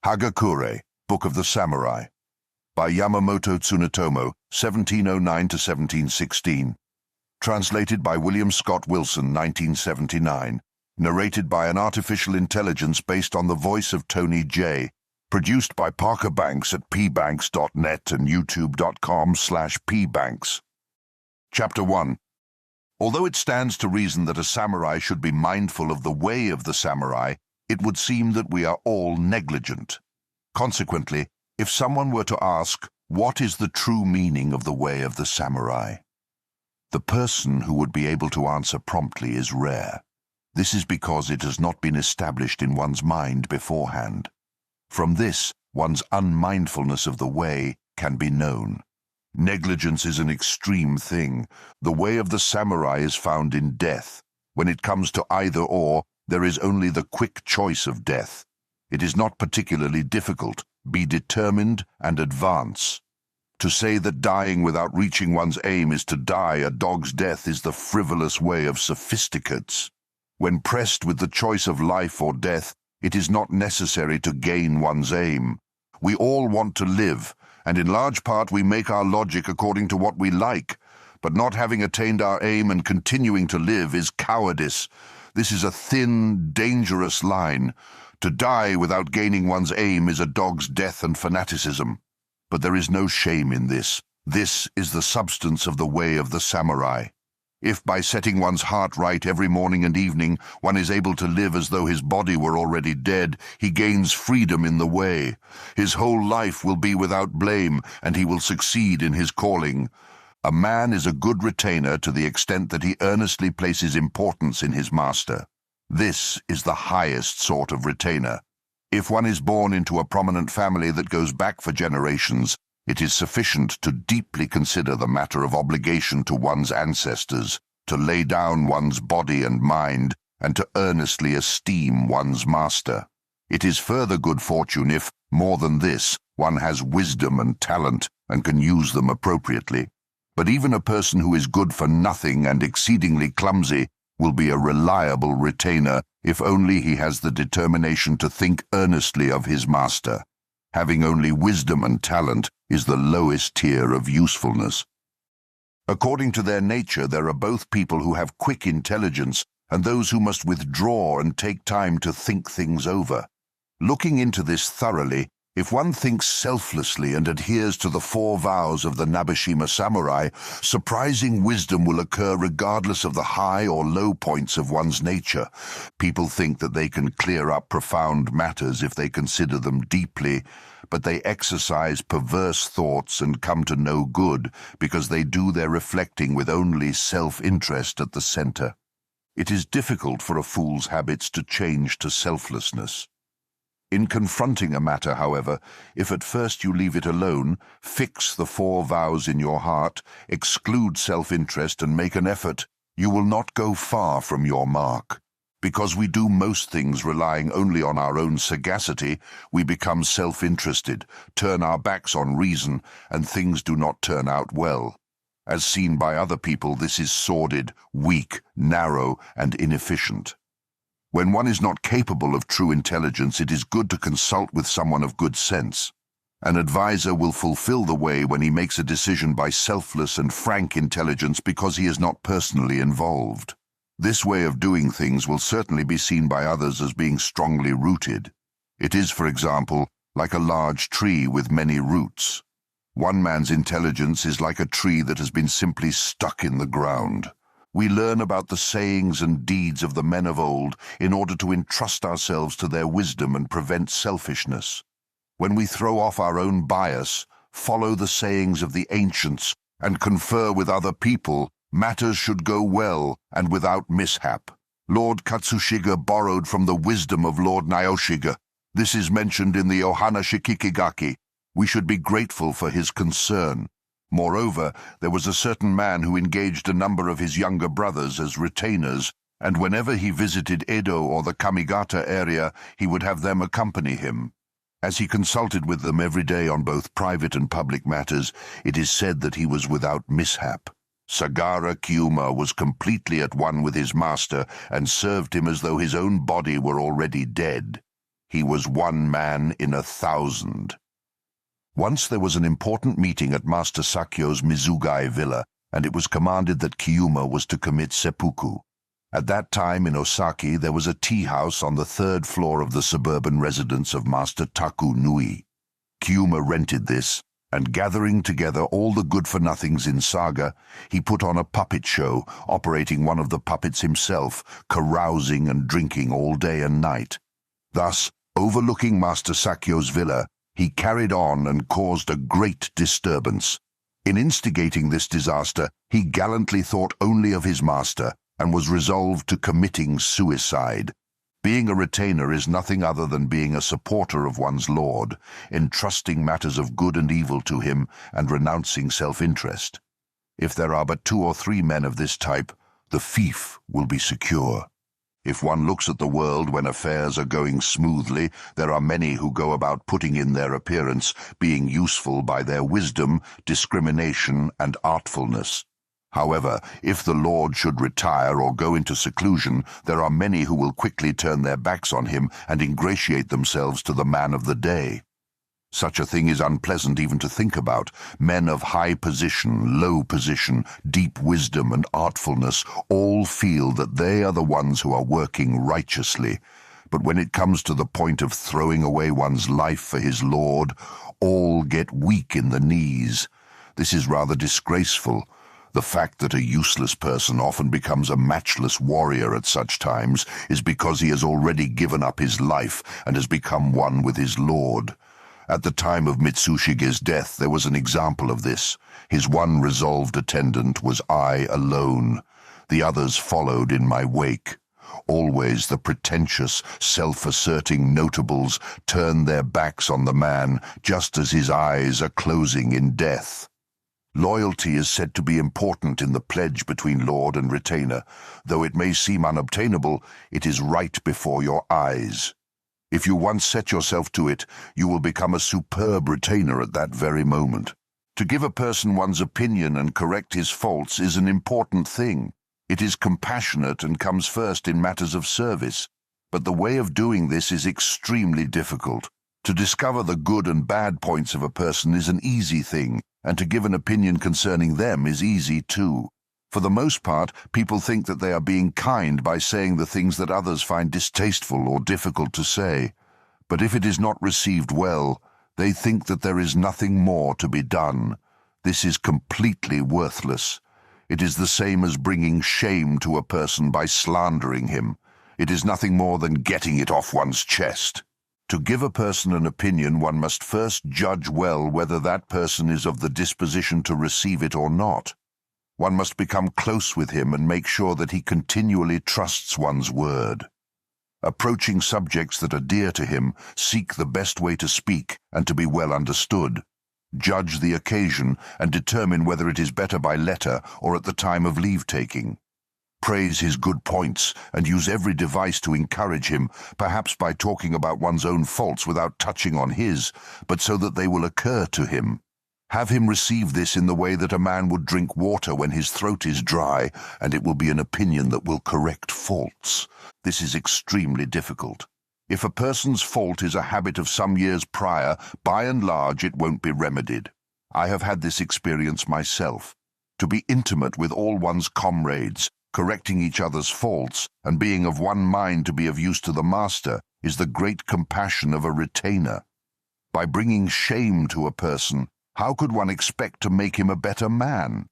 Hagakure, Book of the Samurai, by Yamamoto Tsunetomo, 1709–1716. Translated by William Scott Wilson, 1979. Narrated by an artificial intelligence based on the voice of Tony J. Produced by Parker Banks at pbanks.net and youtube.com/pbanks. Chapter 1. Although it stands to reason that a samurai should be mindful of the way of the samurai, it would seem that we are all negligent. Consequently, if someone were to ask, what is the true meaning of the way of the samurai? The person who would be able to answer promptly is rare. This is because it has not been established in one's mind beforehand. From this, one's unmindfulness of the way can be known. Negligence is an extreme thing. The way of the samurai is found in death. When it comes to either or, there is only the quick choice of death. It is not particularly difficult. Be determined and advance. To say that dying without reaching one's aim is to die a dog's death is the frivolous way of sophisticates. When pressed with the choice of life or death, it is not necessary to gain one's aim. We all want to live, and in large part we make our logic according to what we like, but not having attained our aim and continuing to live is cowardice. This is a thin, dangerous line. To die without gaining one's aim is a dog's death and fanaticism. But there is no shame in this. This is the substance of the way of the samurai. If by setting one's heart right every morning and evening, one is able to live as though his body were already dead, he gains freedom in the way. His whole life will be without blame, and he will succeed in his calling. A man is a good retainer to the extent that he earnestly places importance in his master. This is the highest sort of retainer. If one is born into a prominent family that goes back for generations, it is sufficient to deeply consider the matter of obligation to one's ancestors, to lay down one's body and mind, and to earnestly esteem one's master. It is further good fortune if, more than this, one has wisdom and talent and can use them appropriately. But even a person who is good for nothing and exceedingly clumsy will be a reliable retainer if only he has the determination to think earnestly of his master. Having only wisdom and talent is the lowest tier of usefulness. According to their nature, there are both people who have quick intelligence and those who must withdraw and take time to think things over. Looking into this thoroughly, if one thinks selflessly and adheres to the 4 vows of the Nabeshima samurai, surprising wisdom will occur regardless of the high or low points of one's nature. People think that they can clear up profound matters if they consider them deeply, but they exercise perverse thoughts and come to no good because they do their reflecting with only self-interest at the center. It is difficult for a fool's habits to change to selflessness. In confronting a matter, however, if at first you leave it alone, fix the 4 vows in your heart, exclude self-interest and make an effort, you will not go far from your mark. Because we do most things relying only on our own sagacity, we become self-interested, turn our backs on reason, and things do not turn out well. As seen by other people, this is sordid, weak, narrow, and inefficient. When one is not capable of true intelligence, it is good to consult with someone of good sense. An advisor will fulfill the way when he makes a decision by selfless and frank intelligence because he is not personally involved. This way of doing things will certainly be seen by others as being strongly rooted. It is, for example, like a large tree with many roots. One man's intelligence is like a tree that has been simply stuck in the ground. We learn about the sayings and deeds of the men of old in order to entrust ourselves to their wisdom and prevent selfishness. When we throw off our own bias, follow the sayings of the ancients, and confer with other people, matters should go well and without mishap. Lord Katsushige borrowed from the wisdom of Lord Naoshige. This is mentioned in the Ohana Shikikigaki. We should be grateful for his concern. Moreover, there was a certain man who engaged a number of his younger brothers as retainers, and whenever he visited Edo or the Kamigata area, he would have them accompany him. As he consulted with them every day on both private and public matters, it is said that he was without mishap. Sagara Kyuma was completely at one with his master and served him as though his own body were already dead. He was one man in 1,000. Once there was an important meeting at Master Sakyo's Mizugai villa, and it was commanded that Kyuma was to commit seppuku. At that time in Osaki there was a tea-house on the 3rd floor of the suburban residence of Master Taku Nui. Kyuma rented this, and gathering together all the good-for-nothings in Saga, he put on a puppet show, operating one of the puppets himself, carousing and drinking all day and night. Thus, overlooking Master Sakyo's villa, he carried on and caused a great disturbance. In instigating this disaster, he gallantly thought only of his master and was resolved to committing suicide. Being a retainer is nothing other than being a supporter of one's lord, entrusting matters of good and evil to him and renouncing self-interest. If there are but 2 or 3 men of this type, the fief will be secure. If one looks at the world when affairs are going smoothly, there are many who go about putting in their appearance, being useful by their wisdom, discrimination, and artfulness. However, if the lord should retire or go into seclusion, there are many who will quickly turn their backs on him and ingratiate themselves to the man of the day. Such a thing is unpleasant even to think about. Men of high position, low position, deep wisdom and artfulness all feel that they are the ones who are working righteously. But when it comes to the point of throwing away one's life for his lord, all get weak in the knees. This is rather disgraceful. The fact that a useless person often becomes a matchless warrior at such times is because he has already given up his life and has become one with his lord. At the time of Mitsushige's death, there was an example of this. His one resolved attendant was I alone. The others followed in my wake. Always the pretentious, self-asserting notables turn their backs on the man just as his eyes are closing in death. Loyalty is said to be important in the pledge between lord and retainer. Though it may seem unobtainable, it is right before your eyes. If you once set yourself to it, you will become a superb retainer at that very moment. To give a person one's opinion and correct his faults is an important thing. It is compassionate and comes first in matters of service. But the way of doing this is extremely difficult. To discover the good and bad points of a person is an easy thing, and to give an opinion concerning them is easy too. For the most part, people think that they are being kind by saying the things that others find distasteful or difficult to say. But if it is not received well, they think that there is nothing more to be done. This is completely worthless. It is the same as bringing shame to a person by slandering him. It is nothing more than getting it off one's chest. To give a person an opinion, one must first judge well whether that person is of the disposition to receive it or not. One must become close with him and make sure that he continually trusts one's word. Approaching subjects that are dear to him, seek the best way to speak and to be well understood. Judge the occasion and determine whether it is better by letter or at the time of leave-taking. Praise his good points and use every device to encourage him, perhaps by talking about one's own faults without touching on his, but so that they will occur to him. Have him receive this in the way that a man would drink water when his throat is dry, and it will be an opinion that will correct faults. This is extremely difficult. If a person's fault is a habit of some years prior, by and large it won't be remedied. I have had this experience myself. To be intimate with all one's comrades, correcting each other's faults, and being of one mind to be of use to the master, is the great compassion of a retainer. By bringing shame to a person, how could one expect to make him a better man?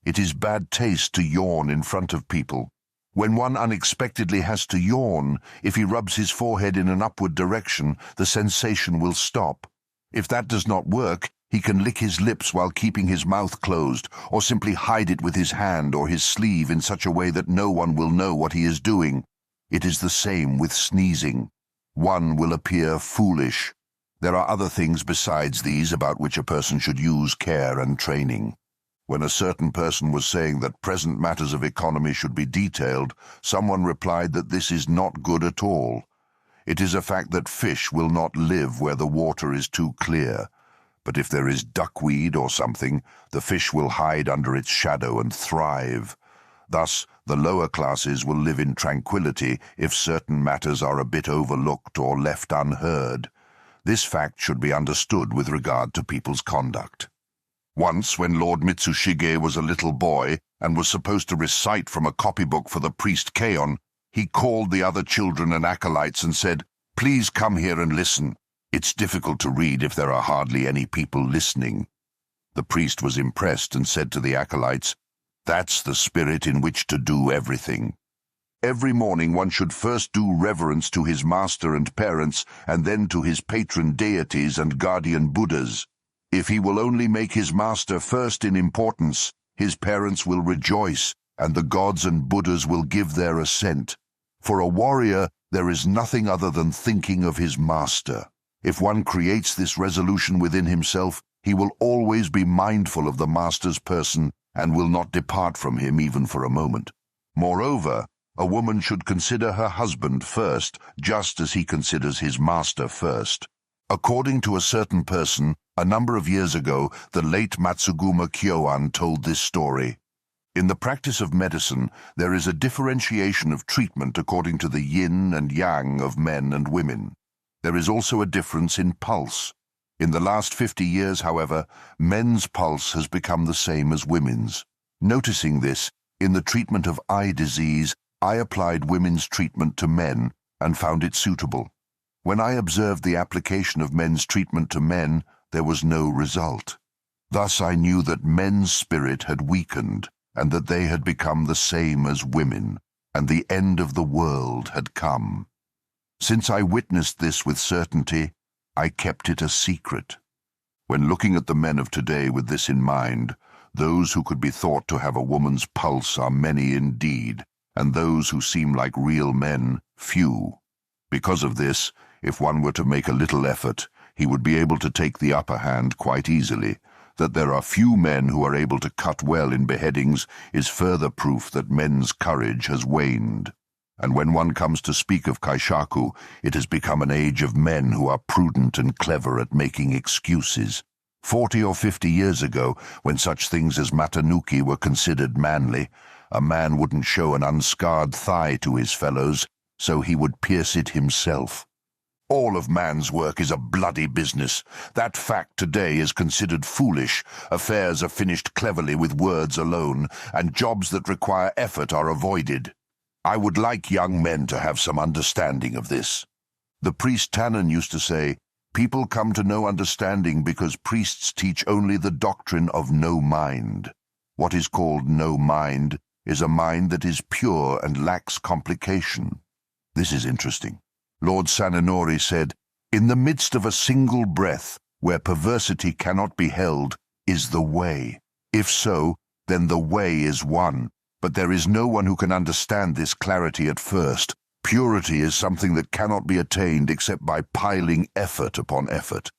It is bad taste to yawn in front of people. When one unexpectedly has to yawn, if he rubs his forehead in an upward direction, the sensation will stop. If that does not work, he can lick his lips while keeping his mouth closed, or simply hide it with his hand or his sleeve in such a way that no one will know what he is doing. It is the same with sneezing. One will appear foolish. There are other things besides these about which a person should use care and training. When a certain person was saying that present matters of economy should be detailed, someone replied that this is not good at all. It is a fact that fish will not live where the water is too clear. But if there is duckweed or something, the fish will hide under its shadow and thrive. Thus, the lower classes will live in tranquility if certain matters are a bit overlooked or left unheard. This fact should be understood with regard to people's conduct. Once, when Lord Mitsushige was a little boy and was supposed to recite from a copybook for the priest Keion, he called the other children and acolytes and said, "Please come here and listen. It's difficult to read if there are hardly any people listening." The priest was impressed and said to the acolytes, "That's the spirit in which to do everything. Every morning one should first do reverence to his master and parents, and then to his patron deities and guardian Buddhas. If he will only make his master first in importance, his parents will rejoice, and the gods and Buddhas will give their assent. For a warrior, there is nothing other than thinking of his master. If one creates this resolution within himself, he will always be mindful of the master's person and will not depart from him even for a moment. Moreover, a woman should consider her husband first, just as he considers his master first. According to a certain person, a number of years ago, the late Matsuguma Kyoan told this story. In the practice of medicine, there is a differentiation of treatment according to the yin and yang of men and women. There is also a difference in pulse. In the last 50 years, however, men's pulse has become the same as women's. Noticing this, in the treatment of eye disease, I applied women's treatment to men and found it suitable. When I observed the application of men's treatment to men, there was no result. Thus I knew that men's spirit had weakened, and that they had become the same as women, and the end of the world had come. Since I witnessed this with certainty, I kept it a secret. When looking at the men of today with this in mind, those who could be thought to have a woman's pulse are many indeed, and those who seem like real men, few. Because of this, if one were to make a little effort, he would be able to take the upper hand quite easily. That there are few men who are able to cut well in beheadings is further proof that men's courage has waned. And when one comes to speak of kaishaku, it has become an age of men who are prudent and clever at making excuses. 40 or 50 years ago, when such things as matanuki were considered manly, a man wouldn't show an unscarred thigh to his fellows, so he would pierce it himself. All of man's work is a bloody business. That fact today is considered foolish. Affairs are finished cleverly with words alone, and jobs that require effort are avoided. I would like young men to have some understanding of this. The priest Tannen used to say, "People come to no understanding because priests teach only the doctrine of no mind." What is called no mind is a mind that is pure and lacks complication. This is interesting. Lord Sanenori said, "In the midst of a single breath, where perversity cannot be held, is the way. If so, then the way is one. But there is no one who can understand this clarity at first. Purity is something that cannot be attained except by piling effort upon effort."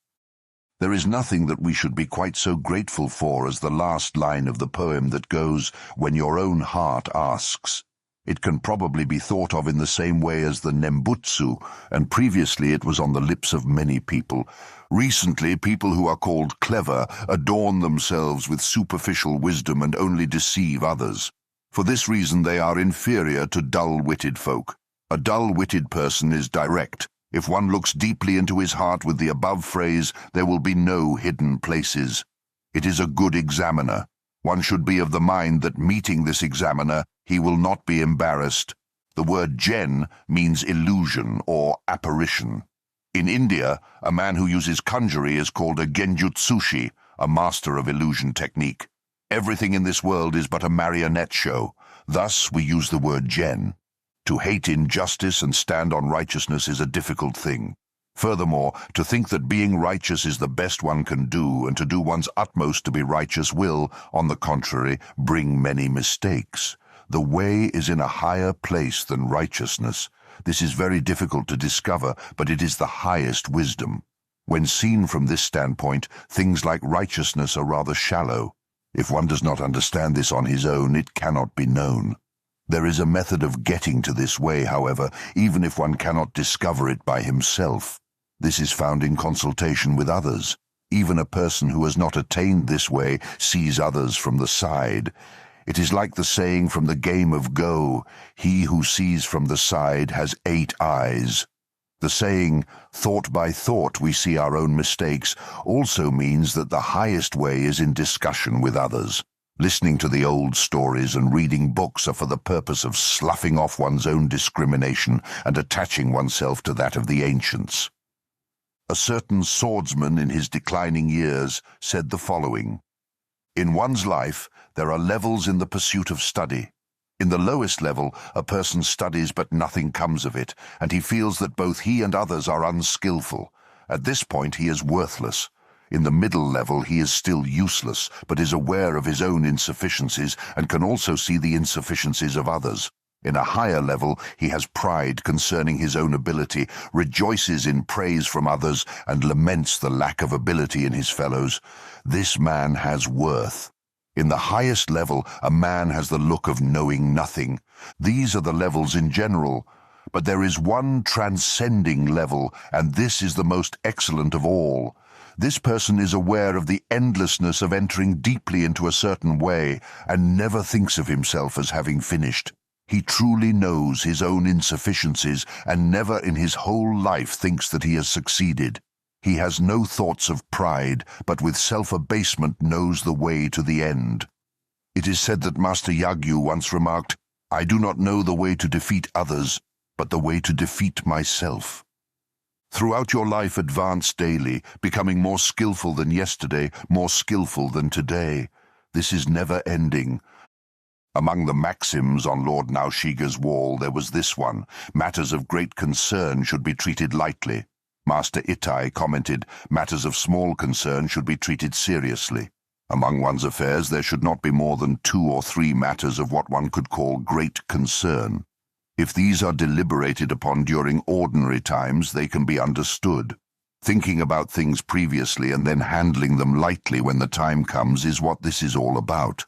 There is nothing that we should be quite so grateful for as the last line of the poem that goes, "When your own heart asks." It can probably be thought of in the same way as the Nembutsu, and previously it was on the lips of many people. Recently, people who are called clever adorn themselves with superficial wisdom and only deceive others. For this reason they are inferior to dull-witted folk. A dull-witted person is direct. If one looks deeply into his heart with the above phrase, there will be no hidden places. It is a good examiner. One should be of the mind that meeting this examiner, he will not be embarrassed. The word gen means illusion or apparition. In India, a man who uses conjury is called a genjutsushi, a master of illusion technique. Everything in this world is but a marionette show. Thus we use the word gen. To hate injustice and stand on righteousness is a difficult thing. Furthermore, to think that being righteous is the best one can do, and to do one's utmost to be righteous will, on the contrary, bring many mistakes. The way is in a higher place than righteousness. This is very difficult to discover, but it is the highest wisdom. When seen from this standpoint, things like righteousness are rather shallow. If one does not understand this on his own, it cannot be known. There is a method of getting to this way, however, even if one cannot discover it by himself. This is found in consultation with others. Even a person who has not attained this way sees others from the side. It is like the saying from the game of Go, "He who sees from the side has 8 eyes." The saying, "Thought by thought we see our own mistakes," also means that the highest way is in discussion with others. Listening to the old stories and reading books are for the purpose of sloughing off one's own discrimination and attaching oneself to that of the ancients. A certain swordsman in his declining years said the following: "In one's life, there are levels in the pursuit of study. In the lowest level, a person studies but nothing comes of it, and he feels that both he and others are unskillful. At this point, he is worthless. In the middle level, he is still useless, but is aware of his own insufficiencies and can also see the insufficiencies of others. In a higher level, he has pride concerning his own ability, rejoices in praise from others, and laments the lack of ability in his fellows. This man has worth. In the highest level, a man has the look of knowing nothing. These are the levels in general. But there is one transcending level, and this is the most excellent of all. This person is aware of the endlessness of entering deeply into a certain way, and never thinks of himself as having finished. He truly knows his own insufficiencies, and never in his whole life thinks that he has succeeded. He has no thoughts of pride, but with self-abasement knows the way to the end." It is said that Master Yagyu once remarked, "I do not know the way to defeat others, but the way to defeat myself." Throughout your life, advance daily, becoming more skillful than yesterday, more skillful than today. This is never ending. Among the maxims on Lord Naoshiga's wall, there was this one: matters of great concern should be treated lightly. Master Itai commented, matters of small concern should be treated seriously. Among one's affairs, there should not be more than 2 or 3 matters of what one could call great concern. If these are deliberated upon during ordinary times, they can be understood. Thinking about things previously and then handling them lightly when the time comes is what this is all about.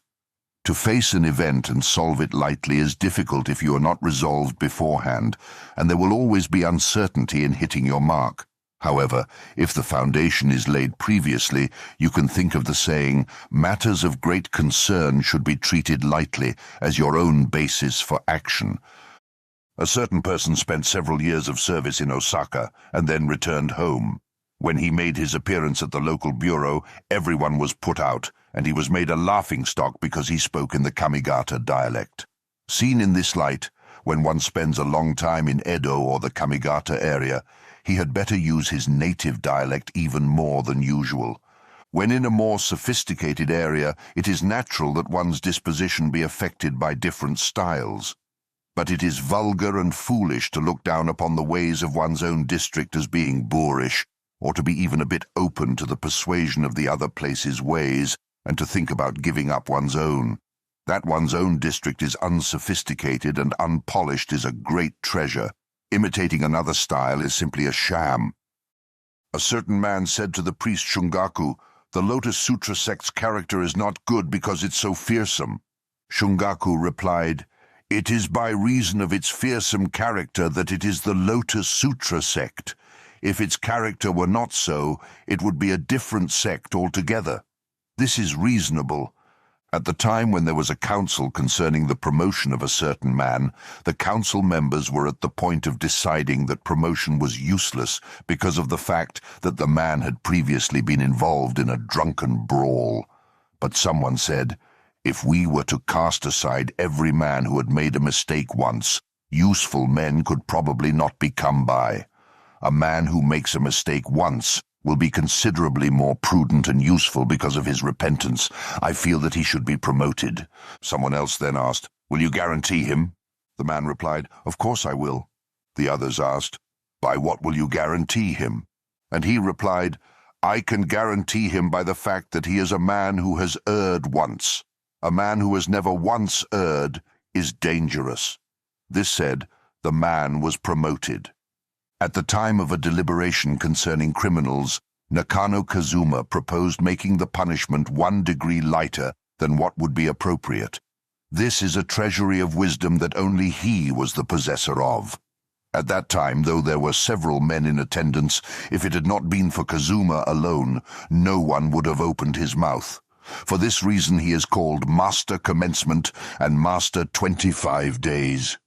To face an event and solve it lightly is difficult if you are not resolved beforehand, and there will always be uncertainty in hitting your mark. However, if the foundation is laid previously, you can think of the saying, matters of great concern should be treated lightly, as your own basis for action. A certain person spent several years of service in Osaka and then returned home. When he made his appearance at the local bureau, everyone was put out, and he was made a laughingstock because he spoke in the Kamigata dialect. Seen in this light, when one spends a long time in Edo or the Kamigata area, he had better use his native dialect even more than usual. When in a more sophisticated area, it is natural that one's disposition be affected by different styles. But it is vulgar and foolish to look down upon the ways of one's own district as being boorish, or to be even a bit open to the persuasion of the other place's ways, and to think about giving up one's own. That one's own district is unsophisticated and unpolished is a great treasure. Imitating another style is simply a sham. A certain man said to the priest Shungaku, "The Lotus Sutra sect's character is not good because it's so fearsome." Shungaku replied, "It is by reason of its fearsome character that it is the Lotus Sutra sect. If its character were not so, it would be a different sect altogether. This is reasonable. At the time when there was a council concerning the promotion of a certain man, the council members were at the point of deciding that promotion was useless because of the fact that the man had previously been involved in a drunken brawl. But someone said, if we were to cast aside every man who had made a mistake once, useful men could probably not be come by. A man who makes a mistake once will be considerably more prudent and useful because of his repentance. I feel that he should be promoted." Someone else then asked, "Will you guarantee him?" The man replied, "Of course I will." The others asked, "By what will you guarantee him?" And he replied, "I can guarantee him by the fact that he is a man who has erred once. A man who has never once erred is dangerous." This said, the man was promoted. At the time of a deliberation concerning criminals, Nakano Kazuma proposed making the punishment 1 degree lighter than what would be appropriate. This is a treasury of wisdom that only he was the possessor of. At that time, though there were several men in attendance, if it had not been for Kazuma alone, no one would have opened his mouth. For this reason he is called Master Commencement and Master 25 Days.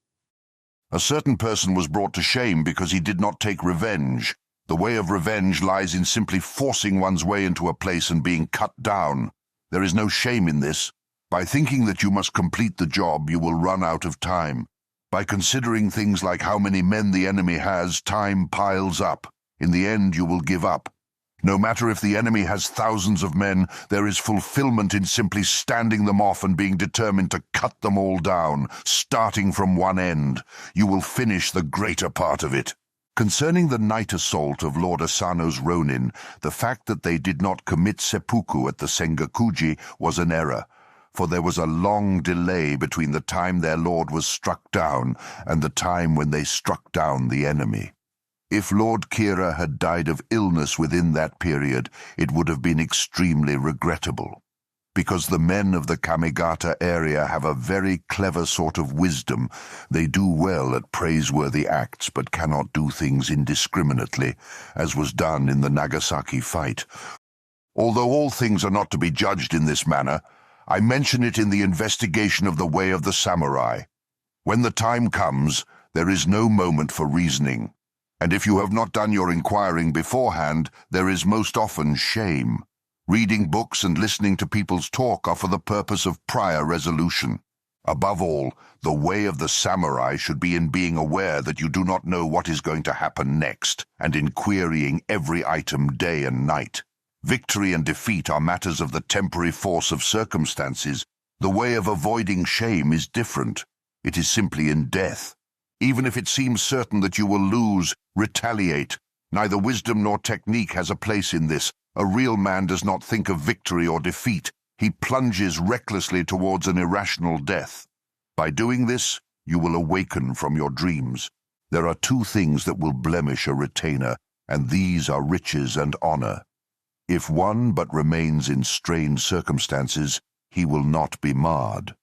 A certain person was brought to shame because he did not take revenge. The way of revenge lies in simply forcing one's way into a place and being cut down. There is no shame in this. By thinking that you must complete the job, you will run out of time. By considering things like how many men the enemy has, time piles up. In the end, you will give up. No matter if the enemy has thousands of men, there is fulfillment in simply standing them off and being determined to cut them all down, starting from one end. You will finish the greater part of it. Concerning the night assault of Lord Asano's Ronin, the fact that they did not commit seppuku at the Sengakuji was an error, for there was a long delay between the time their lord was struck down and the time when they struck down the enemy. If Lord Kira had died of illness within that period, it would have been extremely regrettable. Because the men of the Kamigata area have a very clever sort of wisdom, they do well at praiseworthy acts but cannot do things indiscriminately, as was done in the Nagasaki fight. Although all things are not to be judged in this manner, I mention it in the investigation of the way of the samurai. When the time comes, there is no moment for reasoning. And if you have not done your inquiring beforehand, there is most often shame. Reading books and listening to people's talk are for the purpose of prior resolution. Above all, the way of the samurai should be in being aware that you do not know what is going to happen next, and in querying every item day and night. Victory and defeat are matters of the temporary force of circumstances. The way of avoiding shame is different. It is simply in death. Even if it seems certain that you will lose, retaliate. Neither wisdom nor technique has a place in this. A real man does not think of victory or defeat. He plunges recklessly towards an irrational death. By doing this, you will awaken from your dreams. There are two things that will blemish a retainer, and these are riches and honor. If one but remains in strained circumstances, he will not be marred.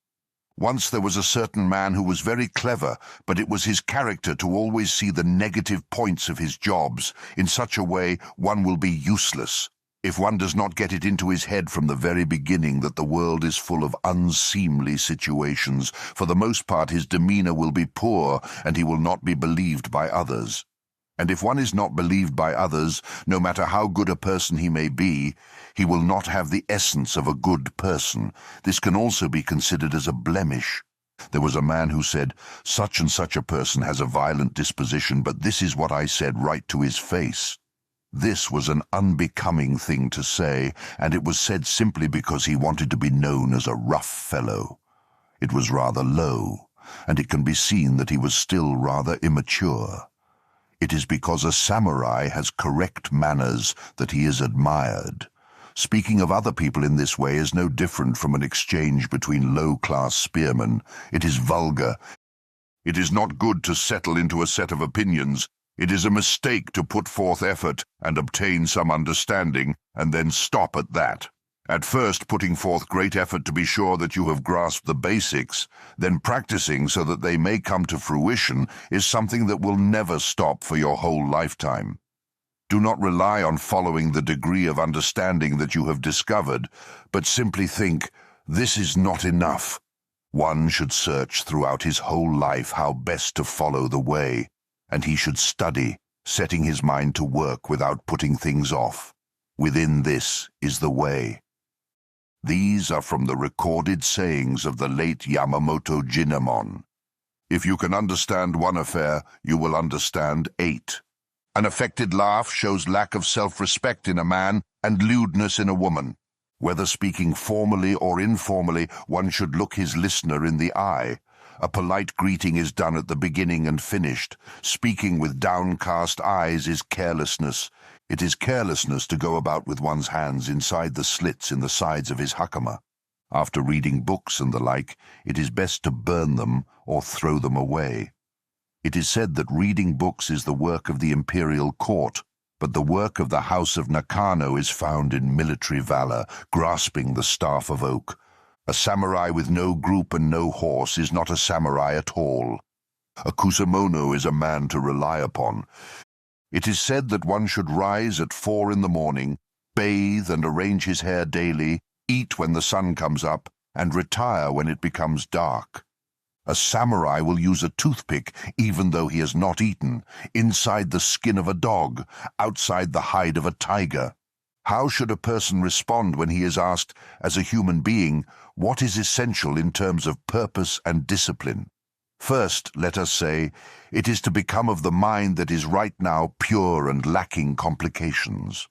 Once there was a certain man who was very clever, but it was his character to always see the negative points of his jobs. In such a way, one will be useless. If one does not get it into his head from the very beginning that the world is full of unseemly situations, for the most part his demeanor will be poor and he will not be believed by others. And if one is not believed by others, no matter how good a person he may be, he will not have the essence of a good person. This can also be considered as a blemish. There was a man who said, "Such and such a person has a violent disposition, but this is what I said right to his face." This was an unbecoming thing to say, and it was said simply because he wanted to be known as a rough fellow. It was rather low, and it can be seen that he was still rather immature. It is because a samurai has correct manners that he is admired. Speaking of other people in this way is no different from an exchange between low-class spearmen. It is vulgar. It is not good to settle into a set of opinions. It is a mistake to put forth effort and obtain some understanding, and then stop at that. At first putting forth great effort to be sure that you have grasped the basics, then practicing so that they may come to fruition is something that will never stop for your whole lifetime. Do not rely on following the degree of understanding that you have discovered, but simply think, this is not enough. One should search throughout his whole life how best to follow the way, and he should study, setting his mind to work without putting things off. Within this is the way. These are from the recorded sayings of the late Yamamoto Tsunetomo. If you can understand one affair, you will understand 8. An affected laugh shows lack of self-respect in a man and lewdness in a woman. Whether speaking formally or informally, one should look his listener in the eye. A polite greeting is done at the beginning and finished. Speaking with downcast eyes is carelessness. It is carelessness to go about with one's hands inside the slits in the sides of his hakama. After reading books and the like, it is best to burn them or throw them away. It is said that reading books is the work of the imperial court, but the work of the house of Nakano is found in military valor, grasping the staff of oak. A samurai with no group and no horse is not a samurai at all. A kusamono is a man to rely upon. It is said that one should rise at 4 in the morning, bathe and arrange his hair daily, eat when the sun comes up, and retire when it becomes dark. A samurai will use a toothpick even though he has not eaten, inside the skin of a dog, outside the hide of a tiger. How should a person respond when he is asked, as a human being, what is essential in terms of purpose and discipline? First, let us say, it is to become of the mind that is right now pure and lacking complications.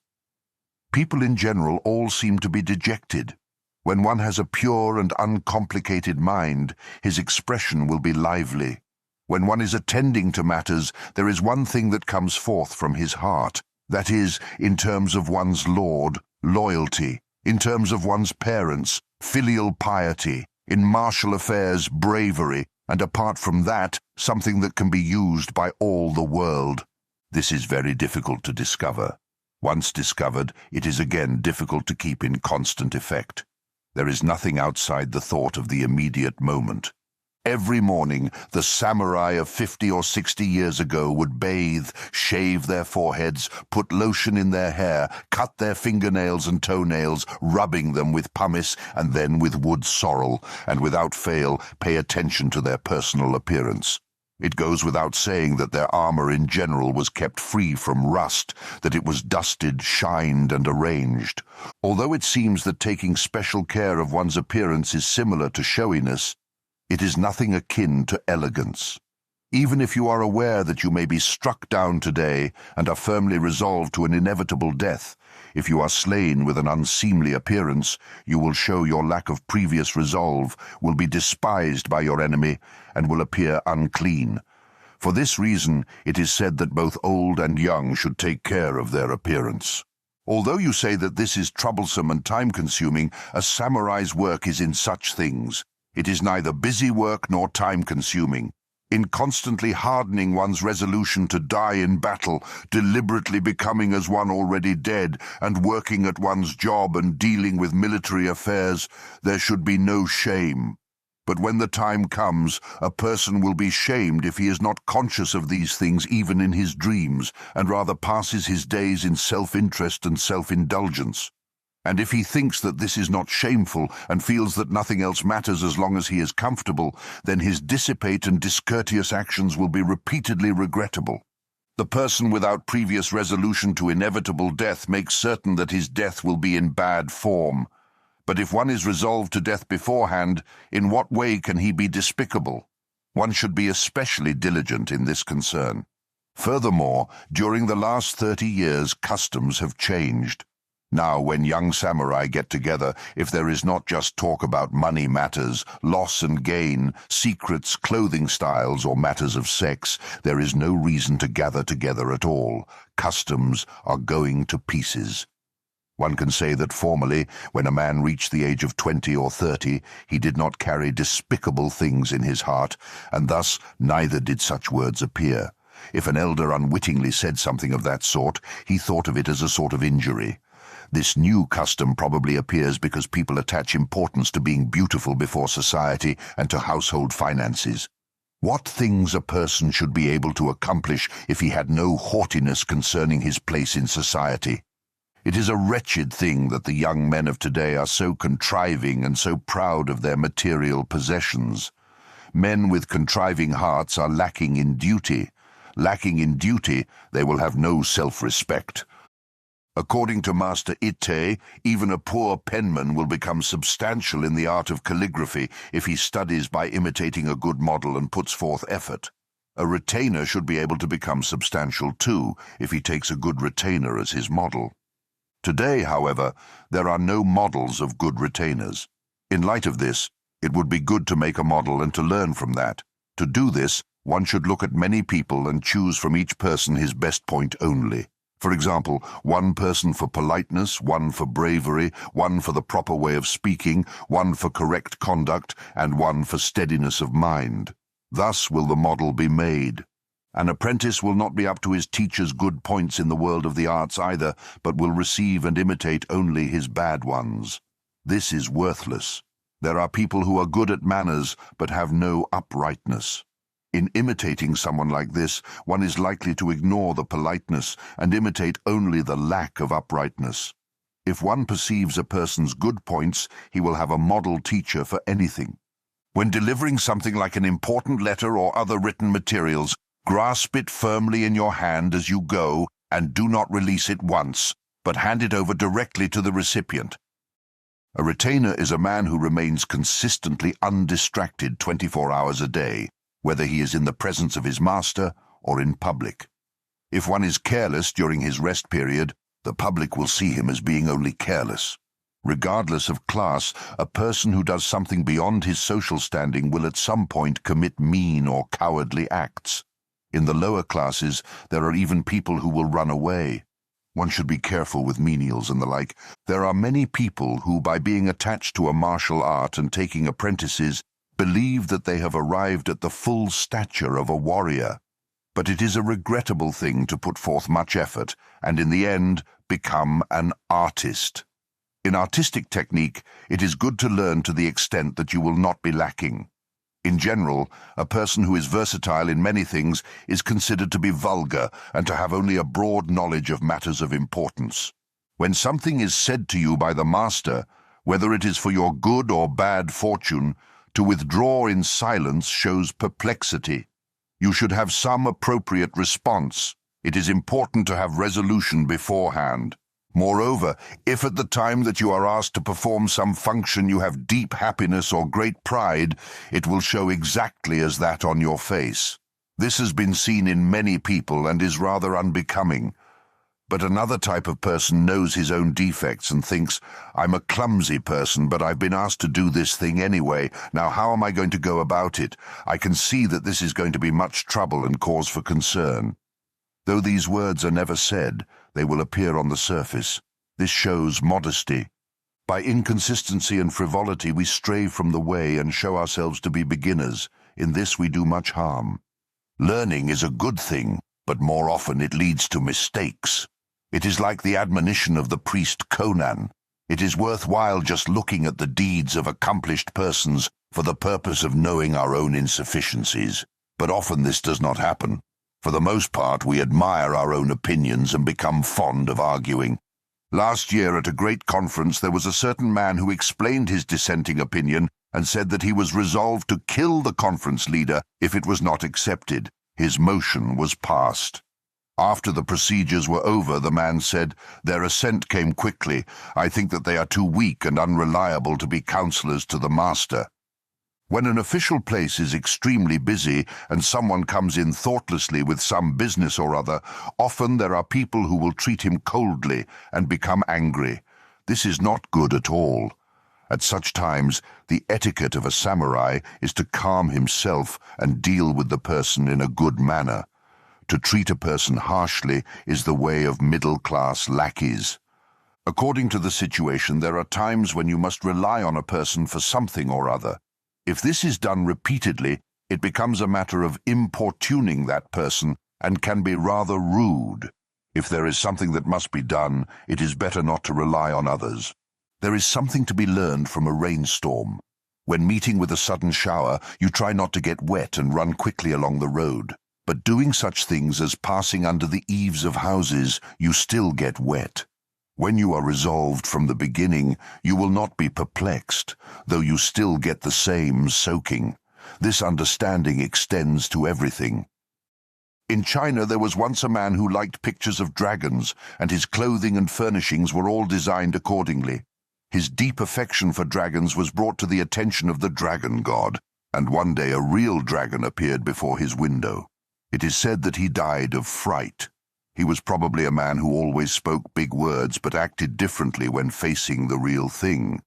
People in general all seem to be dejected. When one has a pure and uncomplicated mind, his expression will be lively. When one is attending to matters, there is one thing that comes forth from his heart. That is, in terms of one's Lord, loyalty; in terms of one's parents, filial piety; in martial affairs, bravery; and apart from that, something that can be used by all the world. This is very difficult to discover. Once discovered, it is again difficult to keep in constant effect. There is nothing outside the thought of the immediate moment. Every morning, the samurai of 50 or 60 years ago would bathe, shave their foreheads, put lotion in their hair, cut their fingernails and toenails, rubbing them with pumice and then with wood sorrel, and without fail pay attention to their personal appearance. It goes without saying that their armor in general was kept free from rust, that it was dusted, shined, and arranged. Although it seems that taking special care of one's appearance is similar to showiness, it is nothing akin to elegance. Even if you are aware that you may be struck down today and are firmly resolved to an inevitable death, if you are slain with an unseemly appearance, you will show your lack of previous resolve, will be despised by your enemy, and will appear unclean. For this reason, it is said that both old and young should take care of their appearance. Although you say that this is troublesome and time-consuming, a samurai's work is in such things. It is neither busy work nor time-consuming. In constantly hardening one's resolution to die in battle, deliberately becoming as one already dead, and working at one's job and dealing with military affairs, there should be no shame. But when the time comes, a person will be shamed if he is not conscious of these things even in his dreams, and rather passes his days in self-interest and self-indulgence. And if he thinks that this is not shameful and feels that nothing else matters as long as he is comfortable, then his dissipate and discourteous actions will be repeatedly regrettable. The person without previous resolution to inevitable death makes certain that his death will be in bad form. But if one is resolved to death beforehand, in what way can he be despicable? One should be especially diligent in this concern. Furthermore, during the last 30 years, customs have changed. Now, when young samurai get together, if there is not just talk about money matters, loss and gain, secrets, clothing styles, or matters of sex, there is no reason to gather together at all. Customs are going to pieces. One can say that formerly, when a man reached the age of 20 or 30, he did not carry despicable things in his heart, and thus neither did such words appear. If an elder unwittingly said something of that sort, he thought of it as a sort of injury. This new custom probably appears because people attach importance to being beautiful before society and to household finances. What things a person should be able to accomplish if he had no haughtiness concerning his place in society? It is a wretched thing that the young men of today are so contriving and so proud of their material possessions. Men with contriving hearts are lacking in duty. Lacking in duty, they will have no self-respect. According to Master Ite, even a poor penman will become substantial in the art of calligraphy if he studies by imitating a good model and puts forth effort. A retainer should be able to become substantial too if he takes a good retainer as his model. Today, however, there are no models of good retainers. In light of this, it would be good to make a model and to learn from that. To do this, one should look at many people and choose from each person his best point only. For example, one person for politeness, one for bravery, one for the proper way of speaking, one for correct conduct, and one for steadiness of mind. Thus will the model be made. An apprentice will not be up to his teacher's good points in the world of the arts either, but will receive and imitate only his bad ones. This is worthless. There are people who are good at manners, but have no uprightness. In imitating someone like this, one is likely to ignore the politeness and imitate only the lack of uprightness. If one perceives a person's good points, he will have a model teacher for anything. When delivering something like an important letter or other written materials, grasp it firmly in your hand as you go and do not release it once, but hand it over directly to the recipient. A retainer is a man who remains consistently undistracted 24 hours a day, whether he is in the presence of his master or in public. If one is careless during his rest period, the public will see him as being only careless. Regardless of class, a person who does something beyond his social standing will at some point commit mean or cowardly acts. In the lower classes, there are even people who will run away. One should be careful with menials and the like. There are many people who, by being attached to a martial art and taking apprentices, believe that they have arrived at the full stature of a warrior. But it is a regrettable thing to put forth much effort and, in the end, become an artist. In artistic technique, it is good to learn to the extent that you will not be lacking. In general, a person who is versatile in many things is considered to be vulgar and to have only a broad knowledge of matters of importance. When something is said to you by the master, whether it is for your good or bad fortune, to withdraw in silence shows perplexity. You should have some appropriate response. It is important to have resolution beforehand. Moreover, if at the time that you are asked to perform some function you have deep happiness or great pride, it will show exactly as that on your face. This has been seen in many people and is rather unbecoming. But another type of person knows his own defects and thinks, I'm a clumsy person, but I've been asked to do this thing anyway. Now how am I going to go about it? I can see that this is going to be much trouble and cause for concern. Though these words are never said, they will appear on the surface. This shows modesty. By inconsistency and frivolity we stray from the way and show ourselves to be beginners. In this we do much harm. Learning is a good thing, but more often it leads to mistakes. It is like the admonition of the priest Conan. It is worthwhile just looking at the deeds of accomplished persons for the purpose of knowing our own insufficiencies. But often this does not happen. For the most part, we admire our own opinions and become fond of arguing. Last year at a great conference there was a certain man who explained his dissenting opinion and said that he was resolved to kill the conference leader if it was not accepted. His motion was passed. After the procedures were over, the man said, "Their assent came quickly. I think that they are too weak and unreliable to be counselors to the master." When an official place is extremely busy and someone comes in thoughtlessly with some business or other, often there are people who will treat him coldly and become angry. This is not good at all. At such times, the etiquette of a samurai is to calm himself and deal with the person in a good manner. To treat a person harshly is the way of middle-class lackeys. According to the situation, there are times when you must rely on a person for something or other. If this is done repeatedly, it becomes a matter of importuning that person and can be rather rude. If there is something that must be done, it is better not to rely on others. There is something to be learned from a rainstorm. When meeting with a sudden shower, you try not to get wet and run quickly along the road. But doing such things as passing under the eaves of houses, you still get wet. When you are resolved from the beginning, you will not be perplexed, though you still get the same soaking. This understanding extends to everything. In China there was once a man who liked pictures of dragons, and his clothing and furnishings were all designed accordingly. His deep affection for dragons was brought to the attention of the dragon god, and one day a real dragon appeared before his window. It is said that he died of fright. He was probably a man who always spoke big words but acted differently when facing the real thing.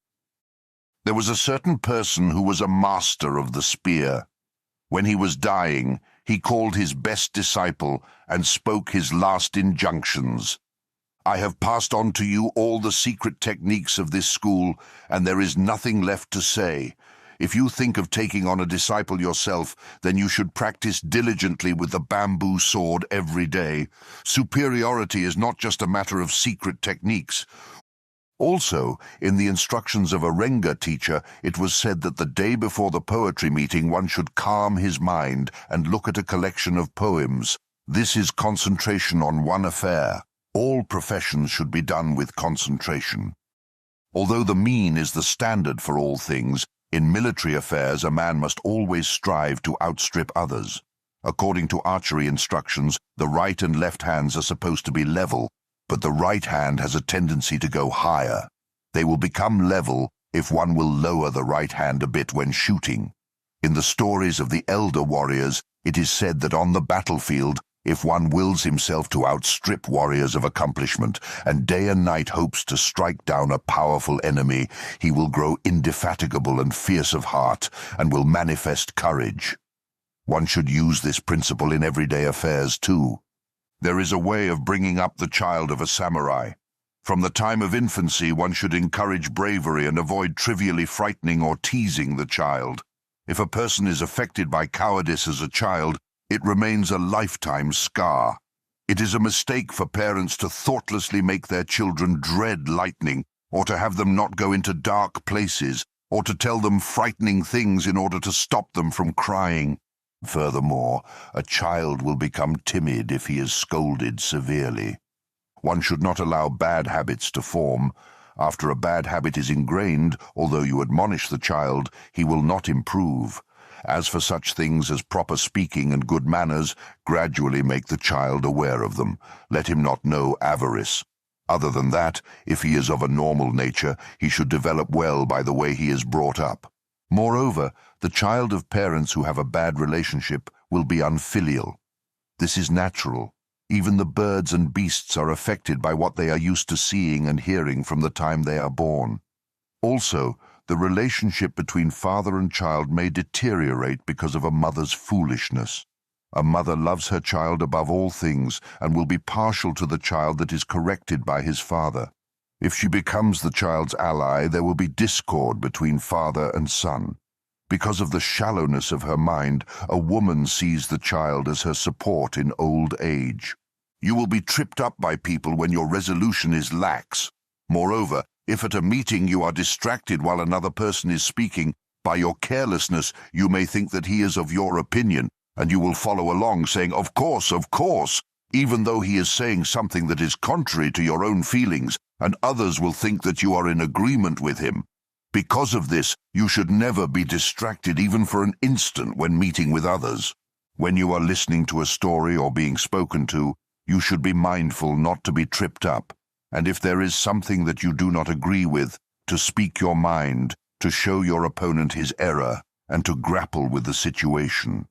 There was a certain person who was a master of the spear. When he was dying, he called his best disciple and spoke his last injunctions. "I have passed on to you all the secret techniques of this school, and there is nothing left to say. If you think of taking on a disciple yourself, then you should practice diligently with the bamboo sword every day. Superiority is not just a matter of secret techniques." Also, in the instructions of a Renga teacher, it was said that the day before the poetry meeting one should calm his mind and look at a collection of poems. This is concentration on one affair. All professions should be done with concentration. Although the mean is the standard for all things, in military affairs a man must always strive to outstrip others. According to archery instructions, the right and left hands are supposed to be level, but the right hand has a tendency to go higher. They will become level if one will lower the right hand a bit when shooting. In the stories of the elder warriors, it is said that on the battlefield, if one wills himself to outstrip warriors of accomplishment and day and night hopes to strike down a powerful enemy, he will grow indefatigable and fierce of heart and will manifest courage. One should use this principle in everyday affairs too. There is a way of bringing up the child of a samurai. From the time of infancy, one should encourage bravery and avoid trivially frightening or teasing the child. If a person is affected by cowardice as a child, it remains a lifetime scar. It is a mistake for parents to thoughtlessly make their children dread lightning, or to have them not go into dark places, or to tell them frightening things in order to stop them from crying. Furthermore, a child will become timid if he is scolded severely. One should not allow bad habits to form. After a bad habit is ingrained, although you admonish the child, he will not improve. As for such things as proper speaking and good manners, gradually make the child aware of them. Let him not know avarice. Other than that, if he is of a normal nature, he should develop well by the way he is brought up. Moreover, the child of parents who have a bad relationship will be unfilial. This is natural. Even the birds and beasts are affected by what they are used to seeing and hearing from the time they are born. Also, the relationship between father and child may deteriorate because of a mother's foolishness. A mother loves her child above all things and will be partial to the child that is corrected by his father. If she becomes the child's ally, there will be discord between father and son. Because of the shallowness of her mind, a woman sees the child as her support in old age. You will be tripped up by people when your resolution is lax. Moreover, if at a meeting you are distracted while another person is speaking, by your carelessness you may think that he is of your opinion, and you will follow along saying, of course, even though he is saying something that is contrary to your own feelings, and others will think that you are in agreement with him. Because of this, you should never be distracted even for an instant when meeting with others. When you are listening to a story or being spoken to, you should be mindful not to be tripped up, and if there is something that you do not agree with, to speak your mind, to show your opponent his error, and to grapple with the situation.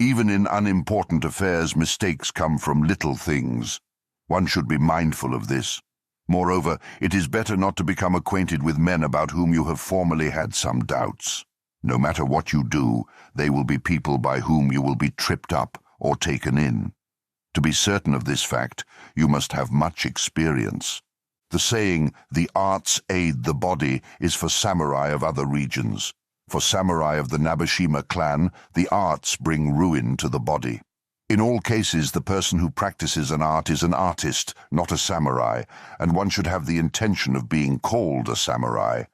Even in unimportant affairs, mistakes come from little things. One should be mindful of this. Moreover, it is better not to become acquainted with men about whom you have formerly had some doubts. No matter what you do, they will be people by whom you will be tripped up or taken in. To be certain of this fact, you must have much experience. The saying, "the arts aid the body," is for samurai of other regions. For samurai of the Nabeshima clan, the arts bring ruin to the body. In all cases, the person who practices an art is an artist, not a samurai, and one should have the intention of being called a samurai.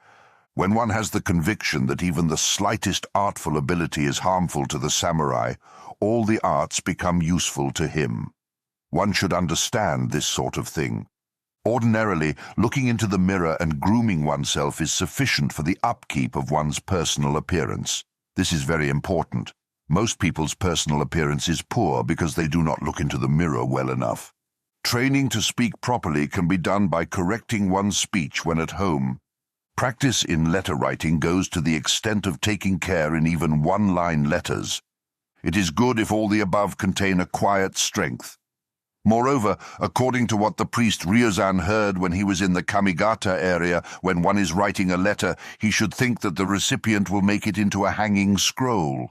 When one has the conviction that even the slightest artful ability is harmful to the samurai, all the arts become useful to him. One should understand this sort of thing. Ordinarily, looking into the mirror and grooming oneself is sufficient for the upkeep of one's personal appearance. This is very important. Most people's personal appearance is poor because they do not look into the mirror well enough. Training to speak properly can be done by correcting one's speech when at home. Practice in letter writing goes to the extent of taking care in even one-line letters. It is good if all the above contain a quiet strength. Moreover, according to what the priest Ryuzan heard when he was in the Kamigata area, when one is writing a letter, he should think that the recipient will make it into a hanging scroll.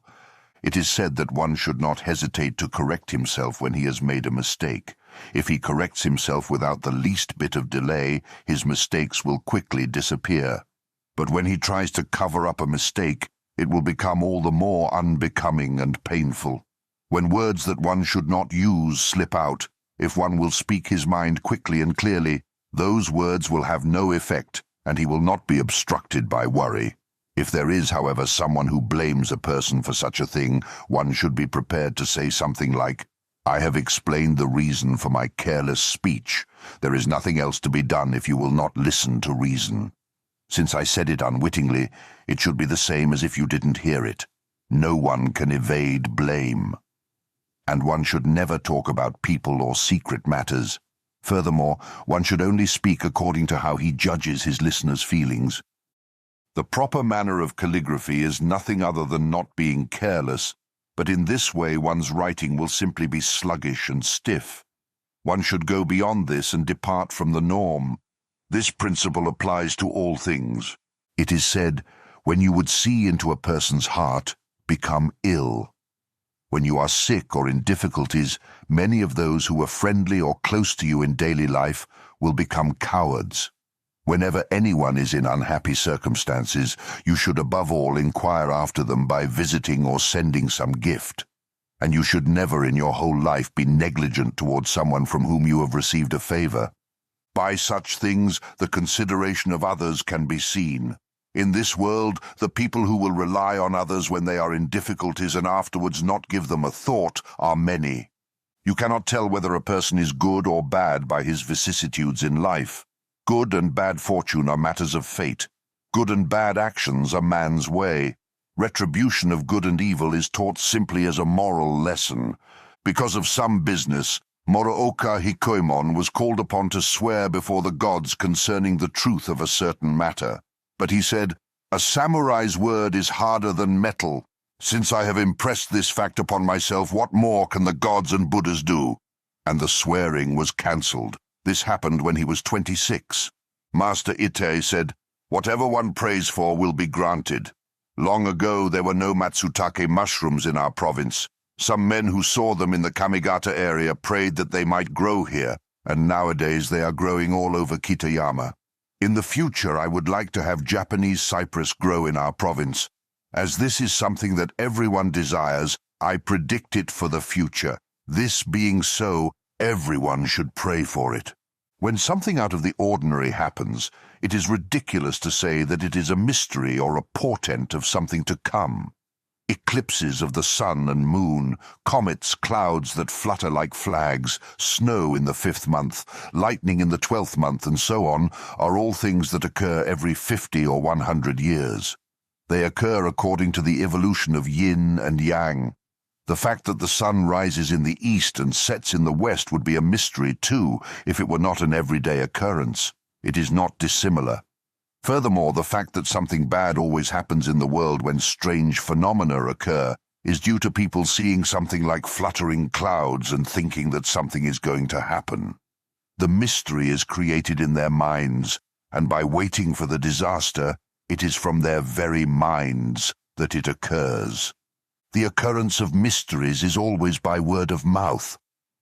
It is said that one should not hesitate to correct himself when he has made a mistake. If he corrects himself without the least bit of delay, his mistakes will quickly disappear. But when he tries to cover up a mistake, it will become all the more unbecoming and painful. When words that one should not use slip out, if one will speak his mind quickly and clearly, those words will have no effect, and he will not be obstructed by worry. If there is, however, someone who blames a person for such a thing, one should be prepared to say something like, I have explained the reason for my careless speech. There is nothing else to be done if you will not listen to reason. Since I said it unwittingly, it should be the same as if you didn't hear it. No one can evade blame. And one should never talk about people or secret matters. Furthermore, one should only speak according to how he judges his listeners' feelings. The proper manner of calligraphy is nothing other than not being careless, but in this way one's writing will simply be sluggish and stiff. One should go beyond this and depart from the norm. This principle applies to all things. It is said, when you would see into a person's heart, become ill. When you are sick or in difficulties, many of those who were friendly or close to you in daily life will become cowards. Whenever anyone is in unhappy circumstances, you should above all inquire after them by visiting or sending some gift. And you should never in your whole life be negligent towards someone from whom you have received a favor. By such things, the consideration of others can be seen. In this world, the people who will rely on others when they are in difficulties and afterwards not give them a thought are many. You cannot tell whether a person is good or bad by his vicissitudes in life. Good and bad fortune are matters of fate. Good and bad actions are man's way. Retribution of good and evil is taught simply as a moral lesson. Because of some business, Morooka Hikoimon was called upon to swear before the gods concerning the truth of a certain matter. But he said, "A samurai's word is harder than metal. Since I have impressed this fact upon myself, what more can the gods and Buddhas do?" And the swearing was cancelled. This happened when he was 26. Master Ite said, "Whatever one prays for will be granted." Long ago there were no matsutake mushrooms in our province. Some men who saw them in the Kamigata area prayed that they might grow here, and nowadays they are growing all over Kitayama. In the future I would like to have Japanese cypress grow in our province. As this is something that everyone desires, I predict it for the future. This being so, everyone should pray for it. When something out of the ordinary happens, it is ridiculous to say that it is a mystery or a portent of something to come. Eclipses of the sun and moon, comets, clouds that flutter like flags, snow in the 5th month, lightning in the 12th month, and so on, are all things that occur every 50 or 100 years. They occur according to the evolution of yin and yang. The fact that the sun rises in the east and sets in the west would be a mystery too, if it were not an everyday occurrence. It is not dissimilar. Furthermore, the fact that something bad always happens in the world when strange phenomena occur is due to people seeing something like fluttering clouds and thinking that something is going to happen. The mystery is created in their minds, and by waiting for the disaster, it is from their very minds that it occurs. The occurrence of mysteries is always by word of mouth.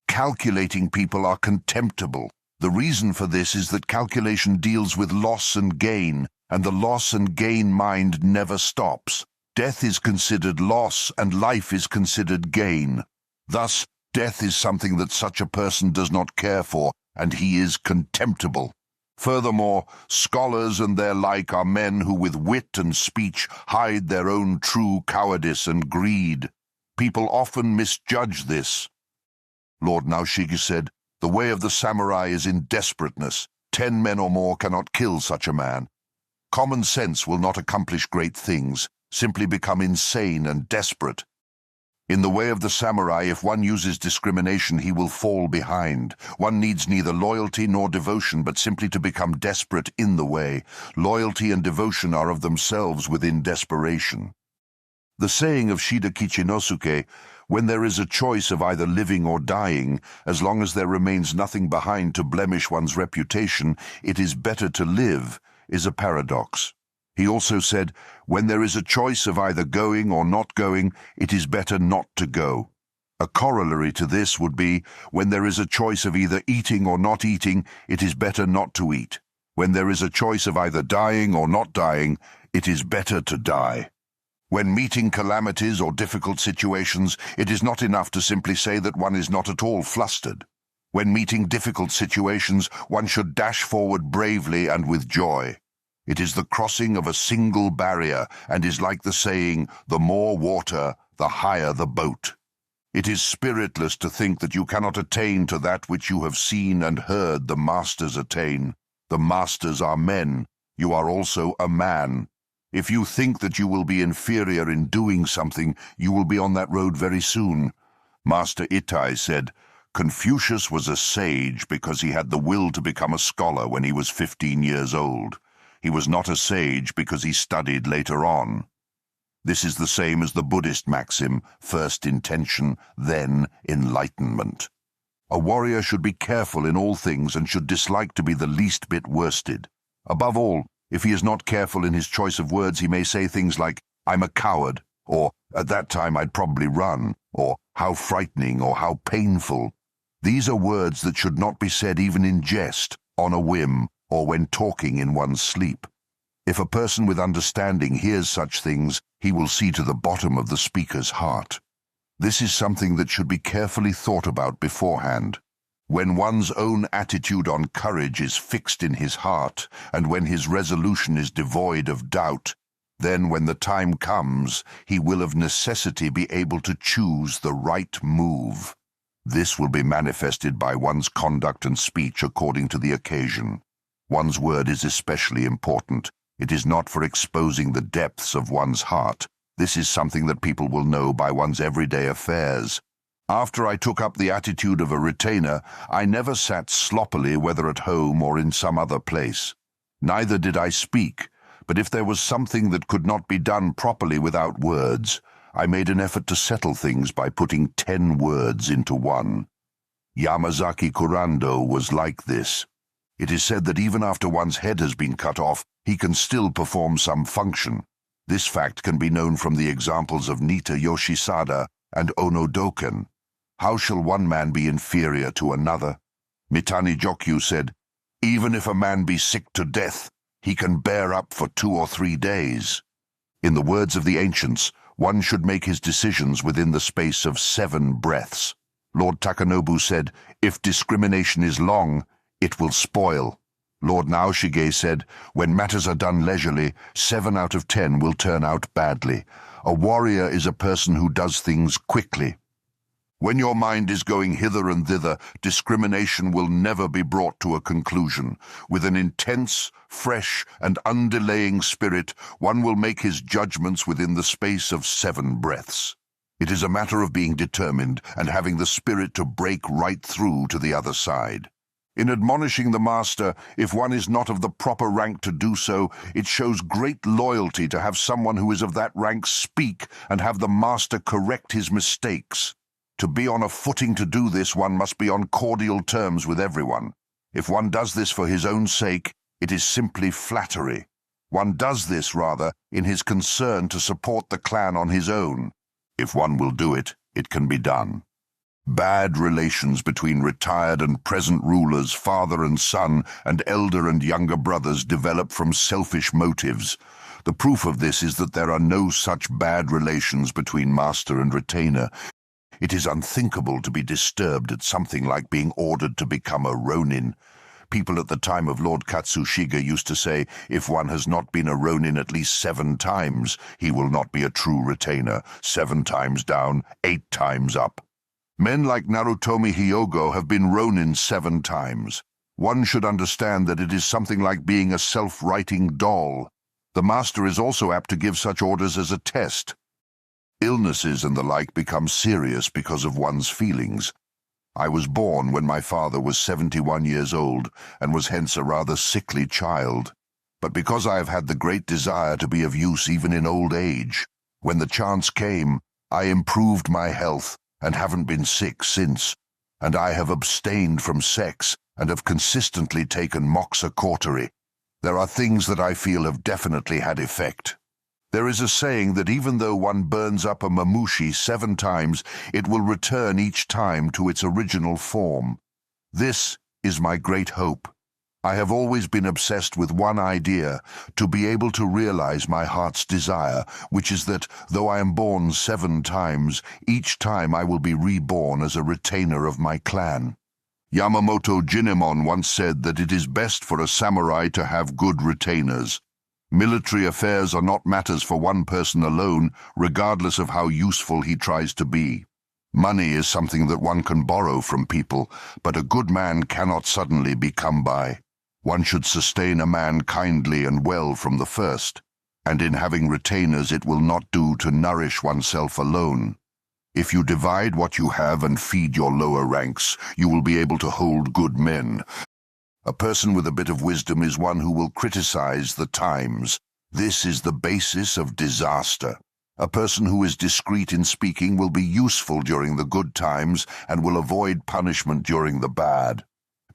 Calculating people are contemptible. The reason for this is that calculation deals with loss and gain, and the loss and gain mind never stops. Death is considered loss, and life is considered gain. Thus, death is something that such a person does not care for, and he is contemptible. Furthermore, scholars and their like are men who with wit and speech hide their own true cowardice and greed. People often misjudge this. Lord Naoshige said, "The way of the samurai is in desperateness. 10 men or more cannot kill such a man. Common sense will not accomplish great things, simply become insane and desperate. In the way of the samurai, if one uses discrimination, he will fall behind. One needs neither loyalty nor devotion, but simply to become desperate in the way. Loyalty and devotion are of themselves within desperation." The saying of Shida Kichinosuke, "When there is a choice of either living or dying, as long as there remains nothing behind to blemish one's reputation, it is better to live," is a paradox. He also said, "When there is a choice of either going or not going, it is better not to go." A corollary to this would be, when there is a choice of either eating or not eating, it is better not to eat. When there is a choice of either dying or not dying, it is better to die. When meeting calamities or difficult situations, it is not enough to simply say that one is not at all flustered. When meeting difficult situations, one should dash forward bravely and with joy. It is the crossing of a single barrier and is like the saying, "The more water, the higher the boat." It is spiritless to think that you cannot attain to that which you have seen and heard the masters attain. The masters are men. You are also a man. If you think that you will be inferior in doing something, you will be on that road very soon. Master Itai said, Confucius was a sage because he had the will to become a scholar when he was 15 years old. He was not a sage because he studied later on. This is the same as the Buddhist maxim, first intention, then enlightenment. A warrior should be careful in all things and should dislike to be the least bit worsted. Above all, if he is not careful in his choice of words, he may say things like, I'm a coward, or at that time I'd probably run, or how frightening, or how painful. These are words that should not be said even in jest, on a whim, or when talking in one's sleep. If a person with understanding hears such things, he will see to the bottom of the speaker's heart. This is something that should be carefully thought about beforehand. When one's own attitude on courage is fixed in his heart, and when his resolution is devoid of doubt, then when the time comes, he will of necessity be able to choose the right move. This will be manifested by one's conduct and speech according to the occasion. One's word is especially important. It is not for exposing the depths of one's heart. This is something that people will know by one's everyday affairs. After I took up the attitude of a retainer, I never sat sloppily, whether at home or in some other place. Neither did I speak, but if there was something that could not be done properly without words, I made an effort to settle things by putting 10 words into one. Yamazaki Kurando was like this. It is said that even after one's head has been cut off, he can still perform some function. This fact can be known from the examples of Nita Yoshisada and Onodoken. How shall one man be inferior to another? Mitani Jokyu said, Even if a man be sick to death, he can bear up for 2 or 3 days. In the words of the ancients, one should make his decisions within the space of 7 breaths. Lord Takanobu said, If discrimination is long, it will spoil. Lord Naoshige said, When matters are done leisurely, 7 out of 10 will turn out badly. A warrior is a person who does things quickly. When your mind is going hither and thither, discrimination will never be brought to a conclusion. With an intense, fresh, and undelaying spirit, one will make his judgments within the space of 7 breaths. It is a matter of being determined and having the spirit to break right through to the other side. In admonishing the master, if one is not of the proper rank to do so, it shows great loyalty to have someone who is of that rank speak and have the master correct his mistakes. To be on a footing to do this, one must be on cordial terms with everyone. If one does this for his own sake, it is simply flattery. One does this, rather, in his concern to support the clan on his own. If one will do it, it can be done. Bad relations between retired and present rulers, father and son, and elder and younger brothers develop from selfish motives. The proof of this is that there are no such bad relations between master and retainer. It is unthinkable to be disturbed at something like being ordered to become a ronin. People at the time of Lord Katsushige used to say, if one has not been a ronin at least 7 times, he will not be a true retainer. 7 times down, 8 times up. Men like Narutomi Hyogo have been ronin 7 times. One should understand that it is something like being a self-writing doll. The master is also apt to give such orders as a test. Illnesses and the like become serious because of one's feelings. I was born when my father was 71 years old and was hence a rather sickly child. But because I have had the great desire to be of use even in old age, when the chance came, I improved my health and haven't been sick since, and I have abstained from sex and have consistently taken moxa cautery. There are things that I feel have definitely had effect. There is a saying that even though one burns up a mamushi 7 times, it will return each time to its original form. This is my great hope. I have always been obsessed with one idea, to be able to realize my heart's desire, which is that, though I am born 7 times, each time I will be reborn as a retainer of my clan. Yamamoto Tsunetomo once said that it is best for a samurai to have good retainers. Military affairs are not matters for one person alone, regardless of how useful he tries to be. Money is something that one can borrow from people, but a good man cannot suddenly be come by. One should sustain a man kindly and well from the first, and in having retainers it will not do to nourish oneself alone. If you divide what you have and feed your lower ranks, you will be able to hold good men. A person with a bit of wisdom is one who will criticize the times. This is the basis of disaster. A person who is discreet in speaking will be useful during the good times and will avoid punishment during the bad.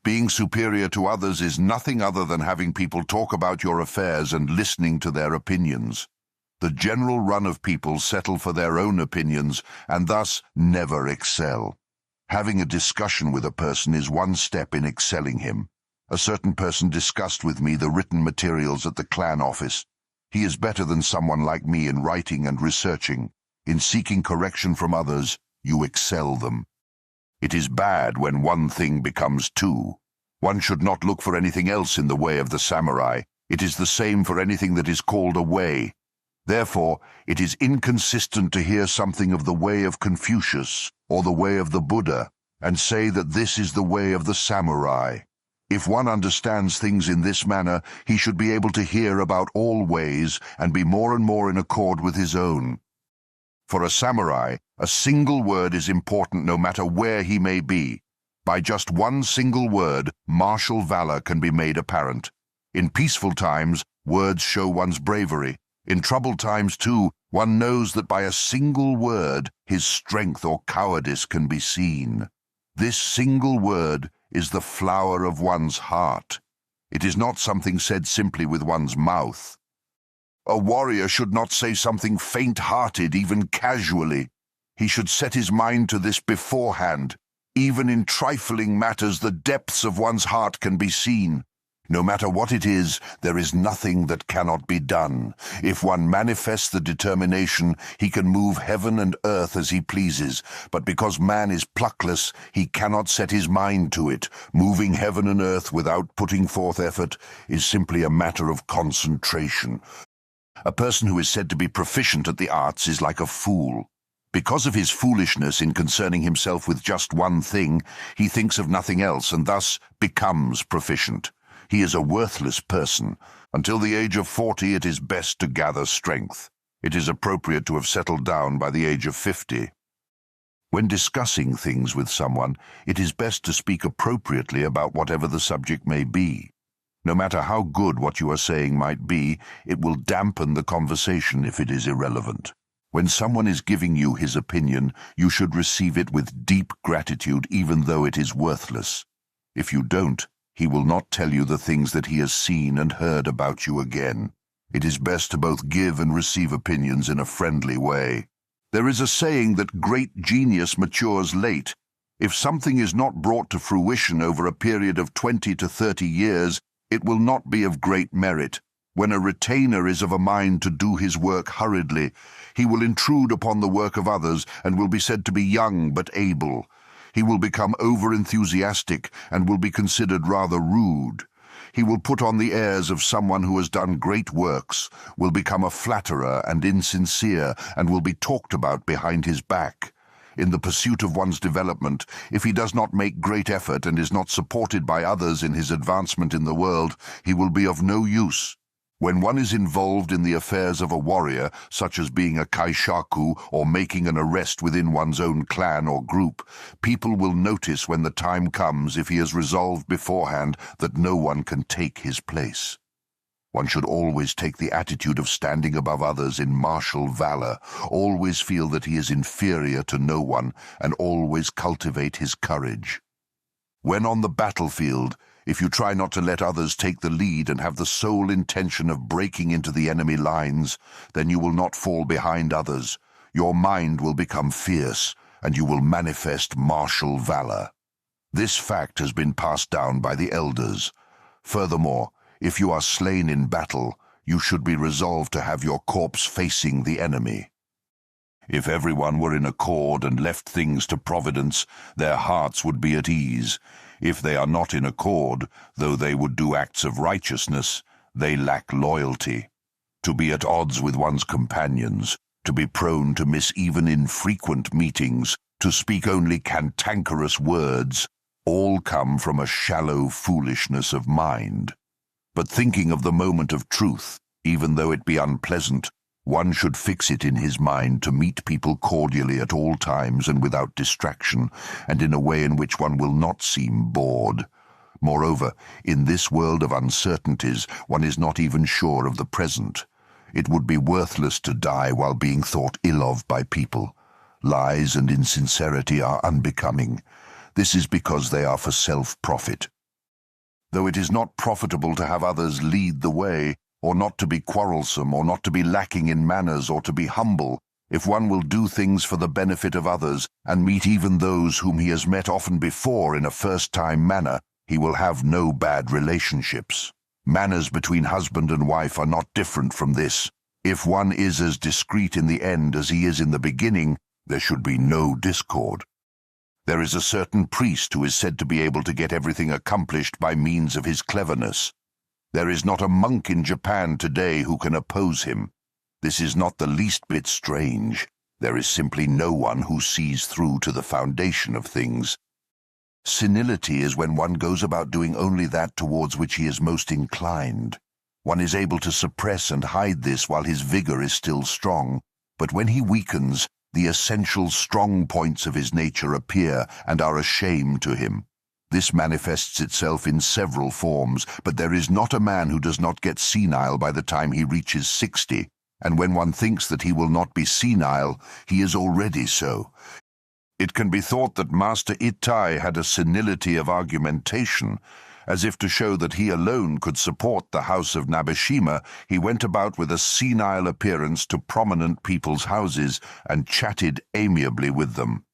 Being superior to others is nothing other than having people talk about your affairs and listening to their opinions. The general run of people settle for their own opinions and thus never excel. Having a discussion with a person is one step in excelling him. A certain person discussed with me the written materials at the clan office. He is better than someone like me in writing and researching. In seeking correction from others, you excel them. It is bad when one thing becomes two. One should not look for anything else in the way of the samurai. It is the same for anything that is called a way. Therefore, it is inconsistent to hear something of the way of Confucius or the way of the Buddha and say that this is the way of the samurai. If one understands things in this manner, he should be able to hear about all ways and be more and more in accord with his own. For a samurai, a single word is important no matter where he may be. By just one single word, martial valor can be made apparent. In peaceful times, words show one's bravery. In troubled times, too, one knows that by a single word, his strength or cowardice can be seen. This single word is the flower of one's heart. It is not something said simply with one's mouth. A warrior should not say something faint-hearted, even casually. He should set his mind to this beforehand. Even in trifling matters, the depths of one's heart can be seen. No matter what it is, there is nothing that cannot be done. If one manifests the determination, he can move heaven and earth as he pleases. But because man is pluckless, he cannot set his mind to it. Moving heaven and earth without putting forth effort is simply a matter of concentration. A person who is said to be proficient at the arts is like a fool. Because of his foolishness in concerning himself with just one thing, he thinks of nothing else and thus becomes proficient. He is a worthless person. Until the age of 40, it is best to gather strength. It is appropriate to have settled down by the age of 50. When discussing things with someone, it is best to speak appropriately about whatever the subject may be. No matter how good what you are saying might be, it will dampen the conversation if it is irrelevant. When someone is giving you his opinion, you should receive it with deep gratitude even though it is worthless. If you don't, he will not tell you the things that he has seen and heard about you again. It is best to both give and receive opinions in a friendly way. There is a saying that great genius matures late. If something is not brought to fruition over a period of 20 to 30 years, it will not be of great merit. When a retainer is of a mind to do his work hurriedly, he will intrude upon the work of others and will be said to be young but able. He will become over-enthusiastic and will be considered rather rude. He will put on the airs of someone who has done great works, will become a flatterer and insincere, and will be talked about behind his back. In the pursuit of one's development, if he does not make great effort and is not supported by others in his advancement in the world, he will be of no use. When one is involved in the affairs of a warrior, such as being a kaishaku or making an arrest within one's own clan or group, people will notice when the time comes if he has resolved beforehand that no one can take his place. One should always take the attitude of standing above others in martial valor, always feel that he is inferior to no one, and always cultivate his courage. When on the battlefield, if you try not to let others take the lead and have the sole intention of breaking into the enemy lines, then you will not fall behind others. Your mind will become fierce, and you will manifest martial valor. This fact has been passed down by the elders. Furthermore, if you are slain in battle, you should be resolved to have your corpse facing the enemy. If everyone were in accord and left things to providence, their hearts would be at ease. If they are not in accord, though they would do acts of righteousness, they lack loyalty. To be at odds with one's companions, to be prone to miss even infrequent meetings, to speak only cantankerous words, all come from a shallow foolishness of mind. But thinking of the moment of truth, even though it be unpleasant, one should fix it in his mind to meet people cordially at all times and without distraction, and in a way in which one will not seem bored. Moreover, in this world of uncertainties, one is not even sure of the present. It would be worthless to die while being thought ill of by people. Lies and insincerity are unbecoming. This is because they are for self-profit. Though it is not profitable to have others lead the way, or not to be quarrelsome, or not to be lacking in manners, or to be humble, if one will do things for the benefit of others, and meet even those whom he has met often before in a first-time manner, he will have no bad relationships. Manners between husband and wife are not different from this. If one is as discreet in the end as he is in the beginning, there should be no discord. There is a certain priest who is said to be able to get everything accomplished by means of his cleverness. There is not a monk in Japan today who can oppose him. This is not the least bit strange. There is simply no one who sees through to the foundation of things. Senility is when one goes about doing only that towards which he is most inclined. One is able to suppress and hide this while his vigor is still strong, but when he weakens, the essential strong points of his nature appear and are a shame to him. This manifests itself in several forms, but there is not a man who does not get senile by the time he reaches 60, and when one thinks that he will not be senile, he is already so. It can be thought that Master Ittai had a senility of argumentation. As if to show that he alone could support the house of Nabeshima, he went about with a senile appearance to prominent people's houses and chatted amiably with them.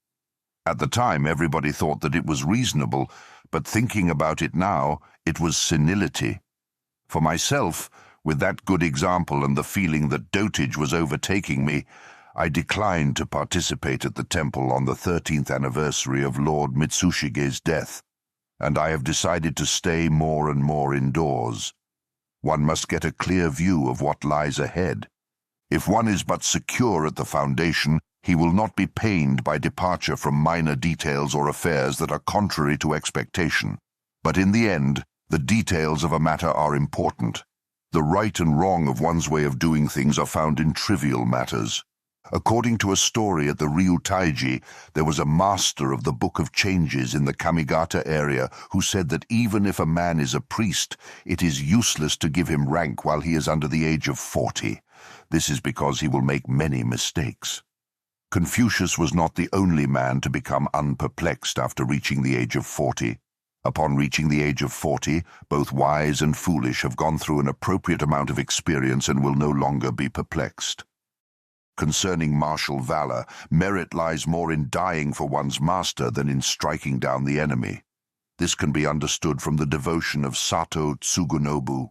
At the time, everybody thought that it was reasonable, but thinking about it now, it was senility. For myself, with that good example and the feeling that dotage was overtaking me, I declined to participate at the temple on the 13th anniversary of Lord Mitsushige's death, and I have decided to stay more and more indoors. One must get a clear view of what lies ahead. If one is but secure at the foundation, he will not be pained by departure from minor details or affairs that are contrary to expectation. But in the end, the details of a matter are important. The right and wrong of one's way of doing things are found in trivial matters. According to a story at the Ryutaiji, there was a master of the Book of Changes in the Kamigata area who said that even if a man is a priest, it is useless to give him rank while he is under the age of 40. This is because he will make many mistakes. Confucius was not the only man to become unperplexed after reaching the age of 40. Upon reaching the age of 40, both wise and foolish have gone through an appropriate amount of experience and will no longer be perplexed. Concerning martial valor, merit lies more in dying for one's master than in striking down the enemy. This can be understood from the devotion of Sato Tsugunobu.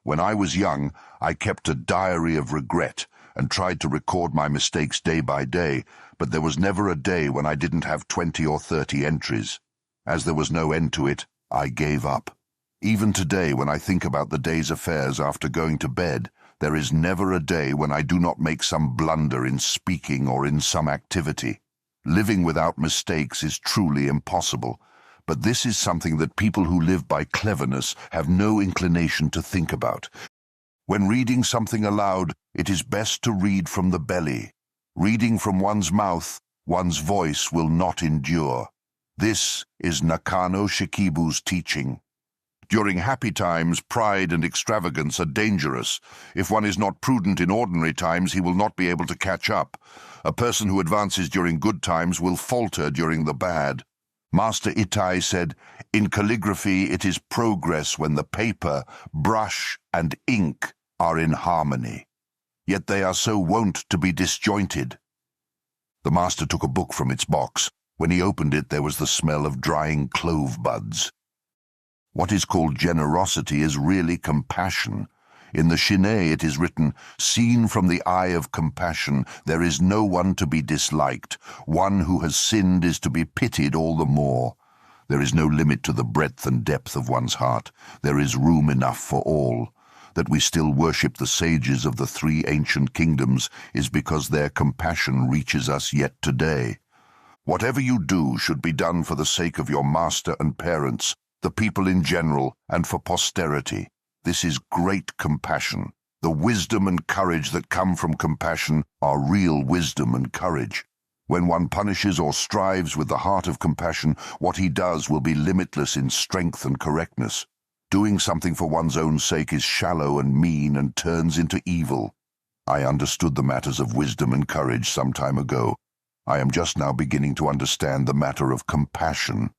When I was young, I kept a diary of regret and tried to record my mistakes day by day, but there was never a day when I didn't have 20 or 30 entries. As there was no end to it, I gave up. Even today, when I think about the day's affairs after going to bed, there is never a day when I do not make some blunder in speaking or in some activity. Living without mistakes is truly impossible, but this is something that people who live by cleverness have no inclination to think about. When reading something aloud, it is best to read from the belly. Reading from one's mouth, one's voice will not endure. This is Nakano Shikibu's teaching. During happy times, pride and extravagance are dangerous. If one is not prudent in ordinary times, he will not be able to catch up. A person who advances during good times will falter during the bad. Master Ittai said, "In calligraphy it is progress when the paper, brush, and ink are in harmony. Yet they are so wont to be disjointed." The master took a book from its box. When he opened it, there was the smell of drying clove buds. What is called generosity is really compassion. In the Shiné it is written, "Seen from the eye of compassion, there is no one to be disliked. One who has sinned is to be pitied all the more." There is no limit to the breadth and depth of one's heart. There is room enough for all. That we still worship the sages of the 3 ancient kingdoms is because their compassion reaches us yet today. Whatever you do should be done for the sake of your master and parents, the people in general, and for posterity. This is great compassion. The wisdom and courage that come from compassion are real wisdom and courage. When one punishes or strives with the heart of compassion, what he does will be limitless in strength and correctness. Doing something for one's own sake is shallow and mean and turns into evil. I understood the matters of wisdom and courage some time ago. I am just now beginning to understand the matter of compassion.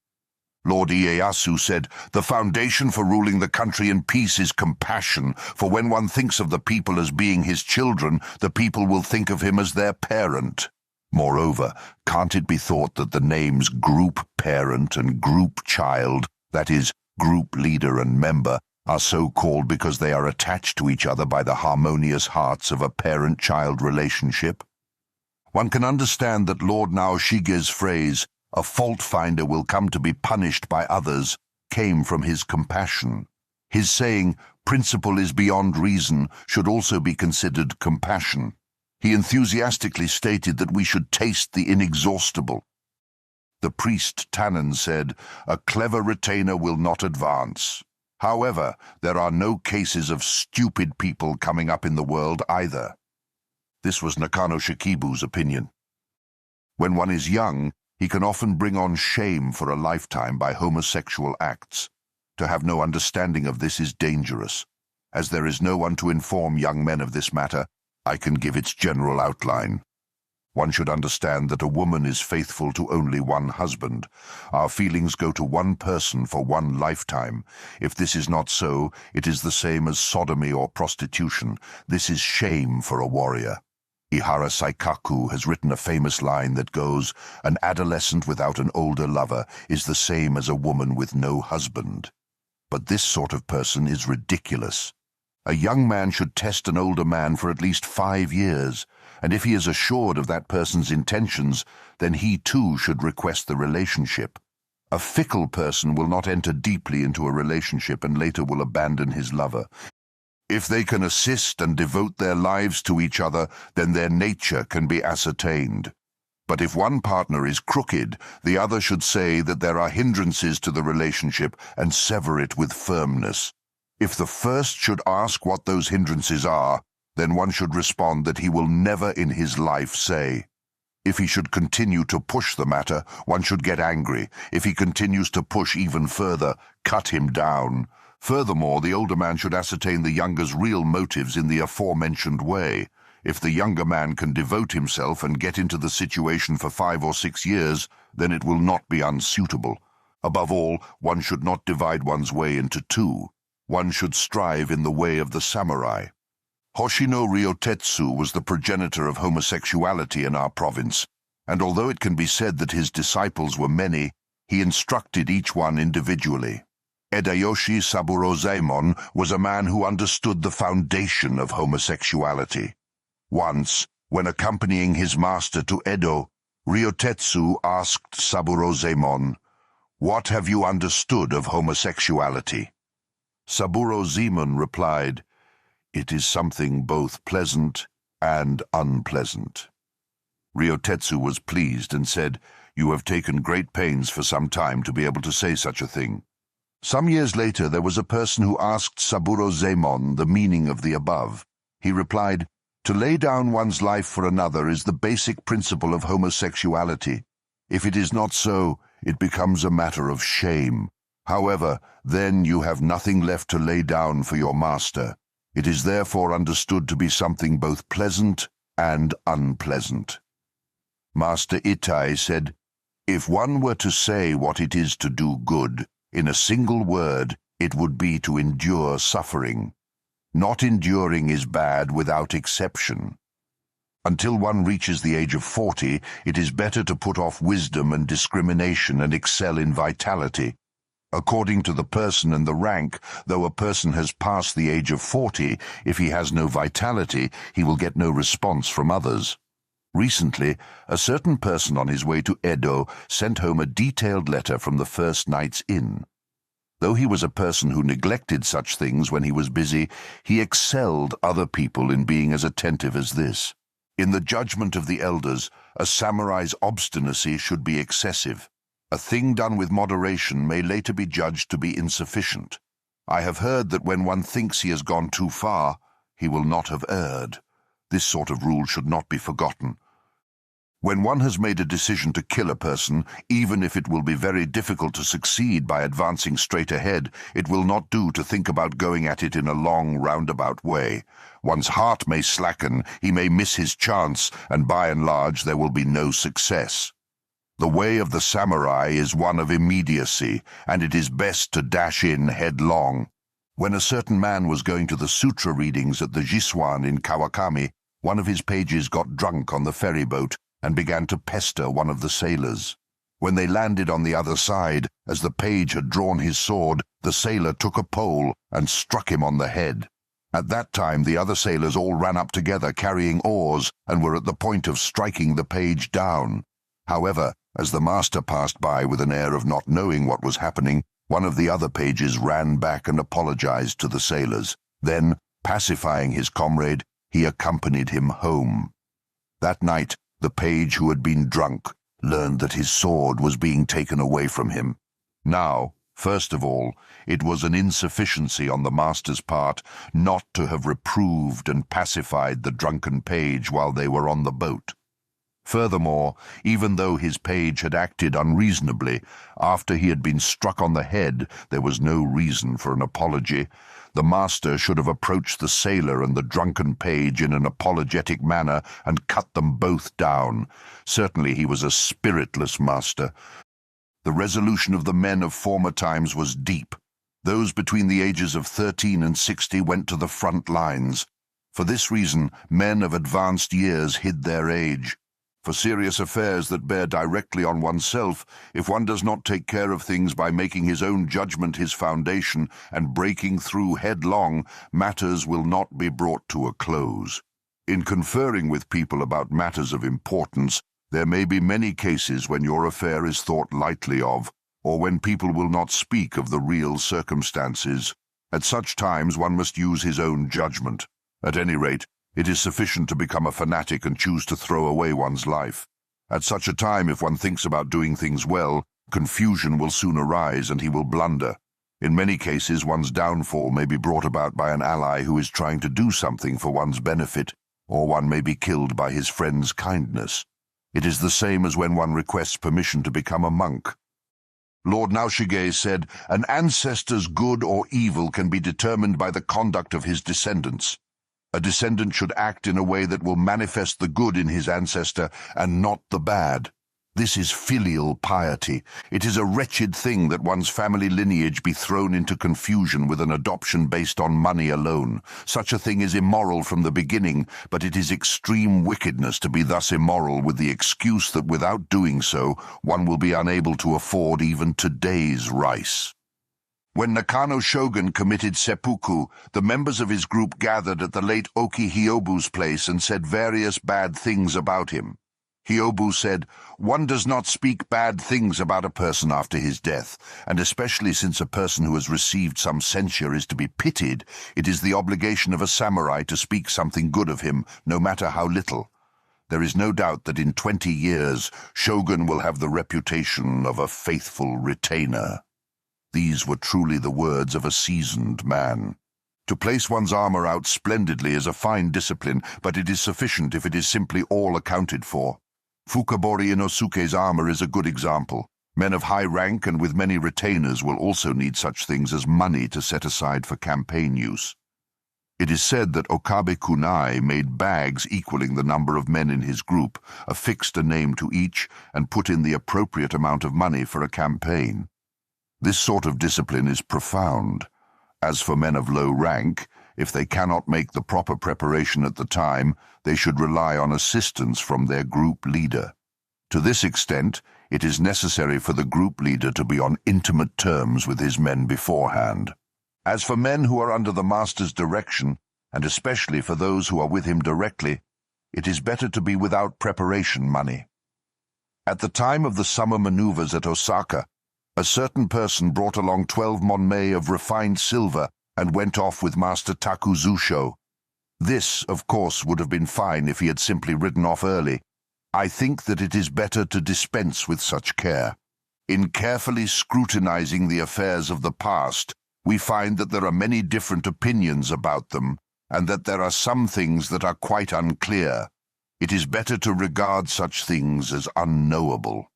Lord Ieyasu said, "The foundation for ruling the country in peace is compassion, for when one thinks of the people as being his children, the people will think of him as their parent." Moreover, can't it be thought that the names group parent and group child, that is, group leader and member, are so called because they are attached to each other by the harmonious hearts of a parent-child relationship? One can understand that Lord Naoshige's phrase, "A fault-finder will come to be punished by others," came from his compassion. His saying, "Principle is beyond reason," should also be considered compassion. He enthusiastically stated that we should taste the inexhaustible. The priest Tannen said, "A clever retainer will not advance." However, there are no cases of stupid people coming up in the world either. This was Nakano Shikibu's opinion. When one is young, he can often bring on shame for a lifetime by homosexual acts. To have no understanding of this is dangerous. As there is no one to inform young men of this matter, I can give its general outline. One should understand that a woman is faithful to only one husband. Our feelings go to one person for one lifetime. If this is not so, it is the same as sodomy or prostitution. This is shame for a warrior. Ihara Saikaku has written a famous line that goes, "An adolescent without an older lover is the same as a woman with no husband." But this sort of person is ridiculous. A young man should test an older man for at least 5 years, and if he is assured of that person's intentions, then he too should request the relationship. A fickle person will not enter deeply into a relationship and later will abandon his lover. If they can assist and devote their lives to each other, then their nature can be ascertained. But if one partner is crooked, the other should say that there are hindrances to the relationship and sever it with firmness. If the first should ask what those hindrances are, then one should respond that he will never in his life say. If he should continue to push the matter, one should get angry. If he continues to push even further, cut him down. Furthermore, the older man should ascertain the younger's real motives in the aforementioned way. If the younger man can devote himself and get into the situation for 5 or 6 years, then it will not be unsuitable. Above all, one should not divide one's way into 2. One should strive in the way of the samurai. Hoshino Ryotetsu was the progenitor of homosexuality in our province, and although it can be said that his disciples were many, he instructed each one individually. Edayoshi Saburozaemon was a man who understood the foundation of homosexuality. Once, when accompanying his master to Edo, Ryotetsu asked Saburozaemon, "What have you understood of homosexuality?" Saburozaemon replied, "It is something both pleasant and unpleasant." Ryotetsu was pleased and said, "You have taken great pains for some time to be able to say such a thing." Some years later, there was a person who asked Saburozaemon the meaning of the above. He replied, "To lay down one's life for another is the basic principle of homosexuality. If it is not so, it becomes a matter of shame. However, then you have nothing left to lay down for your master. It is therefore understood to be something both pleasant and unpleasant." Master Itai said, "If one were to say what it is to do good, in a single word, it would be to endure suffering. Not enduring is bad without exception. Until one reaches the age of 40, it is better to put off wisdom and discrimination and excel in vitality. According to the person and the rank, though a person has passed the age of 40, if he has no vitality, he will get no response from others." Recently, a certain person on his way to Edo sent home a detailed letter from the first night's inn. Though he was a person who neglected such things when he was busy, he excelled other people in being as attentive as this. In the judgment of the elders, a samurai's obstinacy should be excessive. A thing done with moderation may later be judged to be insufficient. I have heard that when one thinks he has gone too far, he will not have erred. This sort of rule should not be forgotten. When one has made a decision to kill a person, even if it will be very difficult to succeed by advancing straight ahead, it will not do to think about going at it in a long, roundabout way. One's heart may slacken, he may miss his chance, and by and large there will be no success. The way of the samurai is one of immediacy, and it is best to dash in headlong. When a certain man was going to the sutra readings at the Jiswan in Kawakami, one of his pages got drunk on the ferry boat and began to pester one of the sailors. When they landed on the other side, as the page had drawn his sword, the sailor took a pole and struck him on the head. At that time the other sailors all ran up together carrying oars and were at the point of striking the page down. However, as the master passed by with an air of not knowing what was happening, one of the other pages ran back and apologized to the sailors. Then, pacifying his comrade, he accompanied him home. That night, the page who had been drunk learned that his sword was being taken away from him. Now, first of all, it was an insufficiency on the master's part not to have reproved and pacified the drunken page while they were on the boat. Furthermore, even though his page had acted unreasonably, after he had been struck on the head, there was no reason for an apology. The master should have approached the sailor and the drunken page in an apologetic manner and cut them both down. Certainly he was a spiritless master. The resolution of the men of former times was deep. Those between the ages of 13 and 60 went to the front lines. For this reason, men of advanced years hid their age. For serious affairs that bear directly on oneself, if one does not take care of things by making his own judgment his foundation and breaking through headlong, matters will not be brought to a close. In conferring with people about matters of importance, there may be many cases when your affair is thought lightly of, or when people will not speak of the real circumstances. At such times one must use his own judgment. At any rate, it is sufficient to become a fanatic and choose to throw away one's life. At such a time, if one thinks about doing things well, confusion will soon arise and he will blunder. In many cases, one's downfall may be brought about by an ally who is trying to do something for one's benefit, or one may be killed by his friend's kindness. It is the same as when one requests permission to become a monk. Lord Naoshige said, "An ancestor's good or evil can be determined by the conduct of his descendants. A descendant should act in a way that will manifest the good in his ancestor and not the bad. This is filial piety. It is a wretched thing that one's family lineage be thrown into confusion with an adoption based on money alone. Such a thing is immoral from the beginning, but it is extreme wickedness to be thus immoral with the excuse that without doing so, one will be unable to afford even today's rice." When Nakano Shogun committed seppuku, the members of his group gathered at the late Oki Hyobu's place and said various bad things about him. Hyobu said, "One does not speak bad things about a person after his death, and especially since a person who has received some censure is to be pitied, it is the obligation of a samurai to speak something good of him, no matter how little. There is no doubt that in 20 years, Shogun will have the reputation of a faithful retainer." These were truly the words of a seasoned man. To place one's armor out splendidly is a fine discipline, but it is sufficient if it is simply all accounted for. Fukabori Inosuke's armor is a good example. Men of high rank and with many retainers will also need such things as money to set aside for campaign use. It is said that Okabe Kunai made bags equaling the number of men in his group, affixed a name to each, and put in the appropriate amount of money for a campaign. This sort of discipline is profound. As for men of low rank, if they cannot make the proper preparation at the time, they should rely on assistance from their group leader. To this extent, it is necessary for the group leader to be on intimate terms with his men beforehand. As for men who are under the master's direction, and especially for those who are with him directly, it is better to be without preparation money. At the time of the summer maneuvers at Osaka, a certain person brought along 12 monmei of refined silver and went off with Master Takuzusho. This, of course, would have been fine if he had simply ridden off early. I think that it is better to dispense with such care. In carefully scrutinizing the affairs of the past, we find that there are many different opinions about them, and that there are some things that are quite unclear. It is better to regard such things as unknowable.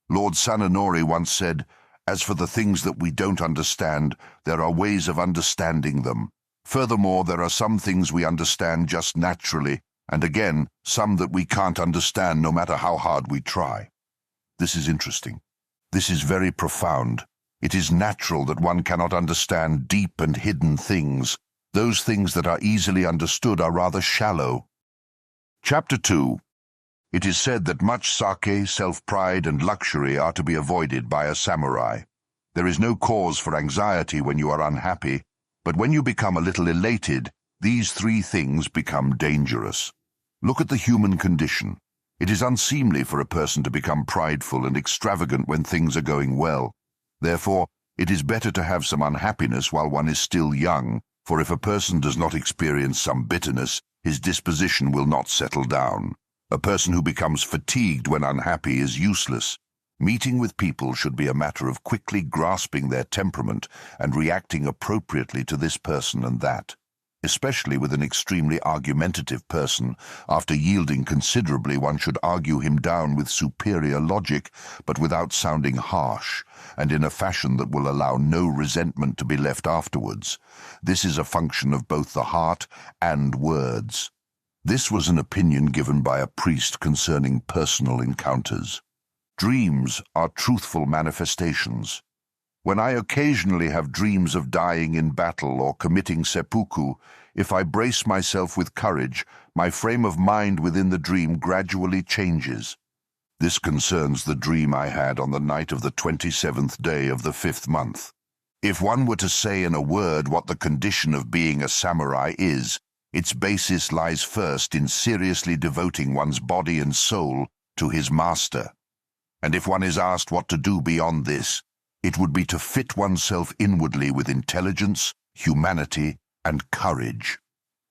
Lord Sanonori once said, "As for the things that we don't understand, there are ways of understanding them. Furthermore, there are some things we understand just naturally, and again, some that we can't understand no matter how hard we try." This is interesting. This is very profound. It is natural that one cannot understand deep and hidden things. Those things that are easily understood are rather shallow. Chapter 2. It is said that much sake, self-pride, and luxury are to be avoided by a samurai. There is no cause for anxiety when you are unhappy, but when you become a little elated, these three things become dangerous. Look at the human condition. It is unseemly for a person to become prideful and extravagant when things are going well. Therefore, it is better to have some unhappiness while one is still young, for if a person does not experience some bitterness, his disposition will not settle down. A person who becomes fatigued when unhappy is useless. Meeting with people should be a matter of quickly grasping their temperament and reacting appropriately to this person and that. Especially with an extremely argumentative person, after yielding considerably, one should argue him down with superior logic, but without sounding harsh, and in a fashion that will allow no resentment to be left afterwards. This is a function of both the heart and words. This was an opinion given by a priest concerning personal encounters. Dreams are truthful manifestations. When I occasionally have dreams of dying in battle or committing seppuku, if I brace myself with courage, my frame of mind within the dream gradually changes. This concerns the dream I had on the night of the 27th day of the 5th month. If one were to say in a word what the condition of being a samurai is, its basis lies first in seriously devoting one's body and soul to his master. And if one is asked what to do beyond this, it would be to fit oneself inwardly with intelligence, humanity, and courage.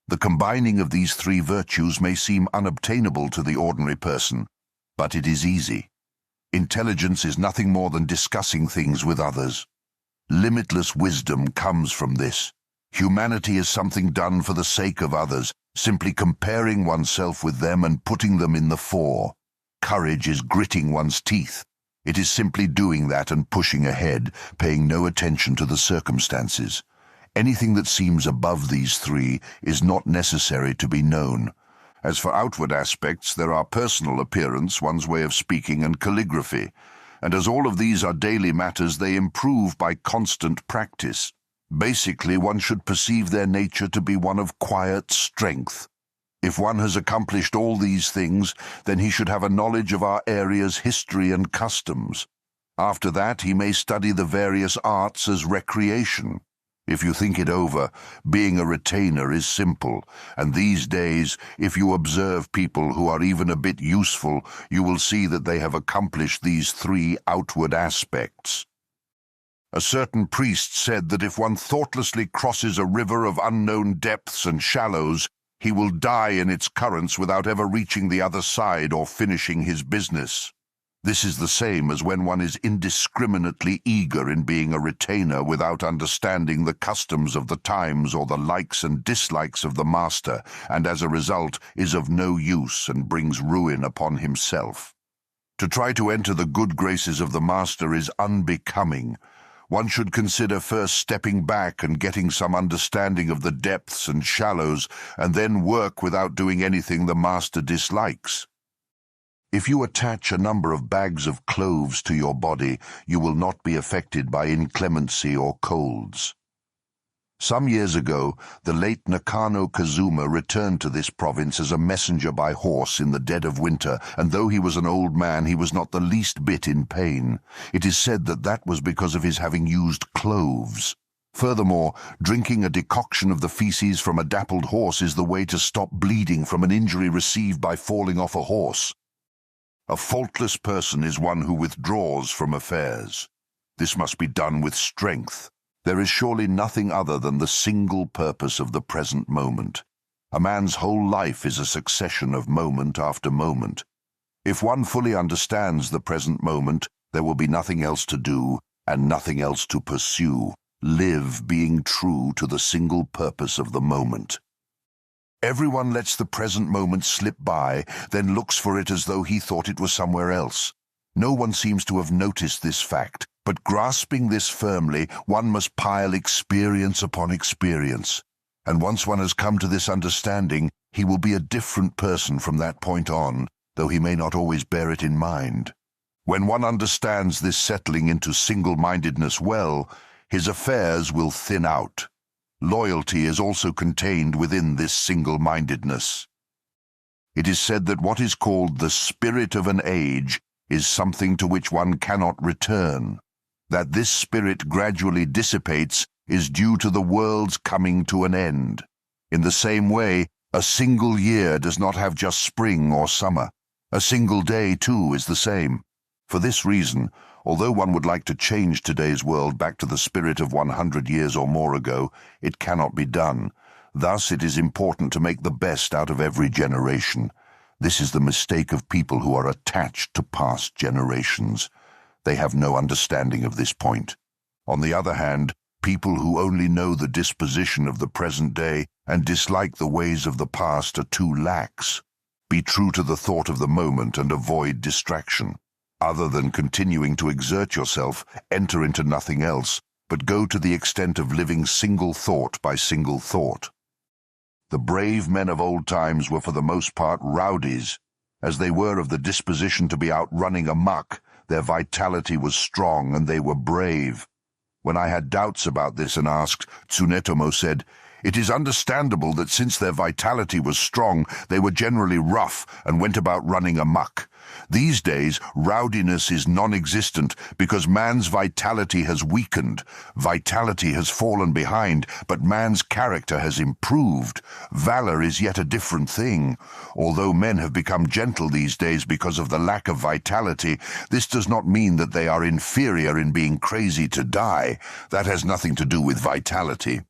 The combining of these three virtues may seem unobtainable to the ordinary person, but it is easy. Intelligence is nothing more than discussing things with others. Limitless wisdom comes from this. Humanity is something done for the sake of others, simply comparing oneself with them and putting them in the fore. Courage is gritting one's teeth. It is simply doing that and pushing ahead, paying no attention to the circumstances. Anything that seems above these three is not necessary to be known. As for outward aspects, there are personal appearance, one's way of speaking, and calligraphy. And as all of these are daily matters, they improve by constant practice. Basically, one should perceive their nature to be one of quiet strength. If one has accomplished all these things, then he should have a knowledge of our area's history and customs. After that, he may study the various arts as recreation. If you think it over, being a retainer is simple, and these days, if you observe people who are even a bit useful, you will see that they have accomplished these three outward aspects. A certain priest said that if one thoughtlessly crosses a river of unknown depths and shallows, he will die in its currents without ever reaching the other side or finishing his business. This is the same as when one is indiscriminately eager in being a retainer without understanding the customs of the times or the likes and dislikes of the master, and as a result is of no use and brings ruin upon himself. To try to enter the good graces of the master is unbecoming. One should consider first stepping back and getting some understanding of the depths and shallows, and then work without doing anything the master dislikes. If you attach a number of bags of cloves to your body, you will not be affected by inclemency or colds. Some years ago, the late Nakano Kazuma returned to this province as a messenger by horse in the dead of winter, and though he was an old man, he was not the least bit in pain. It is said that that was because of his having used cloves. Furthermore, drinking a decoction of the feces from a dappled horse is the way to stop bleeding from an injury received by falling off a horse. A faultless person is one who withdraws from affairs. This must be done with strength. There is surely nothing other than the single purpose of the present moment. A man's whole life is a succession of moment after moment. If one fully understands the present moment, there will be nothing else to do and nothing else to pursue. Live being true to the single purpose of the moment. Everyone lets the present moment slip by, then looks for it as though he thought it was somewhere else. No one seems to have noticed this fact, but grasping this firmly, one must pile experience upon experience. And once one has come to this understanding, he will be a different person from that point on, though he may not always bear it in mind. When one understands this settling into single-mindedness well, his affairs will thin out. Loyalty is also contained within this single-mindedness. It is said that what is called the spirit of an age is something to which one cannot return. That this spirit gradually dissipates is due to the world's coming to an end. In the same way, a single year does not have just spring or summer. A single day, too, is the same. For this reason, although one would like to change today's world back to the spirit of 100 years or more ago, it cannot be done. Thus, it is important to make the best out of every generation. This is the mistake of people who are attached to past generations. They have no understanding of this point. On the other hand, people who only know the disposition of the present day and dislike the ways of the past are too lax. Be true to the thought of the moment and avoid distraction. Other than continuing to exert yourself, enter into nothing else, but go to the extent of living single thought by single thought. The brave men of old times were for the most part rowdies. As they were of the disposition to be out running amok, their vitality was strong and they were brave. When I had doubts about this and asked, Tsunetomo said, "It is understandable that since their vitality was strong, they were generally rough and went about running amok. These days, rowdiness is non-existent because man's vitality has weakened. Vitality has fallen behind, but man's character has improved. Valor is yet a different thing. Although men have become gentle these days because of the lack of vitality, this does not mean that they are inferior in being crazy to die. That has nothing to do with vitality."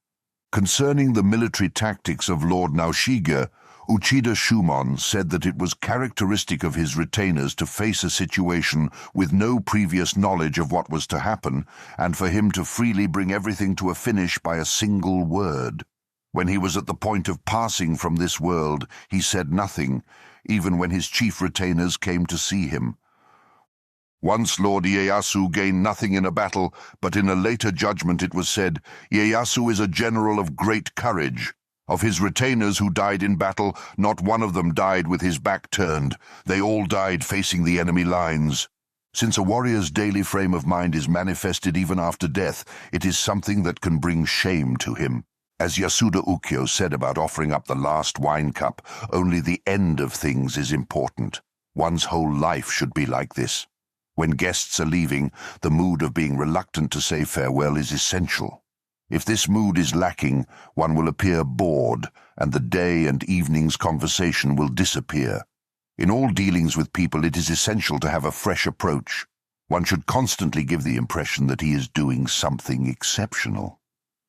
Concerning the military tactics of Lord Naoshige, Uchida Shumon said that it was characteristic of his retainers to face a situation with no previous knowledge of what was to happen, and for him to freely bring everything to a finish by a single word. When he was at the point of passing from this world, he said nothing, even when his chief retainers came to see him. Once Lord Ieyasu gained nothing in a battle, but in a later judgment it was said, "Ieyasu is a general of great courage. Of his retainers who died in battle, not one of them died with his back turned. They all died facing the enemy lines." Since a warrior's daily frame of mind is manifested even after death, it is something that can bring shame to him. As Yasuda Ukyo said about offering up the last wine cup, only the end of things is important. One's whole life should be like this. When guests are leaving, the mood of being reluctant to say farewell is essential. If this mood is lacking, one will appear bored, and the day and evening's conversation will disappear. In all dealings with people, it is essential to have a fresh approach. One should constantly give the impression that he is doing something exceptional.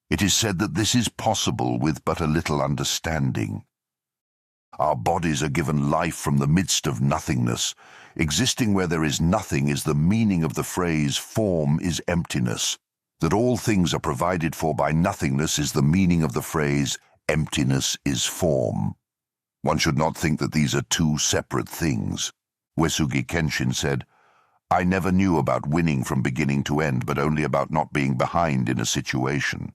It is said that this is possible with but a little understanding. Our bodies are given life from the midst of nothingness. Existing where there is nothing is the meaning of the phrase, "form is emptiness." That all things are provided for by nothingness is the meaning of the phrase, "emptiness is form." One should not think that these are two separate things. Uesugi Kenshin said, "I never knew about winning from beginning to end, but only about not being behind in a situation."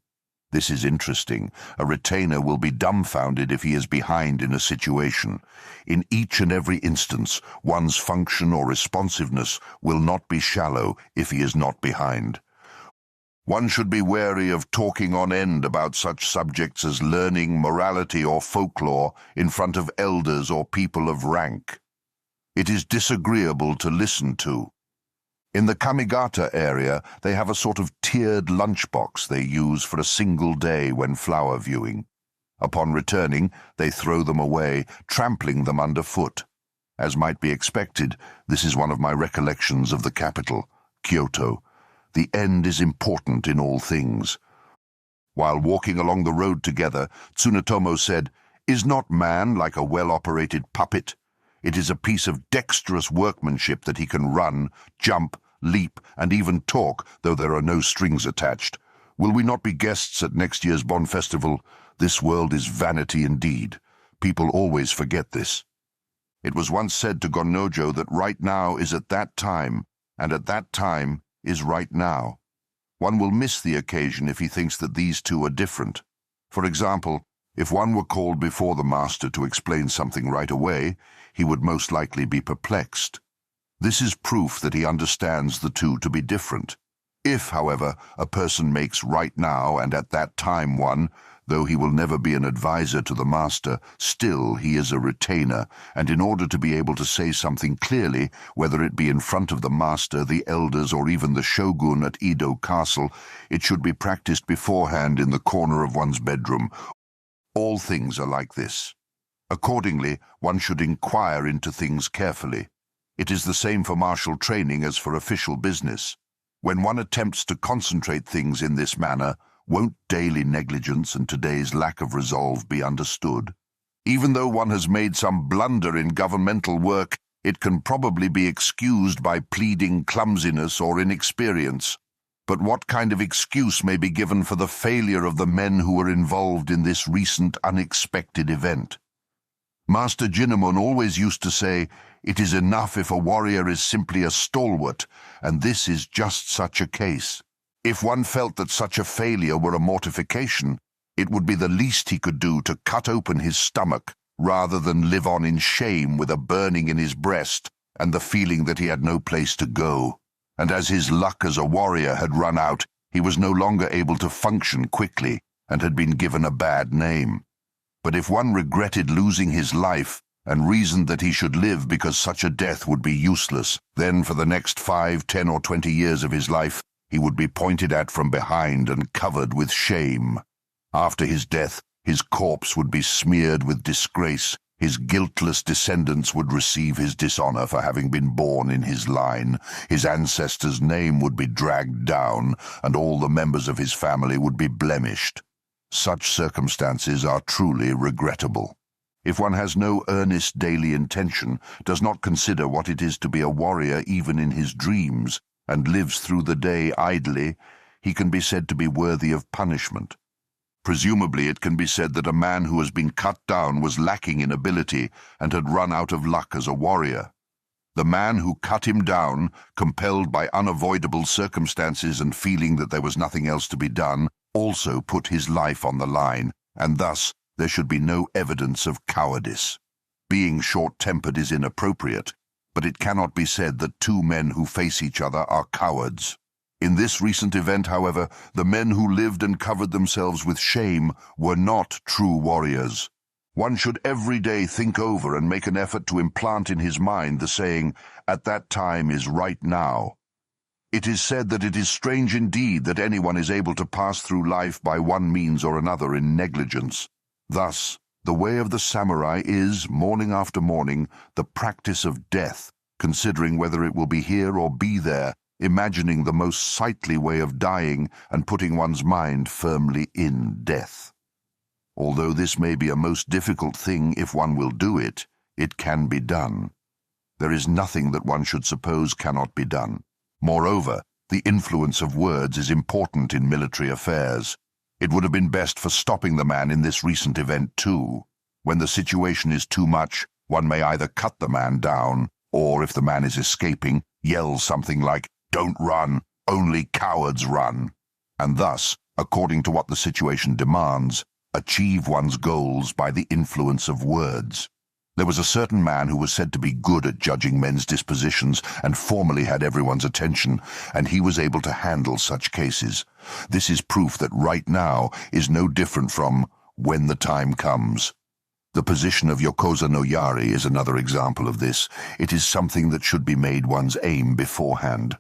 This is interesting. A retainer will be dumbfounded if he is behind in a situation. In each and every instance, one's function or responsiveness will not be shallow if he is not behind. One should be wary of talking on end about such subjects as learning, morality, or folklore in front of elders or people of rank. It is disagreeable to listen to. In the Kamigata area, they have a sort of tiered lunchbox they use for a single day when flower viewing. Upon returning, they throw them away, trampling them underfoot. As might be expected, this is one of my recollections of the capital, Kyoto. The end is important in all things. While walking along the road together, Tsunetomo said, Is not man like a well-operated puppet? It is a piece of dexterous workmanship that he can run, jump, leap, and even talk, though there are no strings attached. Will we not be guests at next year's Bon Festival? This world is vanity indeed. People always forget this. It was once said to Gonnojo that right now is at that time, and at that time is right now. One will miss the occasion if he thinks that these two are different. For example, if one were called before the master to explain something right away, he would most likely be perplexed. This is proof that he understands the two to be different. If, however, a person makes right now and at that time one, though he will never be an advisor to the master, still he is a retainer, and in order to be able to say something clearly, whether it be in front of the master, the elders, or even the shogun at Edo Castle, it should be practiced beforehand in the corner of one's bedroom. All things are like this. Accordingly, one should inquire into things carefully. It is the same for martial training as for official business. When one attempts to concentrate things in this manner, won't daily negligence and today's lack of resolve be understood? Even though one has made some blunder in governmental work, it can probably be excused by pleading clumsiness or inexperience. But what kind of excuse may be given for the failure of the men who were involved in this recent unexpected event? Master Jinemon always used to say, "It is enough if a warrior is simply a stalwart, and this is just such a case." If one felt that such a failure were a mortification, it would be the least he could do to cut open his stomach, rather than live on in shame with a burning in his breast and the feeling that he had no place to go. And as his luck as a warrior had run out, he was no longer able to function quickly and had been given a bad name. But if one regretted losing his life and reasoned that he should live because such a death would be useless, then for the next 5, 10, or 20 years of his life, he would be pointed at from behind and covered with shame. After his death, his corpse would be smeared with disgrace. His guiltless descendants would receive his dishonor for having been born in his line. His ancestor's name would be dragged down, and all the members of his family would be blemished. Such circumstances are truly regrettable. If one has no earnest daily intention, does not consider what it is to be a warrior even in his dreams, and lives through the day idly, he can be said to be worthy of punishment. Presumably it can be said that a man who has been cut down was lacking in ability and had run out of luck as a warrior. The man who cut him down, compelled by unavoidable circumstances and feeling that there was nothing else to be done, also put his life on the line, and thus there should be no evidence of cowardice. Being short-tempered is inappropriate, but it cannot be said that two men who face each other are cowards. In this recent event, however, the men who lived and covered themselves with shame were not true warriors. One should every day think over and make an effort to implant in his mind the saying, "At that time is right now." It is said that it is strange indeed that anyone is able to pass through life by one means or another in negligence. Thus, the way of the samurai is, morning after morning, the practice of death, considering whether it will be here or be there, imagining the most sightly way of dying and putting one's mind firmly in death. Although this may be a most difficult thing if one will do it, it can be done. There is nothing that one should suppose cannot be done. Moreover, the influence of words is important in military affairs. It would have been best for stopping the man in this recent event too. When the situation is too much, one may either cut the man down, or if the man is escaping, yell something like, "Don't run, only cowards run," and thus, according to what the situation demands, achieve one's goals by the influence of words. There was a certain man who was said to be good at judging men's dispositions and formerly had everyone's attention, and he was able to handle such cases. This is proof that right now is no different from when the time comes. The position of Yokoza no Yari is another example of this. It is something that should be made one's aim beforehand.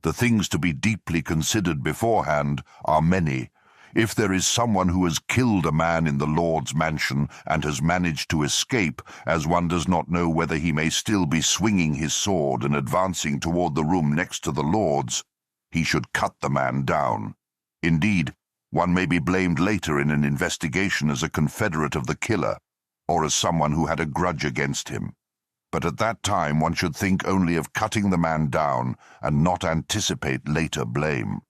The things to be deeply considered beforehand are many. If there is someone who has killed a man in the Lord's mansion and has managed to escape, as one does not know whether he may still be swinging his sword and advancing toward the room next to the Lord's, he should cut the man down. Indeed, One may be blamed later in an investigation as a confederate of the killer, or as someone who had a grudge against him. But at that time one should think only of cutting the man down and not anticipate later blame.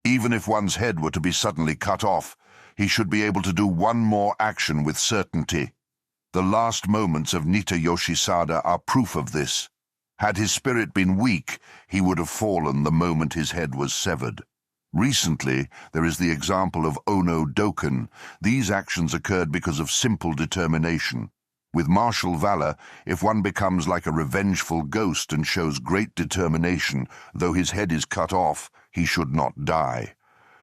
Even if one's head were to be suddenly cut off, he should be able to do one more action with certainty. The last moments of Nita Yoshisada are proof of this. Had his spirit been weak, he would have fallen the moment his head was severed. Recently, there is the example of Ono Doken. These actions occurred because of simple determination. With martial valor, if one becomes like a revengeful ghost and shows great determination, though his head is cut off, he should not die.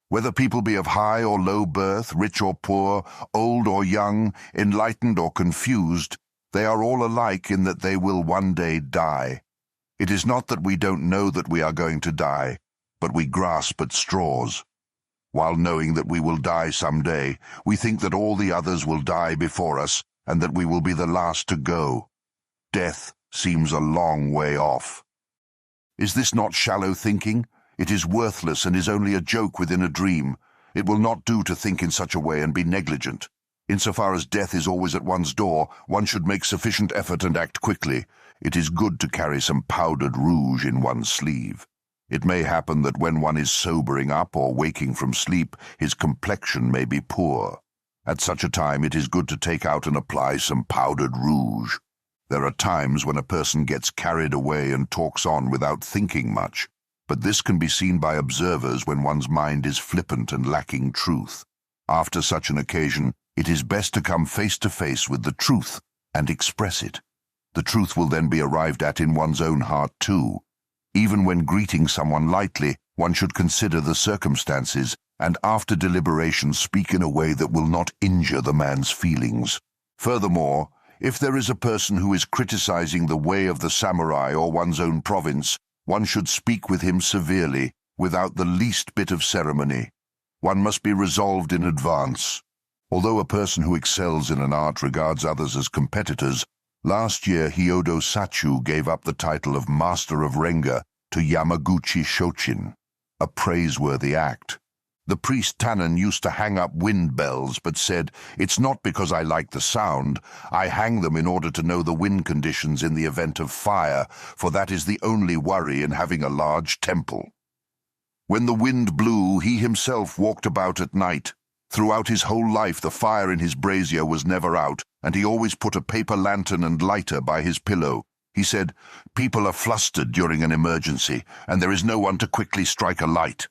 Whether people be of high or low birth, rich or poor, old or young, enlightened or confused, they are all alike in that they will one day die. It is not that we don't know that we are going to die, but we grasp at straws. While knowing that we will die someday, we think that all the others will die before us and that we will be the last to go. Death seems a long way off. Is this not shallow thinking? It is worthless and is only a joke within a dream. It will not do to think in such a way and be negligent. Insofar as death is always at one's door, one should make sufficient effort and act quickly. It is good to carry some powdered rouge in one's sleeve. It may happen that when one is sobering up or waking from sleep, his complexion may be poor. At such a time it is good to take out and apply some powdered rouge. There are times when a person gets carried away and talks on without thinking much, but this can be seen by observers when one's mind is flippant and lacking truth. After such an occasion, it is best to come face to face with the truth and express it. The truth will then be arrived at in one's own heart too. Even when greeting someone lightly, one should consider the circumstances and after deliberation speak in a way that will not injure the man's feelings. Furthermore, if there is a person who is criticizing the way of the samurai or one's own province, one should speak with him severely, without the least bit of ceremony. One must be resolved in advance. Although a person who excels in an art regards others as competitors, last year Hyodo Sachu gave up the title of Master of Renga to Yamaguchi Shochin, a praiseworthy act. The priest Tannen used to hang up wind bells, but said, "It's not because I like the sound. I hang them in order to know the wind conditions in the event of fire, for that is the only worry in having a large temple." When the wind blew, he himself walked about at night. Throughout his whole life the fire in his brazier was never out, and he always put a paper lantern and lighter by his pillow. He said, "People are flustered during an emergency, and there is no one to quickly strike a light."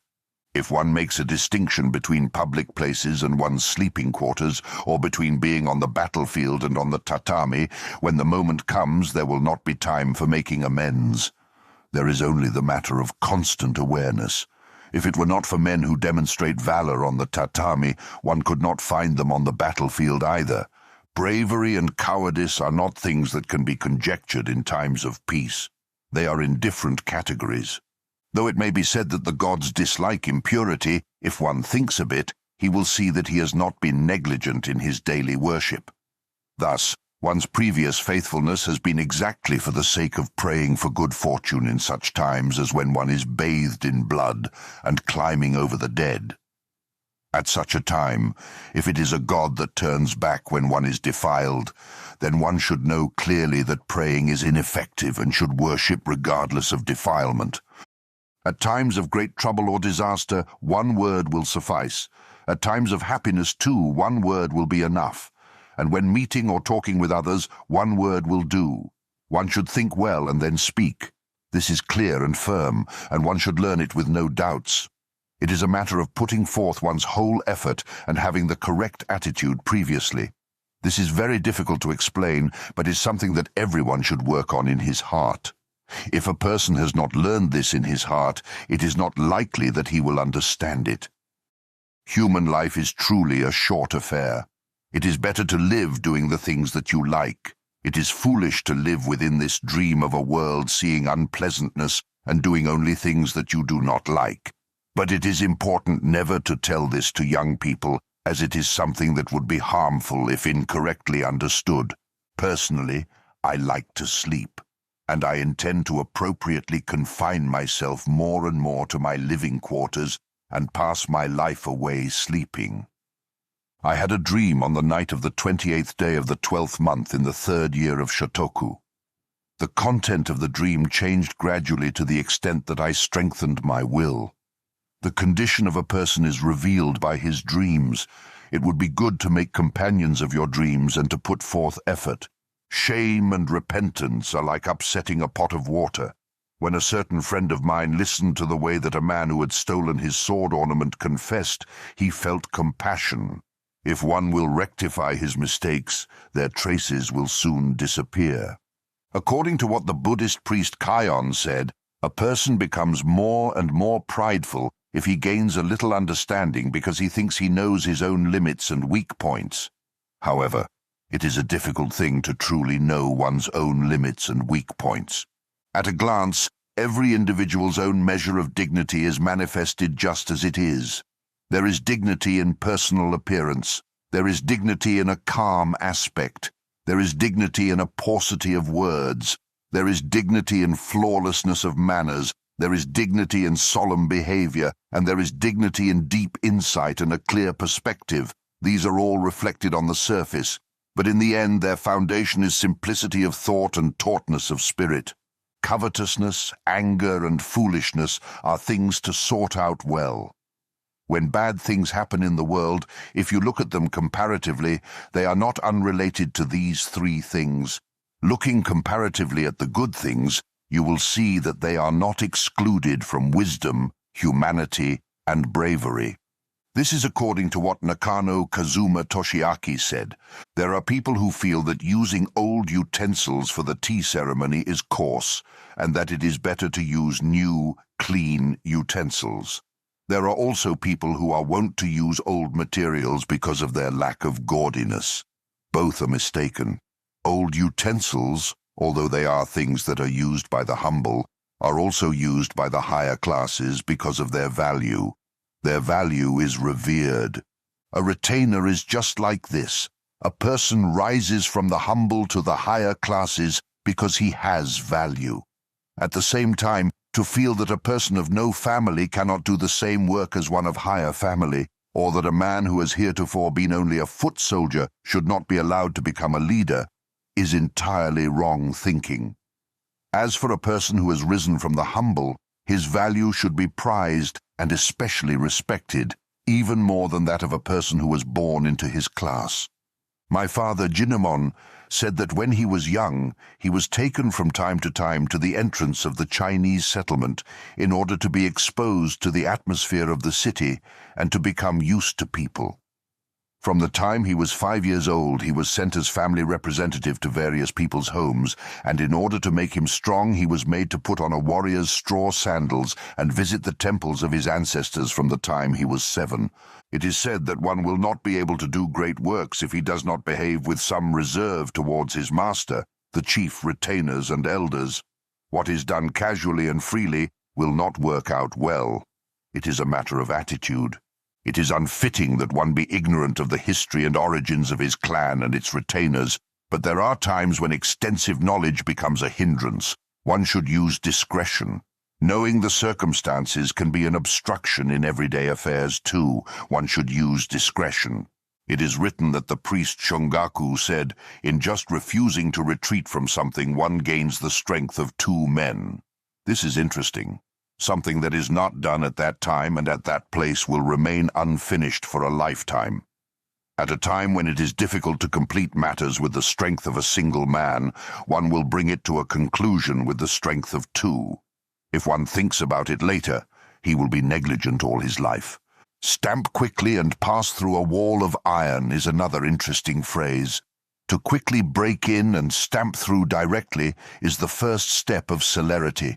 If one makes a distinction between public places and one's sleeping quarters, or between being on the battlefield and on the tatami, when the moment comes there will not be time for making amends. There is only the matter of constant awareness. If it were not for men who demonstrate valor on the tatami, one could not find them on the battlefield either. Bravery and cowardice are not things that can be conjectured in times of peace. They are in different categories. Though it may be said that the gods dislike impurity, if one thinks a bit, he will see that he has not been negligent in his daily worship. Thus, one's previous faithfulness has been exactly for the sake of praying for good fortune in such times as when one is bathed in blood and climbing over the dead. At such a time, if it is a god that turns back when one is defiled, then one should know clearly that praying is ineffective and should worship regardless of defilement. At times of great trouble or disaster, one word will suffice. At times of happiness, too, one word will be enough. And when meeting or talking with others, one word will do. One should think well and then speak. This is clear and firm, and one should learn it with no doubts. It is a matter of putting forth one's whole effort and having the correct attitude previously. This is very difficult to explain, but is something that everyone should work on in his heart. If a person has not learned this in his heart, it is not likely that he will understand it. Human life is truly a short affair. It is better to live doing the things that you like. It is foolish to live within this dream of a world seeing unpleasantness and doing only things that you do not like. But it is important never to tell this to young people, as it is something that would be harmful if incorrectly understood. Personally, I like to sleep, and I intend to appropriately confine myself more and more to my living quarters and pass my life away sleeping. I had a dream on the night of the 28th day of the 12th month in the 3rd year of Shotoku. The content of the dream changed gradually to the extent that I strengthened my will. The condition of a person is revealed by his dreams. It would be good to make companions of your dreams and to put forth effort. Shame and repentance are like upsetting a pot of water. When a certain friend of mine listened to the way that a man who had stolen his sword ornament confessed, he felt compassion. If one will rectify his mistakes, their traces will soon disappear. According to what the Buddhist priest Kion said, a person becomes more and more prideful if he gains a little understanding because he thinks he knows his own limits and weak points. However, it is a difficult thing to truly know one's own limits and weak points. At a glance, every individual's own measure of dignity is manifested just as it is. There is dignity in personal appearance. There is dignity in a calm aspect. There is dignity in a paucity of words. There is dignity in flawlessness of manners. There is dignity in solemn behavior, and there is dignity in deep insight and a clear perspective. These are all reflected on the surface, but in the end their foundation is simplicity of thought and tautness of spirit. Covetousness, anger, and foolishness are things to sort out well. When bad things happen in the world, if you look at them comparatively, they are not unrelated to these three things. Looking comparatively at the good things, you will see that they are not excluded from wisdom, humanity, and bravery. This is according to what Nakano Kazuma Toshiaki said. There are people who feel that using old utensils for the tea ceremony is coarse, and that it is better to use new, clean utensils. There are also people who are wont to use old materials because of their lack of gaudiness. Both are mistaken. Old utensils, although they are things that are used by the humble, are also used by the higher classes because of their value. Their value is revered. A retainer is just like this. A person rises from the humble to the higher classes because he has value. At the same time, to feel that a person of no family cannot do the same work as one of higher family, or that a man who has heretofore been only a foot soldier should not be allowed to become a leader, is entirely wrong thinking. As for a person who has risen from the humble, his value should be prized and especially respected, even more than that of a person who was born into his class. My father, Jinemon, said that when he was young, he was taken from time to time to the entrance of the Chinese settlement in order to be exposed to the atmosphere of the city and to become used to people. From the time he was 5 years old, he was sent as family representative to various people's homes, and in order to make him strong, he was made to put on a warrior's straw sandals and visit the temples of his ancestors from the time he was 7. It is said that one will not be able to do great works if he does not behave with some reserve towards his master, the chief retainers and elders. What is done casually and freely will not work out well. It is a matter of attitude. It is unfitting that one be ignorant of the history and origins of his clan and its retainers, but there are times when extensive knowledge becomes a hindrance. One should use discretion. Knowing the circumstances can be an obstruction in everyday affairs too. One should use discretion. It is written that the priest Shungaku said, "In just refusing to retreat from something, one gains the strength of 2 men." This is interesting. Something that is not done at that time and at that place will remain unfinished for a lifetime. At a time when it is difficult to complete matters with the strength of a single man, one will bring it to a conclusion with the strength of 2. If one thinks about it later, he will be negligent all his life. Stamp quickly and pass through a wall of iron is another interesting phrase. To quickly break in and stamp through directly is the first step of celerity.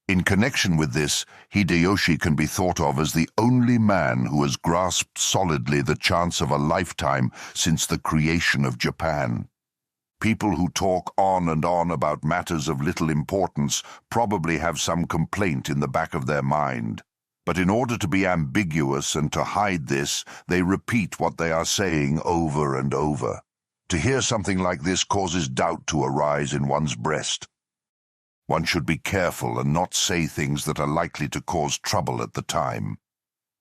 In connection with this, Hideyoshi can be thought of as the only man who has grasped solidly the chance of a lifetime since the creation of Japan. People who talk on and on about matters of little importance probably have some complaint in the back of their mind. But in order to be ambiguous and to hide this, they repeat what they are saying over and over. To hear something like this causes doubt to arise in one's breast. One should be careful and not say things that are likely to cause trouble at the time.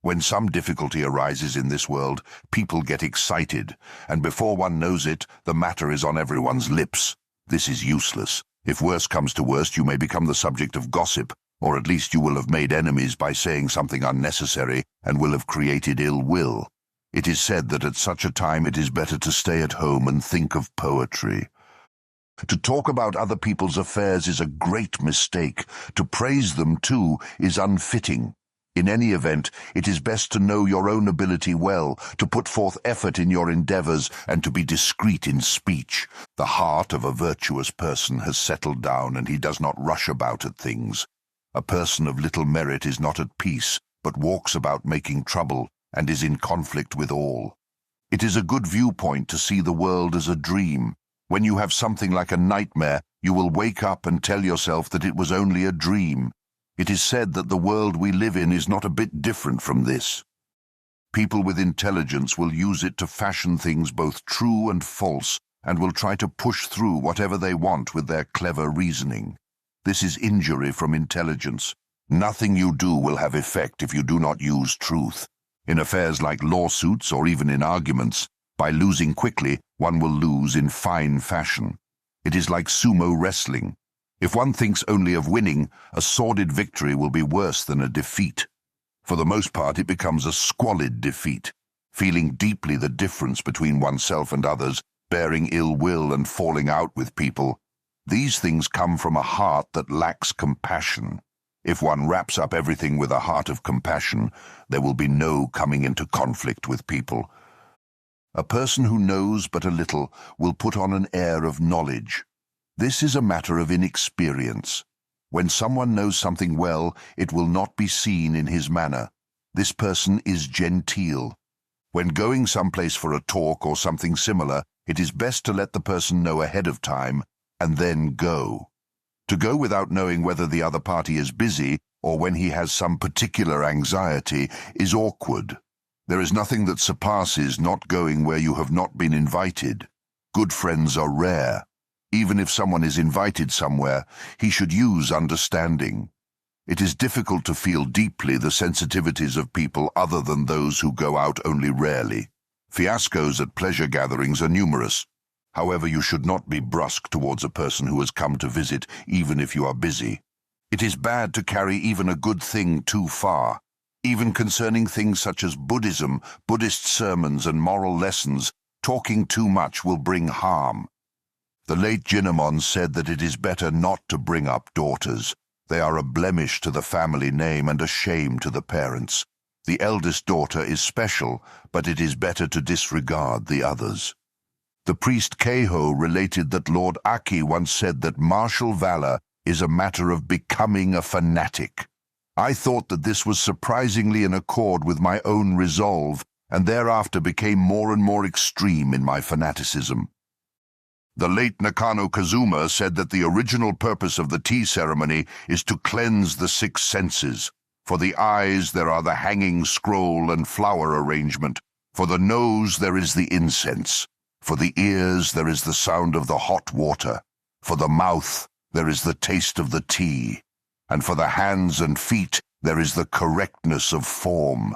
When some difficulty arises in this world, people get excited, and before one knows it, the matter is on everyone's lips. This is useless. If worse comes to worst, you may become the subject of gossip, or at least you will have made enemies by saying something unnecessary and will have created ill will. It is said that at such a time it is better to stay at home and think of poetry. To talk about other people's affairs is a great mistake. To praise them, too, is unfitting. In any event, it is best to know your own ability well, to put forth effort in your endeavors, and to be discreet in speech. The heart of a virtuous person has settled down, and he does not rush about at things. A person of little merit is not at peace, but walks about making trouble, and is in conflict with all. It is a good viewpoint to see the world as a dream. When you have something like a nightmare, you will wake up and tell yourself that it was only a dream. It is said that the world we live in is not a bit different from this. People with intelligence will use it to fashion things both true and false, and will try to push through whatever they want with their clever reasoning. This is injury from intelligence. Nothing you do will have effect if you do not use truth. In affairs like lawsuits or even in arguments, by losing quickly, one will lose in fine fashion. It is like sumo wrestling. If one thinks only of winning, a sordid victory will be worse than a defeat. For the most part, it becomes a squalid defeat, feeling deeply the difference between oneself and others, bearing ill will and falling out with people. These things come from a heart that lacks compassion. If one wraps up everything with a heart of compassion, there will be no coming into conflict with people. A person who knows but a little will put on an air of knowledge. This is a matter of inexperience. When someone knows something well, it will not be seen in his manner. This person is genteel. When going someplace for a talk or something similar, it is best to let the person know ahead of time and then go. To go without knowing whether the other party is busy or when he has some particular anxiety is awkward. There is nothing that surpasses not going where you have not been invited. Good friends are rare. Even if someone is invited somewhere, he should use understanding. It is difficult to feel deeply the sensitivities of people other than those who go out only rarely. Fiascos at pleasure gatherings are numerous. However, you should not be brusque towards a person who has come to visit, even if you are busy. It is bad to carry even a good thing too far. Even concerning things such as Buddhism, Buddhist sermons, and moral lessons, talking too much will bring harm. The late Jinamon said that it is better not to bring up daughters. They are a blemish to the family name and a shame to the parents. The eldest daughter is special, but it is better to disregard the others. The priest Keiho related that Lord Aki once said that martial valor is a matter of becoming a fanatic. I thought that this was surprisingly in accord with my own resolve, and thereafter became more and more extreme in my fanaticism. The late Nakano Kazuma said that the original purpose of the tea ceremony is to cleanse the six senses. For the eyes there are the hanging scroll and flower arrangement. For the nose there is the incense. For the ears there is the sound of the hot water. For the mouth there is the taste of the tea. And for the hands and feet there is the correctness of form.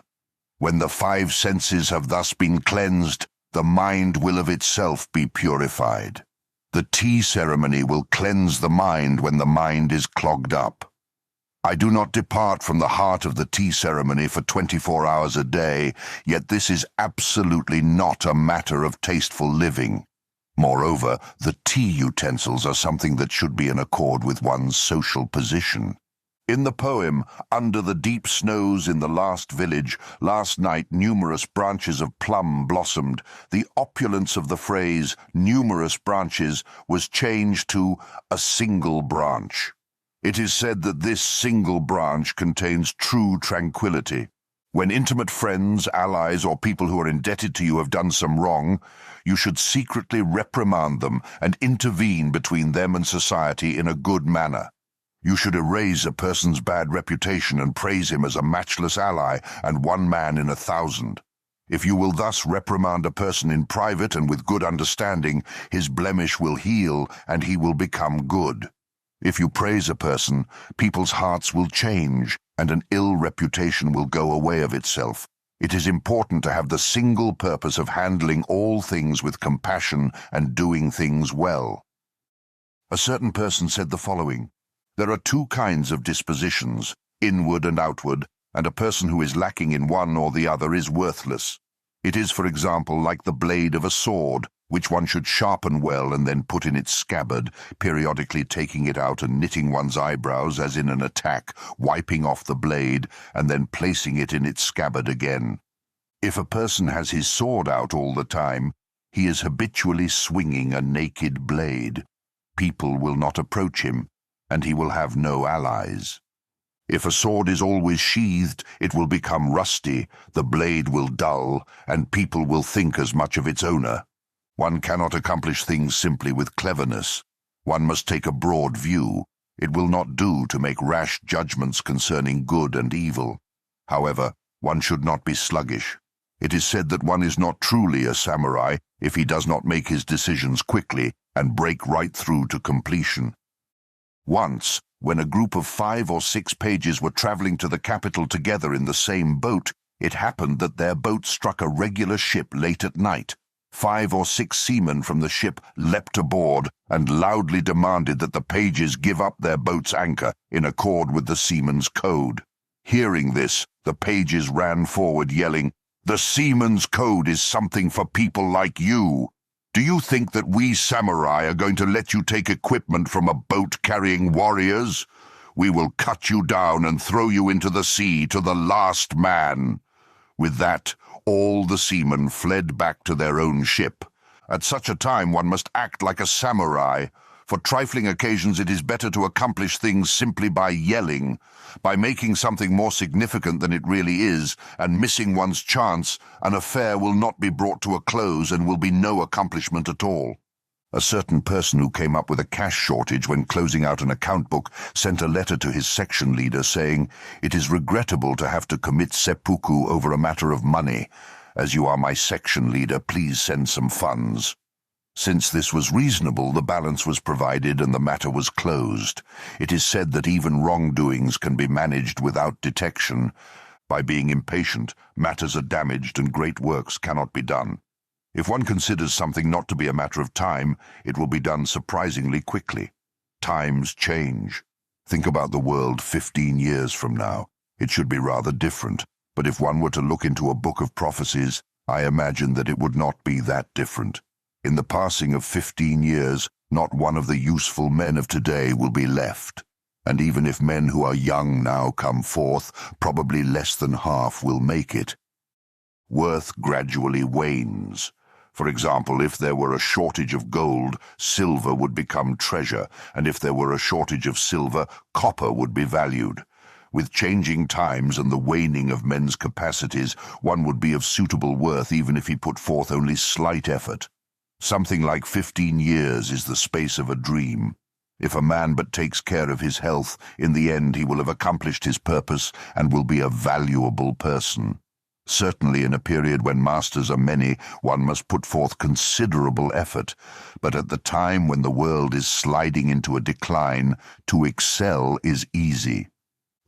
When the five senses have thus been cleansed, the mind will of itself be purified. The tea ceremony will cleanse the mind when the mind is clogged up. I do not depart from the heart of the tea ceremony for 24 hours a day, yet this is absolutely not a matter of tasteful living. Moreover, the tea utensils are something that should be in accord with one's social position. In the poem, Under the Deep Snows in the Last Village, last night numerous branches of plum blossomed, the opulence of the phrase, numerous branches, was changed to a single branch. It is said that this single branch contains true tranquility. When intimate friends, allies, or people who are indebted to you have done some wrong, you should secretly reprimand them and intervene between them and society in a good manner. You should erase a person's bad reputation and praise him as a matchless ally and one man in 1,000. If you will thus reprimand a person in private and with good understanding, his blemish will heal and he will become good. If you praise a person, people's hearts will change, and an ill reputation will go away of itself. It is important to have the single purpose of handling all things with compassion and doing things well. A certain person said the following: "There are two kinds of dispositions, inward and outward, and a person who is lacking in one or the other is worthless. It is, for example, like the blade of a sword, which one should sharpen well and then put in its scabbard, periodically taking it out and knitting one's eyebrows as in an attack, wiping off the blade, and then placing it in its scabbard again. If a person has his sword out all the time, he is habitually swinging a naked blade. People will not approach him, and he will have no allies. If a sword is always sheathed, it will become rusty, the blade will dull, and people will think as much of its owner. One cannot accomplish things simply with cleverness. One must take a broad view. It will not do to make rash judgments concerning good and evil. However, one should not be sluggish. It is said that one is not truly a samurai if he does not make his decisions quickly and break right through to completion. Once, when a group of 5 or 6 pages were traveling to the capital together in the same boat, it happened that their boat struck a regular ship late at night. 5 or 6 seamen from the ship leapt aboard and loudly demanded that the pages give up their boat's anchor in accord with the seamen's code. Hearing this, the pages ran forward yelling, "The seaman's code is something for people like you. Do you think that we samurai are going to let you take equipment from a boat carrying warriors? We will cut you down and throw you into the sea to the last man." With that, all the seamen fled back to their own ship. At such a time one must act like a samurai. For trifling occasions it is better to accomplish things simply by yelling. By making something more significant than it really is, and missing one's chance, an affair will not be brought to a close and will be no accomplishment at all. A certain person who came up with a cash shortage when closing out an account book sent a letter to his section leader saying, "It is regrettable to have to commit seppuku over a matter of money. As you are my section leader, please send some funds." Since this was reasonable, the balance was provided and the matter was closed. It is said that even wrongdoings can be managed without detection. By being impatient, matters are damaged and great works cannot be done. If one considers something not to be a matter of time, it will be done surprisingly quickly. Times change. Think about the world 15 years from now. It should be rather different, but if one were to look into a book of prophecies, I imagine that it would not be that different. In the passing of 15 years, not one of the useful men of today will be left. And even if men who are young now come forth, probably less than half will make it. Worth gradually wanes. For example, if there were a shortage of gold, silver would become treasure, and if there were a shortage of silver, copper would be valued. With changing times and the waning of men's capacities, one would be of suitable worth even if he put forth only slight effort. Something like 15 years is the space of a dream. If a man but takes care of his health, in the end he will have accomplished his purpose and will be a valuable person. Certainly in a period when masters are many, one must put forth considerable effort, but at the time when the world is sliding into a decline, to excel is easy.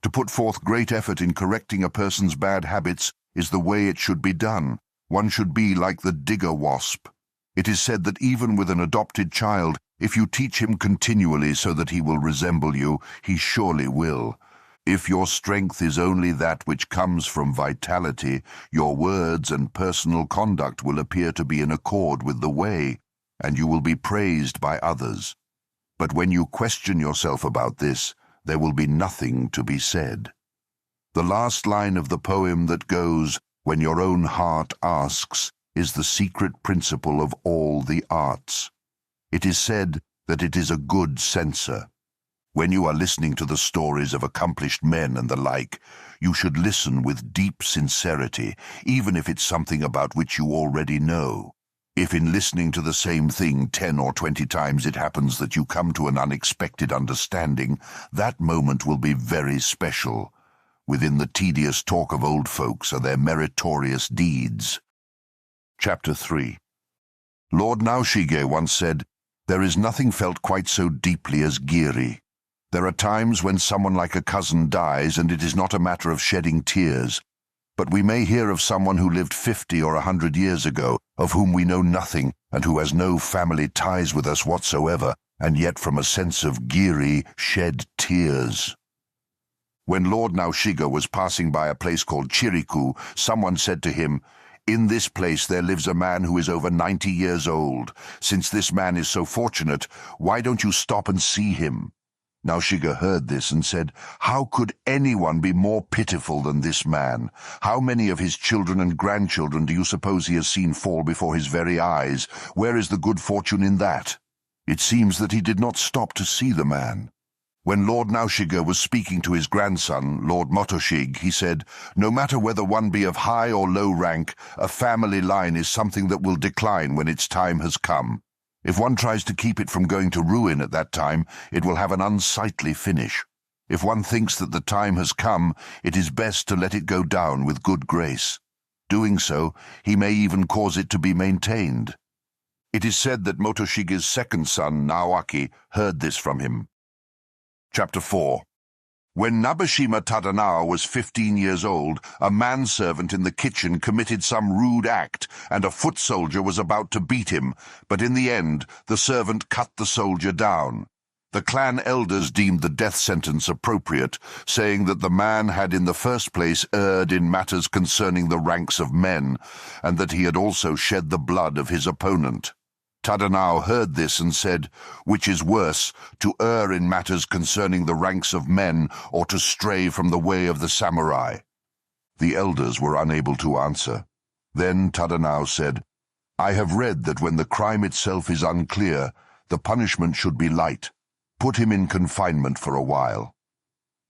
To put forth great effort in correcting a person's bad habits is the way it should be done. One should be like the digger wasp. It is said that even with an adopted child, if you teach him continually so that he will resemble you, he surely will. If your strength is only that which comes from vitality, your words and personal conduct will appear to be in accord with the way, and you will be praised by others. But when you question yourself about this, there will be nothing to be said. The last line of the poem that goes, "When your own heart asks," is the secret principle of all the arts. It is said that it is a good censor. When you are listening to the stories of accomplished men and the like, you should listen with deep sincerity, even if it's something about which you already know. If in listening to the same thing 10 or 20 times it happens that you come to an unexpected understanding, that moment will be very special. Within the tedious talk of old folks are their meritorious deeds. Chapter 3. Lord Naoshige once said, "There is nothing felt quite so deeply as Giri." There are times when someone like a cousin dies and it is not a matter of shedding tears, but we may hear of someone who lived 50 or 100 years ago, of whom we know nothing and who has no family ties with us whatsoever, and yet from a sense of giri shed tears. When Lord Naushiga was passing by a place called Chiriku, someone said to him, "In this place there lives a man who is over 90 years old. Since this man is so fortunate, why don't you stop and see him?" Naushiga heard this and said, "How could anyone be more pitiful than this man? How many of his children and grandchildren do you suppose he has seen fall before his very eyes? Where is the good fortune in that?" It seems that he did not stop to see the man. When Lord Naushiga was speaking to his grandson, Lord Motoshig, he said, "No matter whether one be of high or low rank, a family line is something that will decline when its time has come. If one tries to keep it from going to ruin at that time, it will have an unsightly finish. If one thinks that the time has come, it is best to let it go down with good grace. Doing so, he may even cause it to be maintained." It is said that Motoshige's second son, Naoaki, heard this from him. Chapter 4. When Nabeshima Tadanao was 15 years old, a manservant in the kitchen committed some rude act, and a foot soldier was about to beat him, but in the end the servant cut the soldier down. The clan elders deemed the death sentence appropriate, saying that the man had in the first place erred in matters concerning the ranks of men, and that he had also shed the blood of his opponent. Tadanao heard this and said, "Which is worse, to err in matters concerning the ranks of men, or to stray from the way of the samurai?" The elders were unable to answer. Then Tadanao said, "I have read that when the crime itself is unclear, the punishment should be light. Put him in confinement for a while."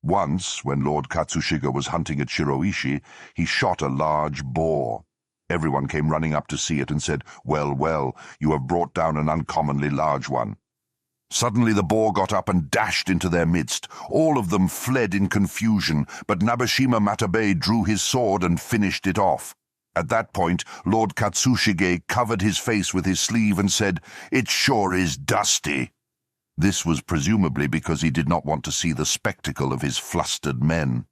Once, when Lord Katsushiga was hunting at Shiroishi, he shot a large boar. Everyone came running up to see it and said, "Well, well, you have brought down an uncommonly large one." Suddenly the boar got up and dashed into their midst. All of them fled in confusion, but Nabeshima Matabe drew his sword and finished it off. At that point, Lord Katsushige covered his face with his sleeve and said, "It sure is dusty." This was presumably because he did not want to see the spectacle of his flustered men.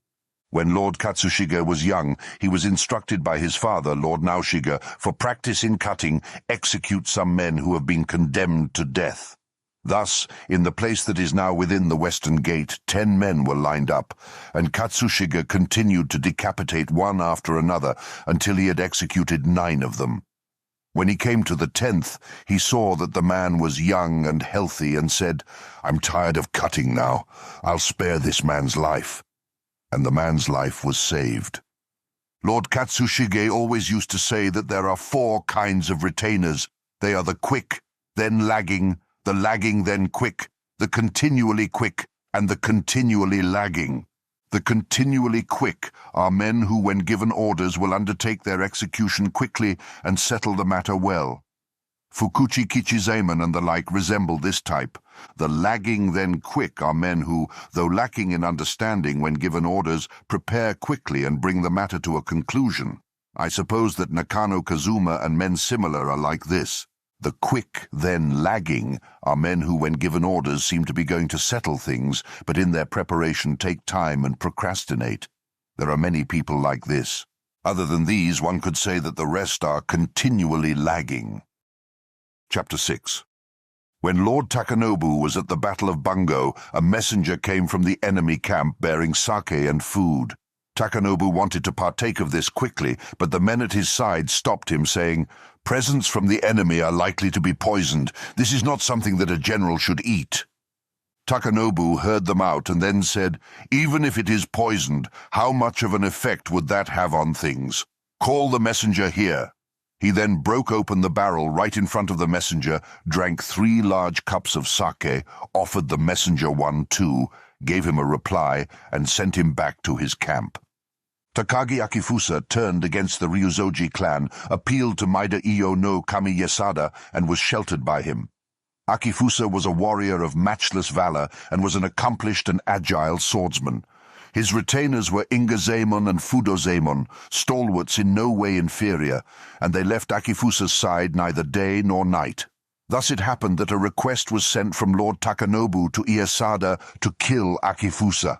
When Lord Katsushiga was young, he was instructed by his father, Lord Naushiga, for practice in cutting, execute some men who have been condemned to death. Thus, in the place that is now within the western gate, 10 men were lined up, and Katsushiga continued to decapitate one after another until he had executed 9 of them. When he came to the 10th, he saw that the man was young and healthy and said, "I'm tired of cutting now. I'll spare this man's life." And the man's life was saved. Lord Katsushige always used to say that there are 4 kinds of retainers. They are the quick, then lagging, the lagging then quick, the continually quick, and the continually lagging. The continually quick are men who, when given orders, will undertake their execution quickly and settle the matter well. Fukuchi Kichizaemon and the like resemble this type. The lagging then quick are men who, though lacking in understanding when given orders, prepare quickly and bring the matter to a conclusion. I suppose that Nakano Kazuma and men similar are like this. The quick, then lagging, are men who, when given orders, seem to be going to settle things, but in their preparation take time and procrastinate. There are many people like this. Other than these, one could say that the rest are continually lagging. Chapter 6. When Lord Takanobu was at the Battle of Bungo, a messenger came from the enemy camp bearing sake and food. Takanobu wanted to partake of this quickly, but the men at his side stopped him, saying, "Presents from the enemy are likely to be poisoned. This is not something that a general should eat." Takanobu heard them out and then said, "Even if it is poisoned, how much of an effect would that have on things? Call the messenger here." He then broke open the barrel right in front of the messenger, drank 3 large cups of sake, offered the messenger one too, gave him a reply, and sent him back to his camp. Takagi Akifusa turned against the Ryuzoji clan, appealed to Maida Iyo no Kami Yesada, and was sheltered by him. Akifusa was a warrior of matchless valor and was an accomplished and agile swordsman. His retainers were Ingazaemon and Fudozaemon, stalwarts in no way inferior, and they left Akifusa's side neither day nor night. Thus it happened that a request was sent from Lord Takanobu to Iesada to kill Akifusa.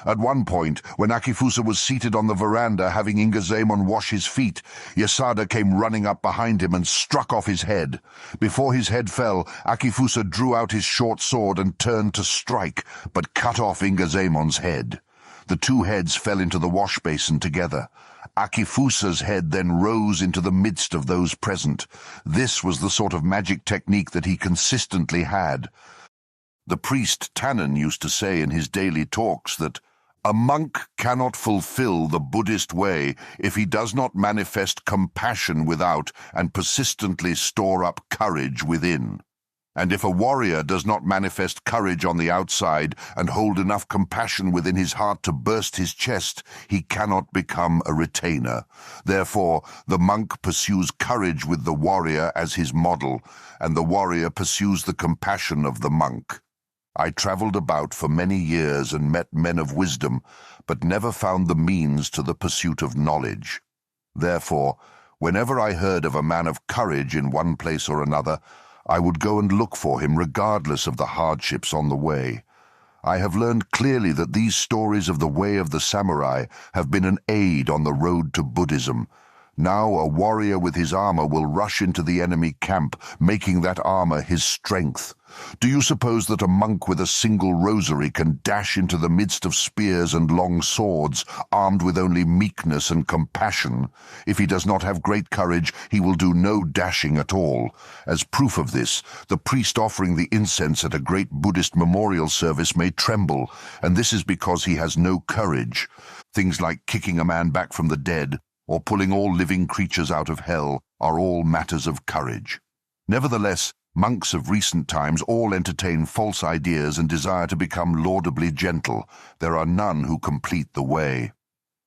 At one point, when Akifusa was seated on the veranda having Ingazemon wash his feet, Iesada came running up behind him and struck off his head. Before his head fell, Akifusa drew out his short sword and turned to strike, but cut off Ingazemon's head. The two heads fell into the wash basin together. Akifusa's head then rose into the midst of those present. This was the sort of magic technique that he consistently had. The priest Tannen used to say in his daily talks that a monk cannot fulfill the Buddhist way if he does not manifest compassion without and persistently store up courage within. And if a warrior does not manifest courage on the outside and hold enough compassion within his heart to burst his chest, he cannot become a retainer. Therefore, the monk pursues courage with the warrior as his model, and the warrior pursues the compassion of the monk. I traveled about for many years and met men of wisdom, but never found the means to the pursuit of knowledge. Therefore, whenever I heard of a man of courage in one place or another, I would go and look for him regardless of the hardships on the way. I have learned clearly that these stories of the way of the samurai have been an aid on the road to Buddhism. Now a warrior with his armor will rush into the enemy camp, making that armor his strength. Do you suppose that a monk with a single rosary can dash into the midst of spears and long swords, armed with only meekness and compassion? If he does not have great courage, he will do no dashing at all. As proof of this, the priest offering the incense at a great Buddhist memorial service may tremble, and this is because he has no courage. Things like kicking a man back from the dead, or pulling all living creatures out of hell, are all matters of courage. Nevertheless, monks of recent times all entertain false ideas and desire to become laudably gentle. There are none who complete the way.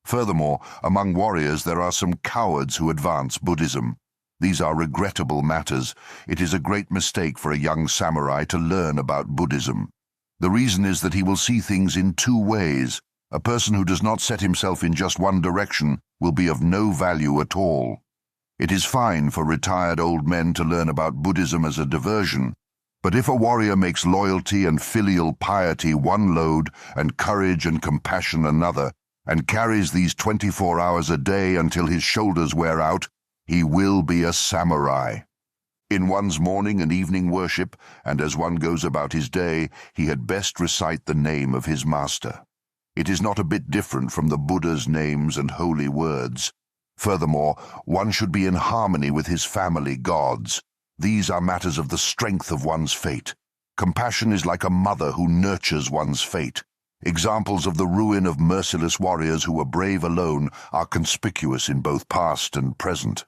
Furthermore, among warriors there are some cowards who advance Buddhism. These are regrettable matters. It is a great mistake for a young samurai to learn about Buddhism. The reason is that he will see things in two ways. A person who does not set himself in just one direction will be of no value at all. It is fine for retired old men to learn about Buddhism as a diversion, but if a warrior makes loyalty and filial piety one load and courage and compassion another, and carries these 24 hours a day until his shoulders wear out, he will be a samurai. In one's morning and evening worship, and as one goes about his day, he had best recite the name of his master. It is not a bit different from the Buddha's names and holy words. Furthermore, one should be in harmony with his family gods. These are matters of the strength of one's fate. Compassion is like a mother who nurtures one's fate. Examples of the ruin of merciless warriors who were brave alone are conspicuous in both past and present.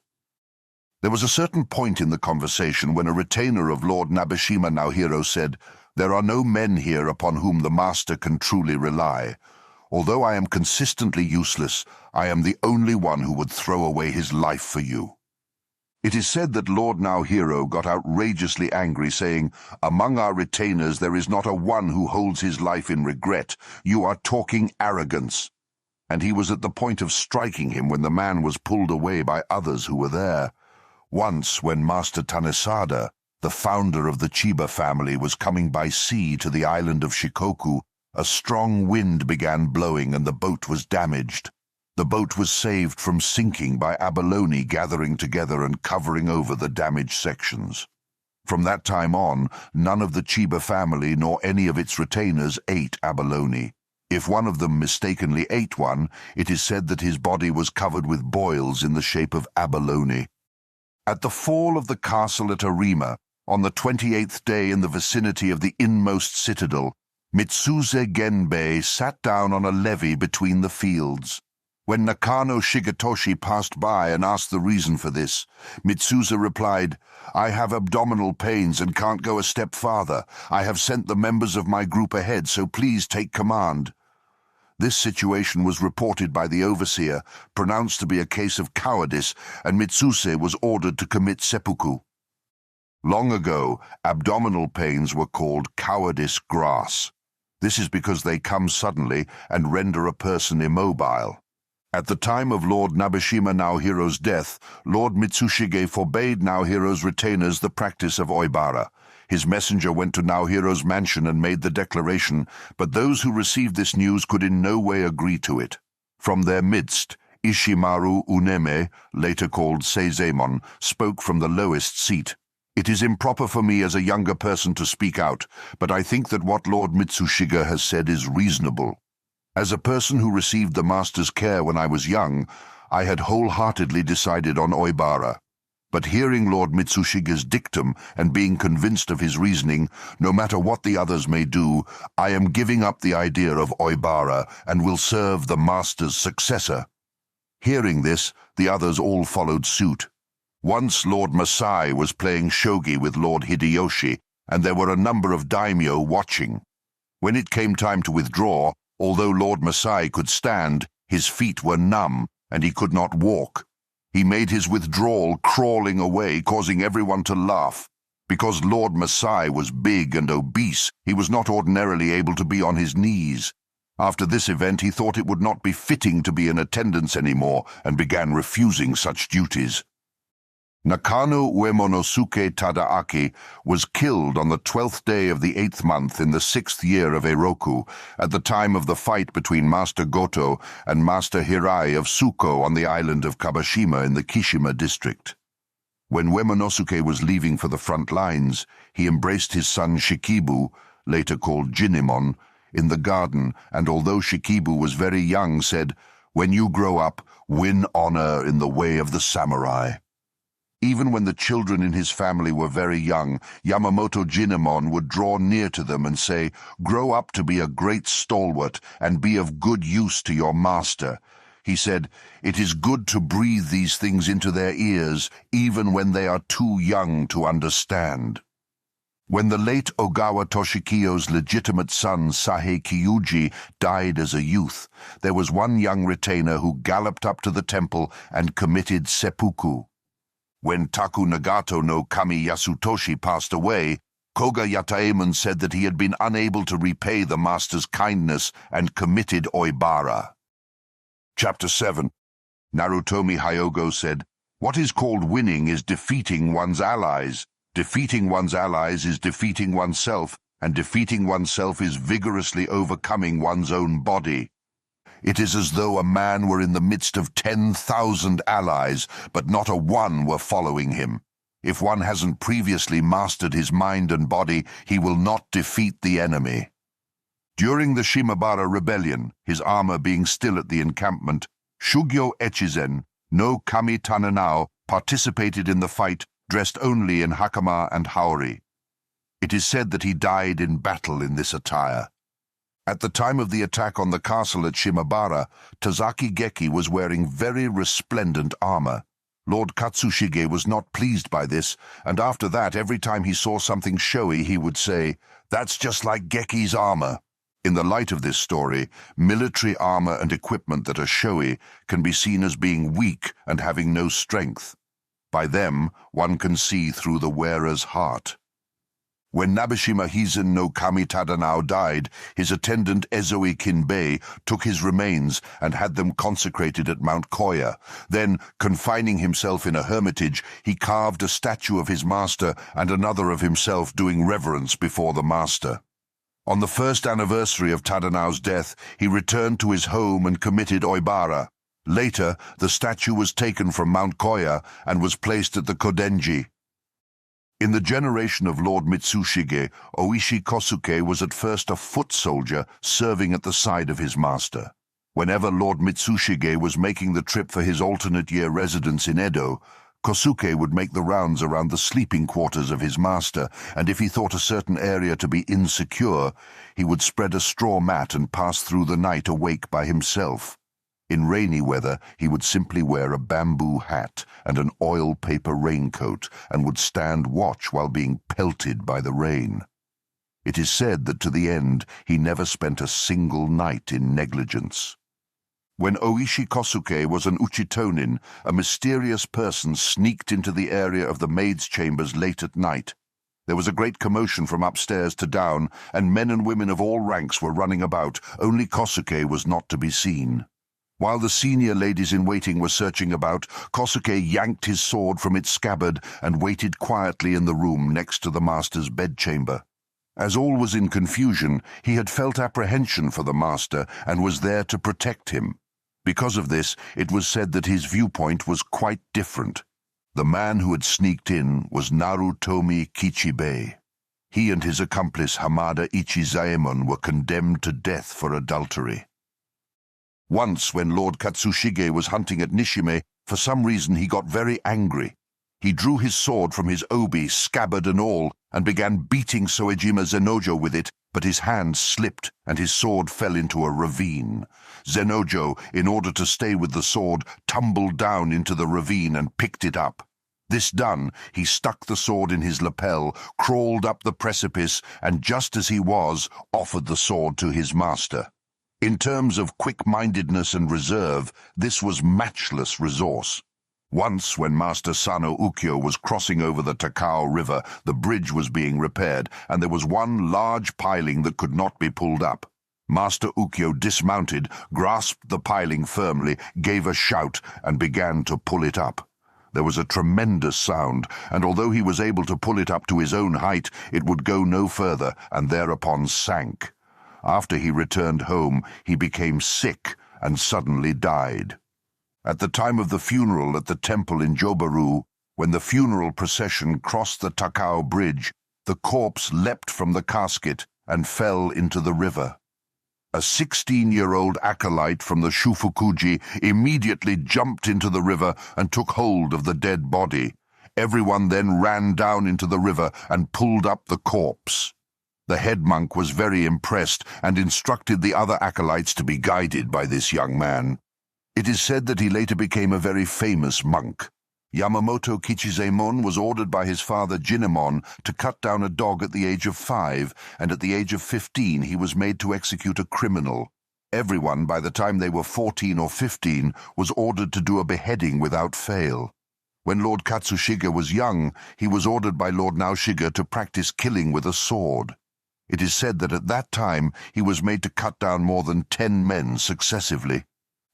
There was a certain point in the conversation when a retainer of Lord Nabeshima Naohiro said, "There are no men here upon whom the master can truly rely. Although I am consistently useless, I am the only one who would throw away his life for you." It is said that Lord Naohiro got outrageously angry, saying, "Among our retainers there is not a one who holds his life in regret. You are talking arrogance." And he was at the point of striking him when the man was pulled away by others who were there. Once, when Master Tanesada, the founder of the Chiba family, was coming by sea to the island of Shikoku, a strong wind began blowing and the boat was damaged. The boat was saved from sinking by abalone gathering together and covering over the damaged sections. From that time on, none of the Chiba family nor any of its retainers ate abalone. If one of them mistakenly ate one, it is said that his body was covered with boils in the shape of abalone. At the fall of the castle at Arima, on the 28th day in the vicinity of the inmost citadel, Mitsuze Genbei sat down on a levee between the fields. When Nakano Shigetoshi passed by and asked the reason for this, Mitsuze replied, "I have abdominal pains and can't go a step farther. I have sent the members of my group ahead, so please take command." This situation was reported by the overseer, pronounced to be a case of cowardice, and Mitsuze was ordered to commit seppuku. Long ago, abdominal pains were called cowardice grass. This is because they come suddenly and render a person immobile. At the time of Lord Nabeshima Naohiro's death, Lord Mitsushige forbade Naohiro's retainers the practice of oibara. His messenger went to Naohiro's mansion and made the declaration, but those who received this news could in no way agree to it. From their midst, Ishimaru Uneme, later called Seizemon, spoke from the lowest seat. "It is improper for me as a younger person to speak out, but I think that what Lord Mitsushige has said is reasonable. As a person who received the master's care when I was young, I had wholeheartedly decided on oibara. But hearing Lord Mitsushige's dictum and being convinced of his reasoning, no matter what the others may do, I am giving up the idea of oibara and will serve the master's successor." Hearing this, the others all followed suit. Once Lord Masai was playing shogi with Lord Hideyoshi, and there were a number of daimyo watching. When it came time to withdraw, although Lord Masai could stand, his feet were numb, and he could not walk. He made his withdrawal crawling away, causing everyone to laugh. Because Lord Masai was big and obese, he was not ordinarily able to be on his knees. After this event, he thought it would not be fitting to be in attendance anymore, and began refusing such duties. Nakano Uemonosuke Tadaaki was killed on the 12th day of the 8th month in the 6th year of Eiroku, at the time of the fight between Master Goto and Master Hirai of Suko on the island of Kabashima in the Kishima district. When Uemonosuke was leaving for the front lines, he embraced his son Shikibu, later called Jinemon, in the garden, and although Shikibu was very young, said, "When you grow up, win honor in the way of the samurai." Even when the children in his family were very young, Yamamoto Jinemon would draw near to them and say, "Grow up to be a great stalwart and be of good use to your master." He said, "It is good to breathe these things into their ears, even when they are too young to understand." When the late Ogawa Toshikiyo's legitimate son Sahe Kyuji died as a youth, there was one young retainer who galloped up to the temple and committed seppuku. When Taku Nagato no Kami Yasutoshi passed away, Koga Yataemon said that he had been unable to repay the master's kindness and committed oibara. Chapter 7. Narutomi Hyogo said, "What is called winning is defeating one's allies. Defeating one's allies is defeating oneself, and defeating oneself is vigorously overcoming one's own body. It is as though a man were in the midst of 10,000 allies, but not a one were following him. If one hasn't previously mastered his mind and body, he will not defeat the enemy." During the Shimabara rebellion, his armor being still at the encampment, Shugyo Echizen, no Kami Tananao, participated in the fight dressed only in hakama and haori. It is said that he died in battle in this attire. At the time of the attack on the castle at Shimabara, Tazaki Geki was wearing very resplendent armor. Lord Katsushige was not pleased by this, and after that, every time he saw something showy, he would say, "That's just like Geki's armor." In the light of this story, military armor and equipment that are showy can be seen as being weak and having no strength. By them, one can see through the wearer's heart. When Nabeshima Hizen no Kami Tadanao died, his attendant Ezoi Kinbei took his remains and had them consecrated at Mount Koya. Then, confining himself in a hermitage, he carved a statue of his master and another of himself doing reverence before the master. On the first anniversary of Tadanao's death, he returned to his home and committed oibara. Later, the statue was taken from Mount Koya and was placed at the Kodenji. In the generation of Lord Mitsushige, Oishi Kosuke was at first a foot soldier serving at the side of his master. Whenever Lord Mitsushige was making the trip for his alternate-year residence in Edo, Kosuke would make the rounds around the sleeping quarters of his master, and if he thought a certain area to be insecure, he would spread a straw mat and pass through the night awake by himself. In rainy weather, he would simply wear a bamboo hat and an oil paper raincoat and would stand watch while being pelted by the rain. It is said that to the end he never spent a single night in negligence. When Oishi Kosuke was an uchitonin, a mysterious person sneaked into the area of the maids' chambers late at night. There was a great commotion from upstairs to down, and men and women of all ranks were running about. Only Kosuke was not to be seen. While the senior ladies-in-waiting were searching about, Kosuke yanked his sword from its scabbard and waited quietly in the room next to the master's bedchamber. As all was in confusion, he had felt apprehension for the master and was there to protect him. Because of this, it was said that his viewpoint was quite different. The man who had sneaked in was Narutomi Kichibei. He and his accomplice Hamada Ichizaemon were condemned to death for adultery. Once, when Lord Katsushige was hunting at Nishime, for some reason he got very angry. He drew his sword from his obi, scabbard and all, and began beating Soejima Zenojo with it, but his hand slipped and his sword fell into a ravine. Zenojo, in order to stay with the sword, tumbled down into the ravine and picked it up. This done, he stuck the sword in his lapel, crawled up the precipice, and just as he was, offered the sword to his master. In terms of quick-mindedness and reserve, this was matchless resource. Once, when Master Sano Ukyo was crossing over the Takao River, the bridge was being repaired, and there was one large piling that could not be pulled up. Master Ukyo dismounted, grasped the piling firmly, gave a shout, and began to pull it up. There was a tremendous sound, and although he was able to pull it up to his own height, it would go no further, and thereupon sank. After he returned home, he became sick and suddenly died. At the time of the funeral at the temple in Jobaru, when the funeral procession crossed the Takao Bridge, the corpse leapt from the casket and fell into the river. A 16-year-old acolyte from the Shufukuji immediately jumped into the river and took hold of the dead body. Everyone then ran down into the river and pulled up the corpse. The head monk was very impressed and instructed the other acolytes to be guided by this young man. It is said that he later became a very famous monk. Yamamoto Kichizaemon was ordered by his father Jinemon to cut down a dog at the age of 5, and at the age of 15 he was made to execute a criminal. Everyone, by the time they were 14 or 15, was ordered to do a beheading without fail. When Lord Katsushige was young, he was ordered by Lord Naoshige to practice killing with a sword. It is said that at that time he was made to cut down more than 10 men successively.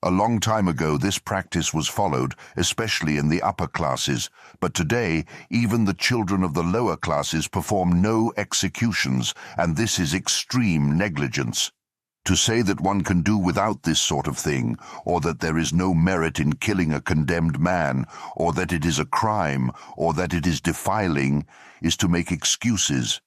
A long time ago this practice was followed, especially in the upper classes, but today even the children of the lower classes perform no executions, and this is extreme negligence. To say that one can do without this sort of thing, or that there is no merit in killing a condemned man, or that it is a crime, or that it is defiling, is to make excuses.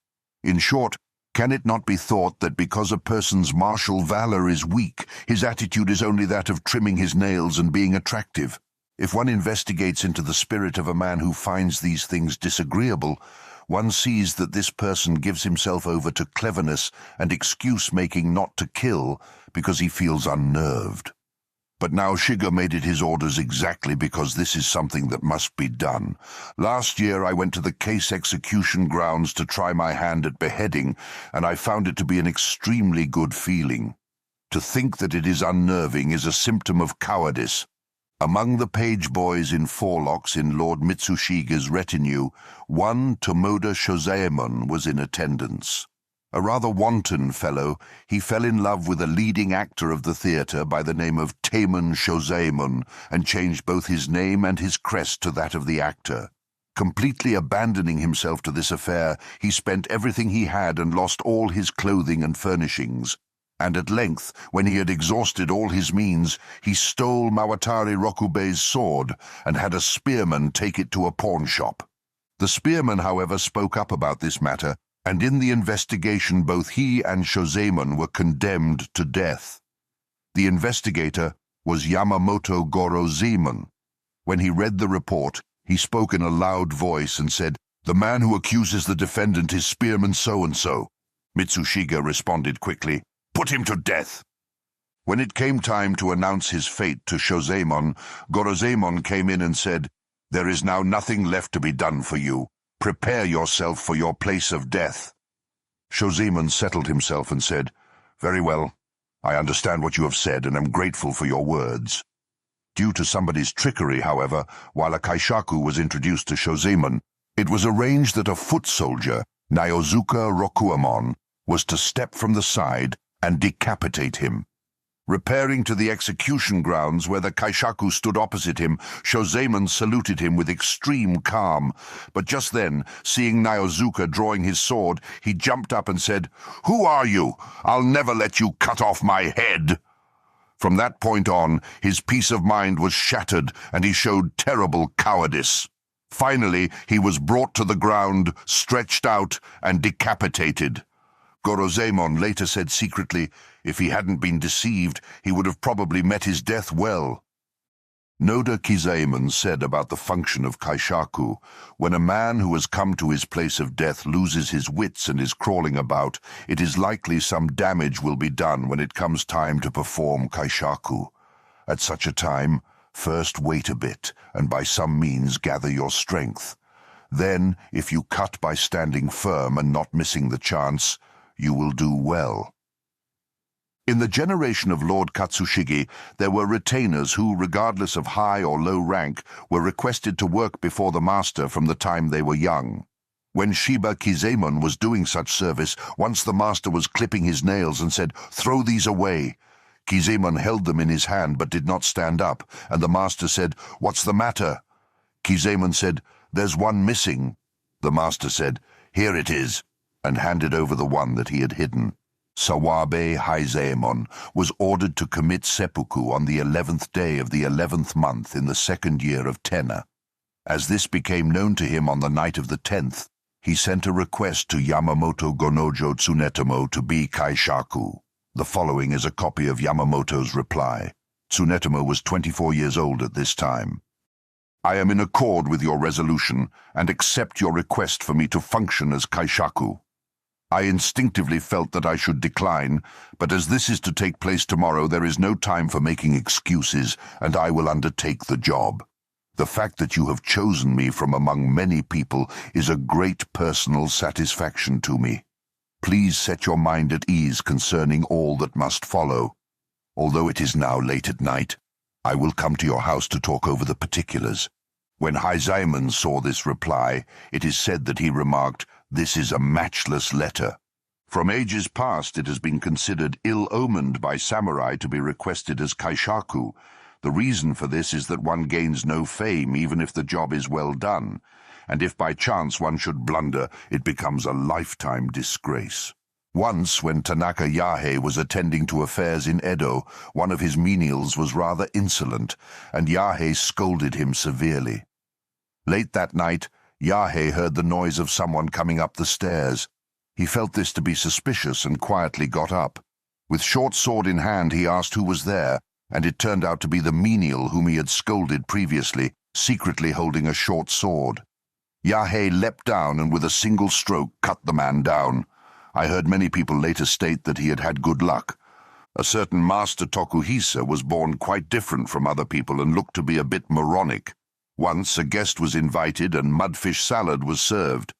In short, can it not be thought that because a person's martial valor is weak, his attitude is only that of trimming his nails and being attractive? If one investigates into the spirit of a man who finds these things disagreeable, one sees that this person gives himself over to cleverness and excuse-making not to kill because he feels unnerved. But now Shiga made it his orders exactly because this is something that must be done. Last year I went to the case execution grounds to try my hand at beheading, and I found it to be an extremely good feeling. To think that it is unnerving is a symptom of cowardice. Among the page boys in forelocks in Lord Mitsushige's retinue, one Tomoda Shozaemon was in attendance. A rather wanton fellow, he fell in love with a leading actor of the theatre by the name of Taemon Shozaemon and changed both his name and his crest to that of the actor. Completely abandoning himself to this affair, he spent everything he had and lost all his clothing and furnishings. And at length, when he had exhausted all his means, he stole Mawatari Rokubei's sword and had a spearman take it to a pawnshop. The spearman, however, spoke up about this matter, and in the investigation both he and Shozaemon were condemned to death. The investigator was Yamamoto Gorozemon. When he read the report, he spoke in a loud voice and said, "The man who accuses the defendant is Spearman so-and-so." Mitsushige responded quickly, "Put him to death." When it came time to announce his fate to Shozaemon, Gorozemon came in and said, "There is now nothing left to be done for you. Prepare yourself for your place of death." Shozaemon settled himself and said, "Very well. I understand what you have said and am grateful for your words." Due to somebody's trickery, however, while a kaishaku was introduced to Shozaemon, it was arranged that a foot soldier, Nyozuka Rokuamon, was to step from the side and decapitate him. Repairing to the execution grounds where the kaishaku stood opposite him, Shozaemon saluted him with extreme calm. But just then, seeing Nyozuka drawing his sword, he jumped up and said, "Who are you? I'll never let you cut off my head." From that point on, his peace of mind was shattered and he showed terrible cowardice. Finally, he was brought to the ground, stretched out, and decapitated. Gorozaemon later said secretly, if he hadn't been deceived, he would have probably met his death well. Noda Kizaemon said about the function of kaishaku, when a man who has come to his place of death loses his wits and is crawling about, it is likely some damage will be done when it comes time to perform kaishaku. At such a time, first wait a bit, and by some means gather your strength. Then, if you cut by standing firm and not missing the chance, you will do well. In the generation of Lord Katsushige, there were retainers who, regardless of high or low rank, were requested to work before the master from the time they were young. When Shiba Kizaemon was doing such service, once the master was clipping his nails and said, "Throw these away." Kizaemon held them in his hand but did not stand up, and the master said, "What's the matter?" Kizaemon said, "There's one missing." The master said, "Here it is," and handed over the one that he had hidden. Sawabe Haizaemon was ordered to commit seppuku on the 11th day of the 11th month in the 2nd year of Tenna. As this became known to him on the night of the 10th, he sent a request to Yamamoto Tsunetomo to be kaishaku. The following is a copy of Yamamoto's reply. Tsunetomo was 24 years old at this time. "I am in accord with your resolution and accept your request for me to function as kaishaku. I instinctively felt that I should decline, but as this is to take place tomorrow, there is no time for making excuses, and I will undertake the job. The fact that you have chosen me from among many people is a great personal satisfaction to me. Please set your mind at ease concerning all that must follow. Although it is now late at night, I will come to your house to talk over the particulars." When Haizaemon saw this reply, it is said that he remarked, "This is a matchless letter." From ages past it has been considered ill-omened by samurai to be requested as kaishaku. The reason for this is that one gains no fame even if the job is well done, and if by chance one should blunder, it becomes a lifetime disgrace. Once, when Tanaka Yahei was attending to affairs in Edo, one of his menials was rather insolent, and Yahei scolded him severely. Late that night, Yahei heard the noise of someone coming up the stairs. He felt this to be suspicious and quietly got up. With short sword in hand, he asked who was there, and it turned out to be the menial whom he had scolded previously, secretly holding a short sword. Yahei leapt down and with a single stroke cut the man down. I heard many people later state that he had had good luck. A certain Master Tokuhisa was born quite different from other people and looked to be a bit moronic. Once a guest was invited and mudfish salad was served.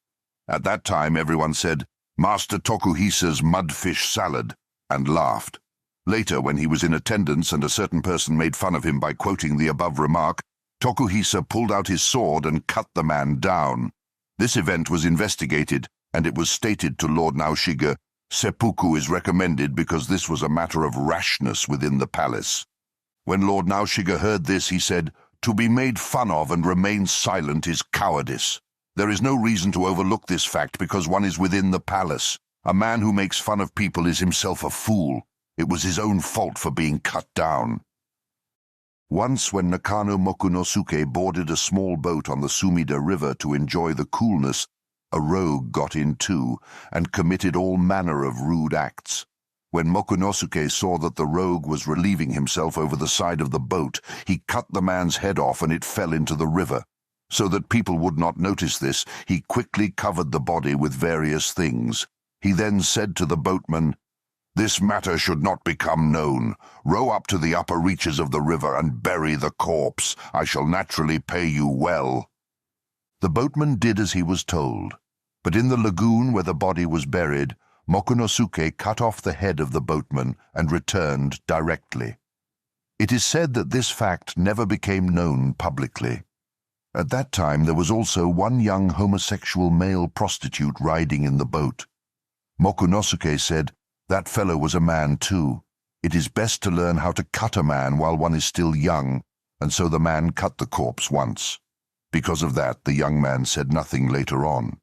At that time everyone said, "Master Tokuhisa's mudfish salad," and laughed. Later, when he was in attendance and a certain person made fun of him by quoting the above remark, Tokuhisa pulled out his sword and cut the man down. This event was investigated, and it was stated to Lord Naoshige, "Seppuku is recommended because this was a matter of rashness within the palace." When Lord Naoshige heard this, he said, "To be made fun of and remain silent is cowardice. There is no reason to overlook this fact because one is within the palace. A man who makes fun of people is himself a fool. It was his own fault for being cut down." Once, when Nakano Mokunosuke boarded a small boat on the Sumida River to enjoy the coolness, a rogue got in too and committed all manner of rude acts. When Mokunosuke saw that the rogue was relieving himself over the side of the boat, he cut the man's head off and it fell into the river. So that people would not notice this, he quickly covered the body with various things. He then said to the boatman, "This matter should not become known. Row up to the upper reaches of the river and bury the corpse. I shall naturally pay you well." The boatman did as he was told, but in the lagoon where the body was buried, Mokunosuke cut off the head of the boatman and returned directly. It is said that this fact never became known publicly. At that time there was also one young homosexual male prostitute riding in the boat. Mokunosuke said, "That fellow was a man too. It is best to learn how to cut a man while one is still young, and so the man cut the corpse once. Because of that, the young man said nothing later on.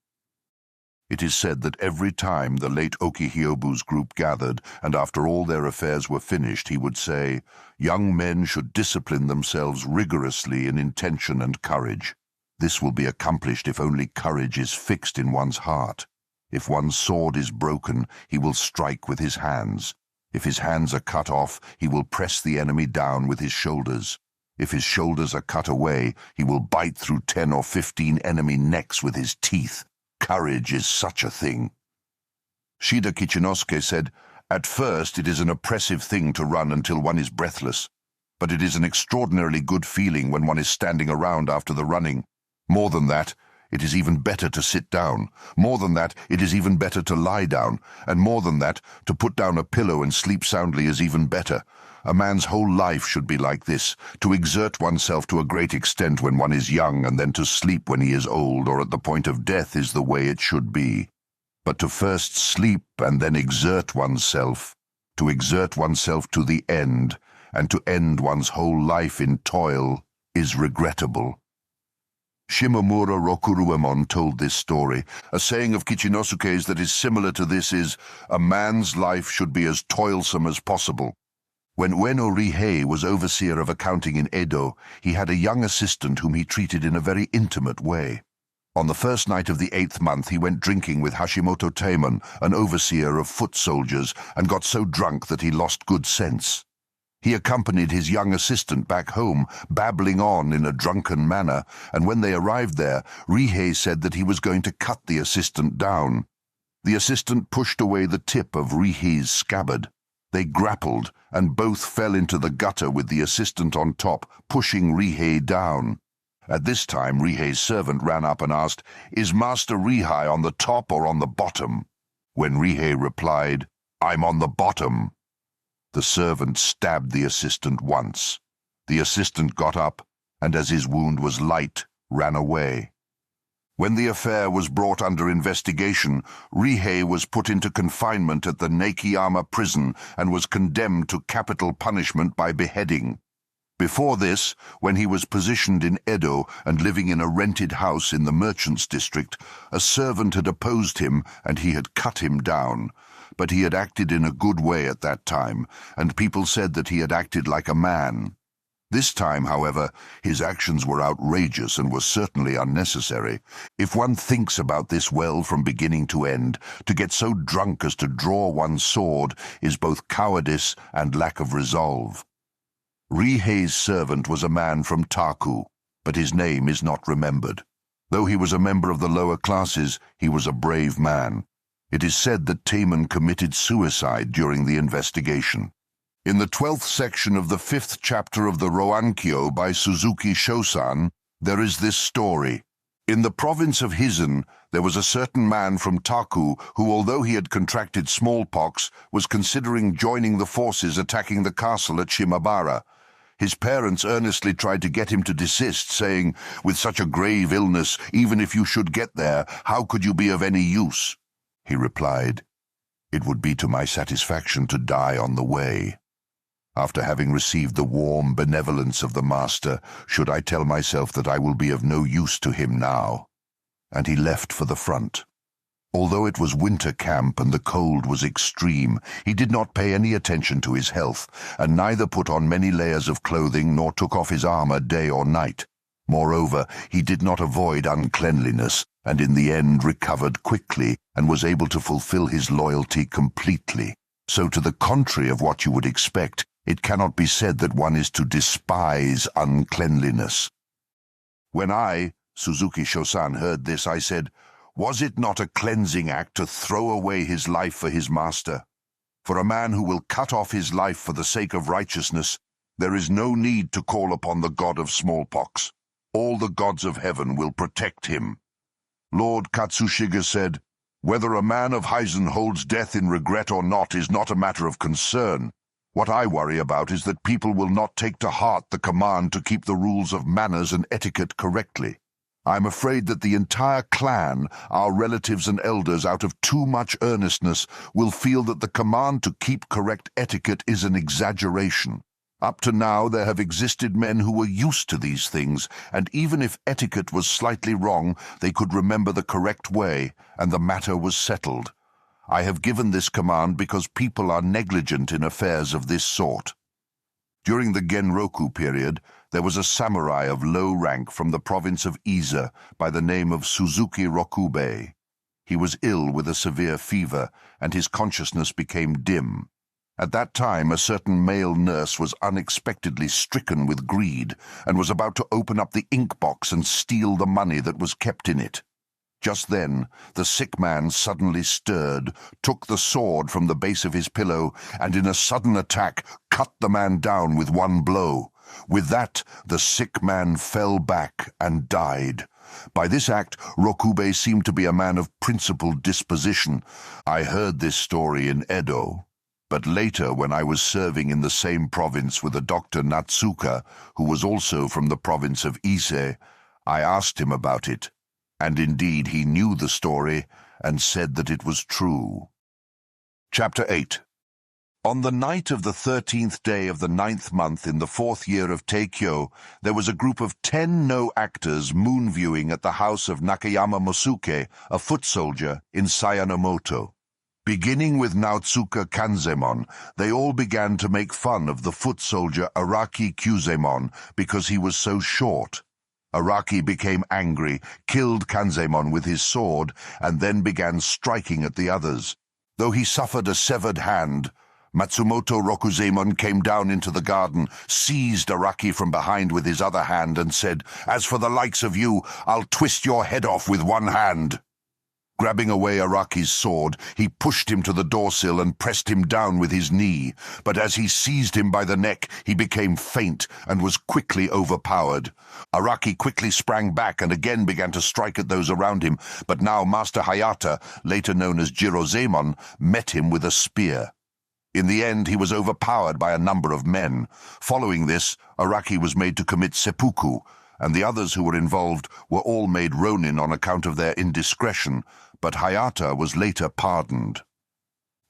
It is said that every time the late Okihiobu's group gathered, and after all their affairs were finished, he would say, "Young men should discipline themselves rigorously in intention and courage. This will be accomplished if only courage is fixed in one's heart. If one's sword is broken, he will strike with his hands. If his hands are cut off, he will press the enemy down with his shoulders. If his shoulders are cut away, he will bite through 10 or 15 enemy necks with his teeth. Courage is such a thing." Shida Kichinosuke said, "At first it is an oppressive thing to run until one is breathless, but it is an extraordinarily good feeling when one is standing around after the running. More than that, it is even better to sit down. More than that, it is even better to lie down. And more than that, to put down a pillow and sleep soundly is even better. A man's whole life should be like this, to exert oneself to a great extent when one is young and then to sleep when he is old or at the point of death is the way it should be. But to first sleep and then exert oneself, to exert oneself to the end, and to end one's whole life in toil, is regrettable." Shimomura Rokuruemon told this story. A saying of Kichinosuke's that is similar to this is, "A man's life should be as toilsome as possible." When Ueno Rihei was overseer of accounting in Edo, he had a young assistant whom he treated in a very intimate way. On the first night of the 8th month, he went drinking with Hashimoto Taemon, an overseer of foot soldiers, and got so drunk that he lost good sense. He accompanied his young assistant back home, babbling on in a drunken manner, and when they arrived there, Rihei said that he was going to cut the assistant down. The assistant pushed away the tip of Rihei's scabbard. They grappled, and both fell into the gutter with the assistant on top, pushing Rihei down. At this time, Rihei's servant ran up and asked, "Is Master Rihei on the top or on the bottom?" When Rihei replied, "I'm on the bottom," the servant stabbed the assistant once. The assistant got up, and as his wound was light, ran away. When the affair was brought under investigation, Rihei was put into confinement at the Neikiyama prison and was condemned to capital punishment by beheading. Before this, when he was positioned in Edo and living in a rented house in the merchants' district, a servant had opposed him and he had cut him down. But he had acted in a good way at that time, and people said that he had acted like a man. This time, however, his actions were outrageous and were certainly unnecessary. If one thinks about this well from beginning to end, to get so drunk as to draw one's sword is both cowardice and lack of resolve. Rihei's servant was a man from Taku, but his name is not remembered. Though he was a member of the lower classes, he was a brave man. It is said that Taemon committed suicide during the investigation. In the 12th section of the 5th chapter of the Roankyo by Suzuki Shosan, there is this story. In the province of Hizen, there was a certain man from Taku who, although he had contracted smallpox, was considering joining the forces attacking the castle at Shimabara. His parents earnestly tried to get him to desist, saying, "With such a grave illness, even if you should get there, how could you be of any use?" He replied, "It would be to my satisfaction to die on the way. After having received the warm benevolence of the master, should I tell myself that I will be of no use to him now?" And he left for the front. Although it was winter camp and the cold was extreme, he did not pay any attention to his health, and neither put on many layers of clothing nor took off his armor day or night. Moreover, he did not avoid uncleanliness, and in the end recovered quickly and was able to fulfill his loyalty completely. So to the contrary of what you would expect, it cannot be said that one is to despise uncleanliness. When I, Suzuki Shosan, heard this, I said, "Was it not a cleansing act to throw away his life for his master? For a man who will cut off his life for the sake of righteousness, there is no need to call upon the god of smallpox. All the gods of heaven will protect him." Lord Katsushige said, "Whether a man of Hizen holds death in regret or not is not a matter of concern. What I worry about is that people will not take to heart the command to keep the rules of manners and etiquette correctly. I'm afraid that the entire clan, our relatives and elders, out of too much earnestness, will feel that the command to keep correct etiquette is an exaggeration. Up to now there have existed men who were used to these things, and even if etiquette was slightly wrong, they could remember the correct way, and the matter was settled. I have given this command because people are negligent in affairs of this sort. During the Genroku period, there was a samurai of low rank from the province of Ise by the name of Suzuki Rokubei. He was ill with a severe fever, and his consciousness became dim. At that time, a certain male nurse was unexpectedly stricken with greed and was about to open up the ink box and steal the money that was kept in it. Just then, the sick man suddenly stirred, took the sword from the base of his pillow, and in a sudden attack cut the man down with one blow. With that, the sick man fell back and died. By this act, Rokubei seemed to be a man of principled disposition. I heard this story in Edo. But later, when I was serving in the same province with a Dr. Natsuka, who was also from the province of Ise, I asked him about it, and indeed he knew the story and said that it was true. Chapter 8. On the night of the 13th day of the 9th month in the 4th year of Teikyo, there was a group of 10 no-actors moon-viewing at the house of Nakayama Mosuke, a foot soldier, in Sayanomoto. Beginning with Naotsuka Kanzemon, they all began to make fun of the foot soldier Araki Kyuzemon because he was so short. Araki became angry, killed Kanzemon with his sword, and then began striking at the others. Though he suffered a severed hand, Matsumoto Rokuzemon came down into the garden, seized Araki from behind with his other hand, and said, "As for the likes of you, I'll twist your head off with one hand." Grabbing away Araki's sword, he pushed him to the doorsill and pressed him down with his knee. But as he seized him by the neck, he became faint and was quickly overpowered. Araki quickly sprang back and again began to strike at those around him, but now Master Hayata, later known as Jirozemon, met him with a spear. In the end, he was overpowered by a number of men. Following this, Araki was made to commit seppuku, and the others who were involved were all made ronin on account of their indiscretion, but Hayata was later pardoned.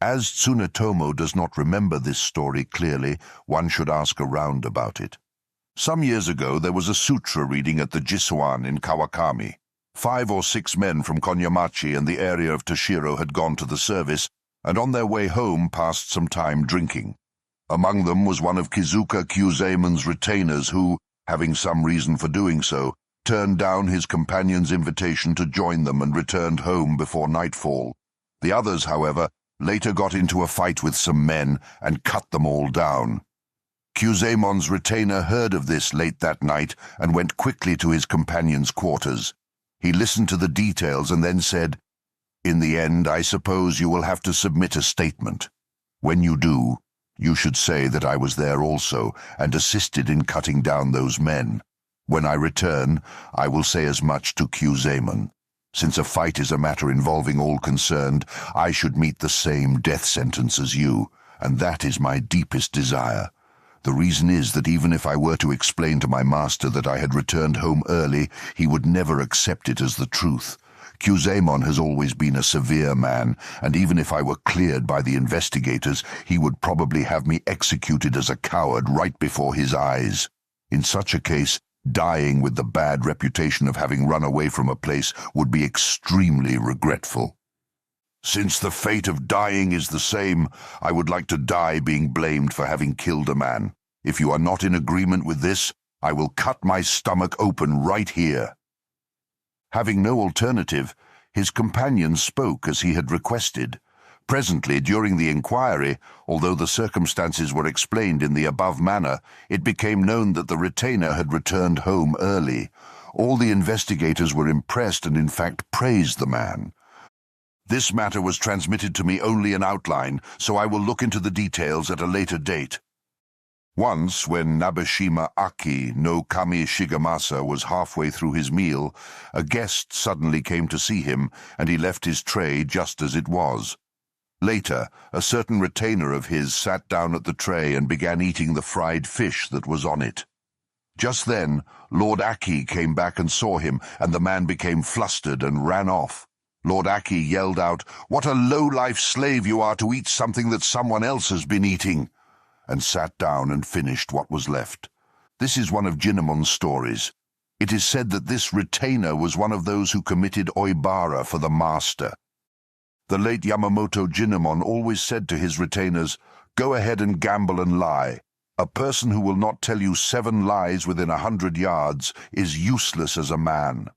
As Tsunetomo does not remember this story clearly, one should ask around about it. Some years ago there was a sutra reading at the Jisuan in Kawakami. 5 or 6 men from Konyamachi and the area of Toshiro had gone to the service, and on their way home passed some time drinking. Among them was one of Kizuka Kyuzaemon's retainers who, having some reason for doing so, turned down his companion's invitation to join them and returned home before nightfall. The others, however, later got into a fight with some men and cut them all down. Kyuzaemon's retainer heard of this late that night and went quickly to his companion's quarters. He listened to the details and then said, "In the end, I suppose you will have to submit a statement. When you do, you should say that I was there also and assisted in cutting down those men. When I return, I will say as much to Kyuzaemon. Since a fight is a matter involving all concerned, I should meet the same death sentence as you, and that is my deepest desire. The reason is that even if I were to explain to my master that I had returned home early, he would never accept it as the truth. Kyuzaemon has always been a severe man, and even if I were cleared by the investigators, he would probably have me executed as a coward right before his eyes. In such a case, dying with the bad reputation of having run away from a place would be extremely regretful. Since the fate of dying is the same, I would like to die being blamed for having killed a man. If you are not in agreement with this, I will cut my stomach open right here." Having no alternative, his companion spoke as he had requested. Presently, during the inquiry, although the circumstances were explained in the above manner, it became known that the retainer had returned home early. All the investigators were impressed and in fact praised the man. This matter was transmitted to me only in outline, so I will look into the details at a later date. Once, when Nabeshima Aki no Kami Shigemasa was halfway through his meal, a guest suddenly came to see him, and he left his tray just as it was. Later, a certain retainer of his sat down at the tray and began eating the fried fish that was on it. Just then, Lord Aki came back and saw him, and the man became flustered and ran off. Lord Aki yelled out, "What a low-life slave you are to eat something that someone else has been eating," and sat down and finished what was left. This is one of Jinemon's stories. It is said that this retainer was one of those who committed oibara for the master. The late Yamamoto Tsunemon always said to his retainers, "Go ahead and gamble and lie. A person who will not tell you 7 lies within 100 yards is useless as a man."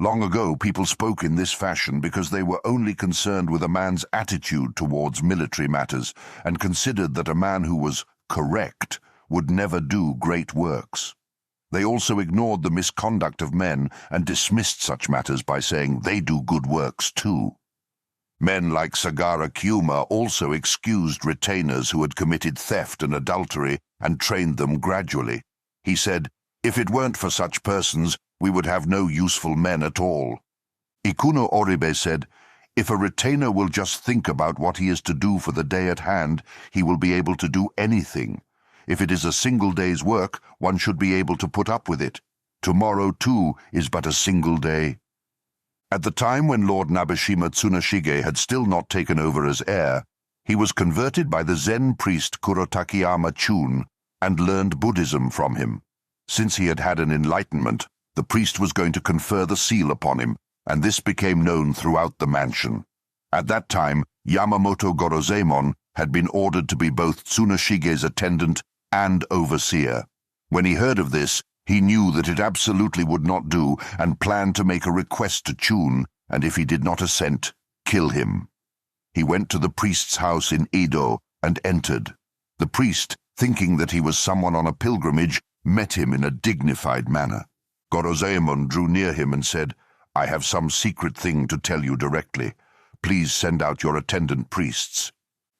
Long ago, people spoke in this fashion because they were only concerned with a man's attitude towards military matters and considered that a man who was correct would never do great works. They also ignored the misconduct of men and dismissed such matters by saying they do good works too. Men like Sagara Kyuma also excused retainers who had committed theft and adultery and trained them gradually. He said, "If it weren't for such persons, we would have no useful men at all." Ikuno Oribe said, "If a retainer will just think about what he is to do for the day at hand, he will be able to do anything. If it is a single day's work, one should be able to put up with it. Tomorrow, too, is but a single day." At the time when Lord Nabeshima Tsunashige had still not taken over as heir, he was converted by the Zen priest Kurotakiyama Chun and learned Buddhism from him. Since he had had an enlightenment, the priest was going to confer the seal upon him, and this became known throughout the mansion. At that time, Yamamoto Gorozemon had been ordered to be both Tsunashige's attendant and overseer. When he heard of this, he knew that it absolutely would not do and planned to make a request to Chun, and if he did not assent, kill him. He went to the priest's house in Edo and entered. The priest, thinking that he was someone on a pilgrimage, met him in a dignified manner. Gorozemon drew near him and said, "I have some secret thing to tell you directly. Please send out your attendant priests.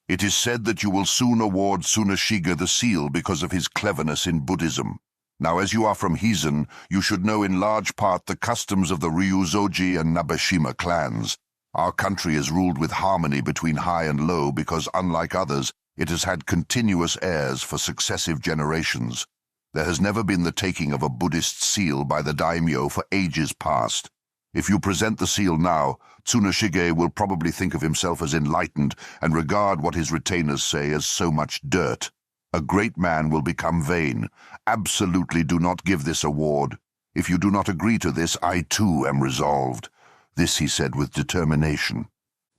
It is said that you will soon award Tsunashige the seal because of his cleverness in Buddhism. Now, as you are from Hizen, you should know in large part the customs of the Ryuzoji and Nabeshima clans. Our country is ruled with harmony between high and low because, unlike others, it has had continuous heirs for successive generations. There has never been the taking of a Buddhist seal by the daimyo for ages past. If you present the seal now, Tsunashige will probably think of himself as enlightened and regard what his retainers say as so much dirt. A great man will become vain. Absolutely do not give this award. If you do not agree to this, I too am resolved." This he said with determination.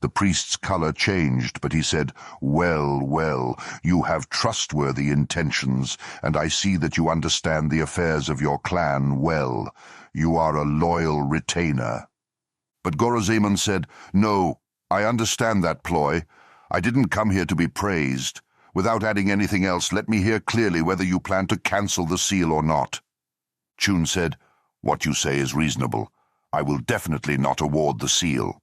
The priest's color changed, but he said, "Well, well, you have trustworthy intentions, and I see that you understand the affairs of your clan well. You are a loyal retainer." But Gorozemon said, "No, I understand that ploy. I didn't come here to be praised. Without adding anything else, let me hear clearly whether you plan to cancel the seal or not." Chun said, "What you say is reasonable. I will definitely not award the seal."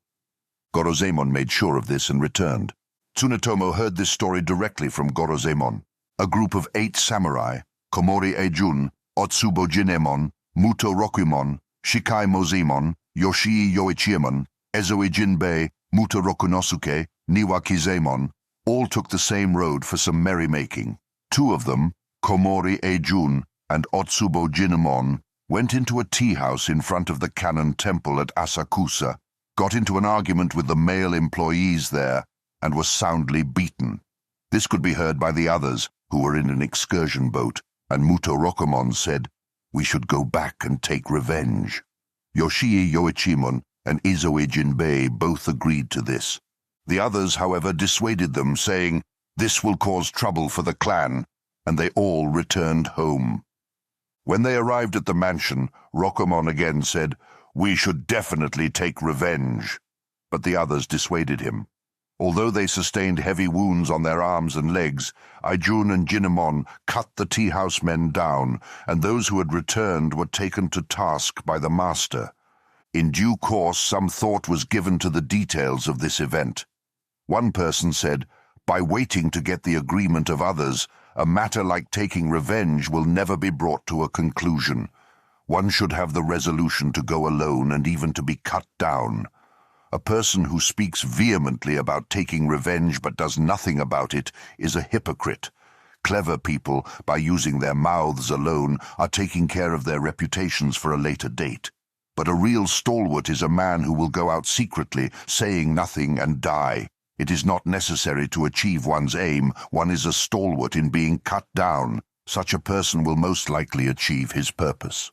Gorozemon made sure of this and returned. Tsunetomo heard this story directly from Gorozemon. A group of 8 samurai, Komori Eijun, Otsubo Jinemon, Muto Rokumon, Shikai Mozemon, Yoshii Yoichiemon, Ezoe Jinbei, Muto Rokunosuke, Niwa Kizemon, all took the same road for some merrymaking. 2 of them, Komori Eijun and Otsubo Jinemon, went into a tea-house in front of the Kannon Temple at Asakusa, got into an argument with the male employees there, and was soundly beaten. This could be heard by the others, who were in an excursion boat, and Muto Rokumon said, "We should go back and take revenge." Yoshii Yoichimon and Ezoe Jinbei both agreed to this. The others, however, dissuaded them, saying, "This will cause trouble for the clan," and they all returned home. When they arrived at the mansion, Rokumon again said, "We should definitely take revenge," but the others dissuaded him. Although they sustained heavy wounds on their arms and legs, Eijun and Jinemon cut the tea-house men down, and those who had returned were taken to task by the master. In due course, some thought was given to the details of this event. One person said, "By waiting to get the agreement of others, a matter like taking revenge will never be brought to a conclusion. One should have the resolution to go alone and even to be cut down. A person who speaks vehemently about taking revenge but does nothing about it is a hypocrite. clever people, by using their mouths alone, are taking care of their reputations for a later date. But a real stalwart is a man who will go out secretly, saying nothing, and die. It is not necessary to achieve one's aim. One is a stalwart in being cut down. Such a person will most likely achieve his purpose.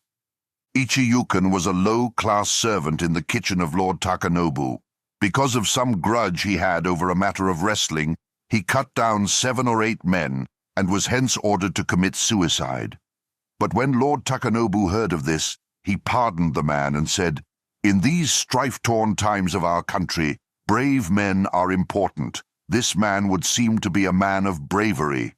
Ichiyuken was a low-class servant in the kitchen of Lord Takanobu. Because of some grudge he had over a matter of wrestling, he cut down 7 or 8 men and was hence ordered to commit suicide. But when Lord Takanobu heard of this, he pardoned the man and said, "In these strife-torn times of our country, brave men are important. This man would seem to be a man of bravery."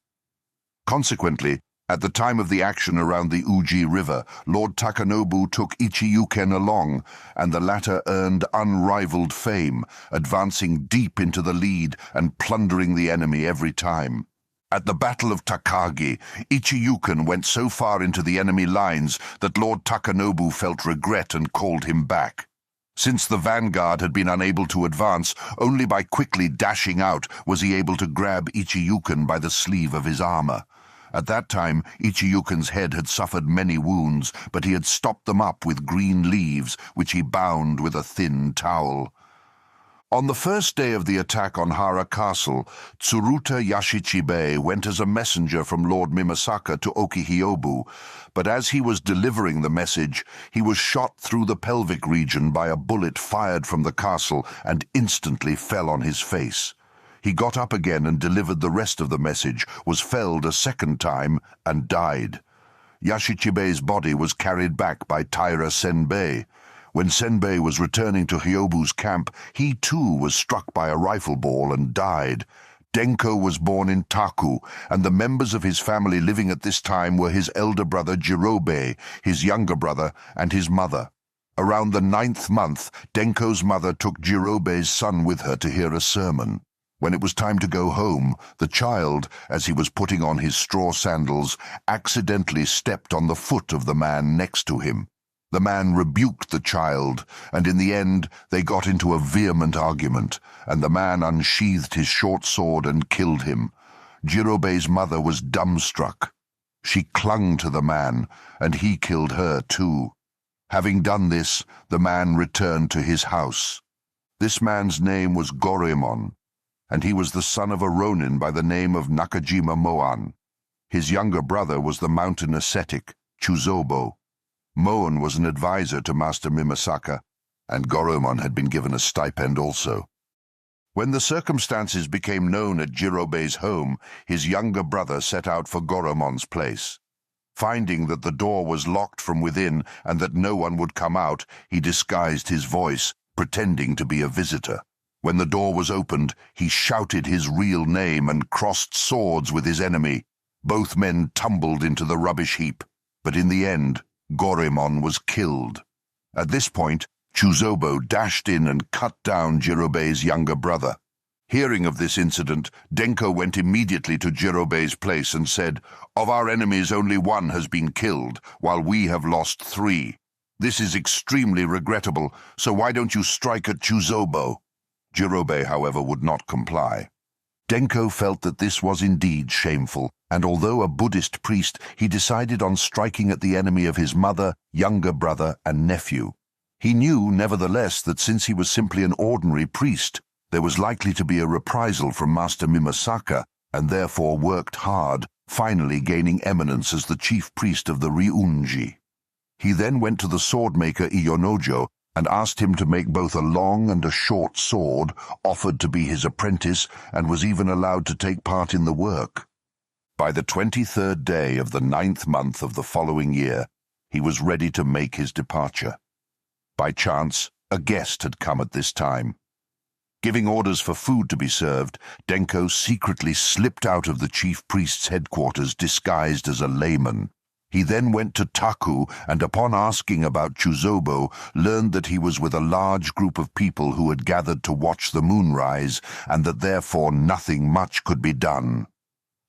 Consequently, at the time of the action around the Uji River, Lord Takanobu took Ichiyuken along, and the latter earned unrivaled fame, advancing deep into the lead and plundering the enemy every time. At the Battle of Takagi, Ichiyuken went so far into the enemy lines that Lord Takanobu felt regret and called him back. Since the vanguard had been unable to advance, only by quickly dashing out was he able to grab Ichiyuken by the sleeve of his armor. At that time, Ichiyuken's head had suffered many wounds, but he had stopped them up with green leaves, which he bound with a thin towel. On the first day of the attack on Hara Castle, Tsuruta Yashichibei went as a messenger from Lord Mimasaka to Okihiobu, but as he was delivering the message, he was shot through the pelvic region by a bullet fired from the castle and instantly fell on his face. He got up again and delivered the rest of the message, was felled a second time, and died. Yashichibei's body was carried back by Taira Senbei. When Senbei was returning to Hyobu's camp, he too was struck by a rifle ball and died. Denko was born in Taku, and the members of his family living at this time were his elder brother Jirobei, his younger brother, and his mother. Around the 9th month, Denko's mother took Jirobei's son with her to hear a sermon. When it was time to go home, the child, as he was putting on his straw sandals, accidentally stepped on the foot of the man next to him. The man rebuked the child, and in the end they got into a vehement argument, and the man unsheathed his short sword and killed him. Jirobei's mother was dumbstruck. She clung to the man, and he killed her too. Having done this, the man returned to his house. This man's name was Goraemon, and he was the son of a ronin by the name of Nakajima Moan. His younger brother was the mountain ascetic, Chuzobo. Moan was an advisor to Master Mimasaka, and Goraemon had been given a stipend also. When the circumstances became known at Jirobei's home, his younger brother set out for Goraemon's place. Finding that the door was locked from within and that no one would come out, he disguised his voice, pretending to be a visitor. When the door was opened, he shouted his real name and crossed swords with his enemy. Both men tumbled into the rubbish heap, but in the end, Goraemon was killed. At this point, Chuzobo dashed in and cut down Jirobei's younger brother. Hearing of this incident, Denko went immediately to Jirobei's place and said, "Of our enemies only one has been killed, while we have lost 3. This is extremely regrettable, so why don't you strike at Chuzobo?" Jirobei, however, would not comply. Denko felt that this was indeed shameful, and although a Buddhist priest, he decided on striking at the enemy of his mother, younger brother, and nephew. He knew, nevertheless, that since he was simply an ordinary priest, there was likely to be a reprisal from Master Mimasaka, and therefore worked hard, finally gaining eminence as the chief priest of the Ryunji. He then went to the swordmaker Iyonojo and asked him to make both a long and a short sword, offered to be his apprentice, and was even allowed to take part in the work. By the 23rd day of the 9th month of the following year, he was ready to make his departure. By chance, a guest had come at this time. Giving orders for food to be served, Denko secretly slipped out of the chief priest's headquarters disguised as a layman. He then went to Taku and, upon asking about Chuzobo, learned that he was with a large group of people who had gathered to watch the moonrise, and that therefore nothing much could be done.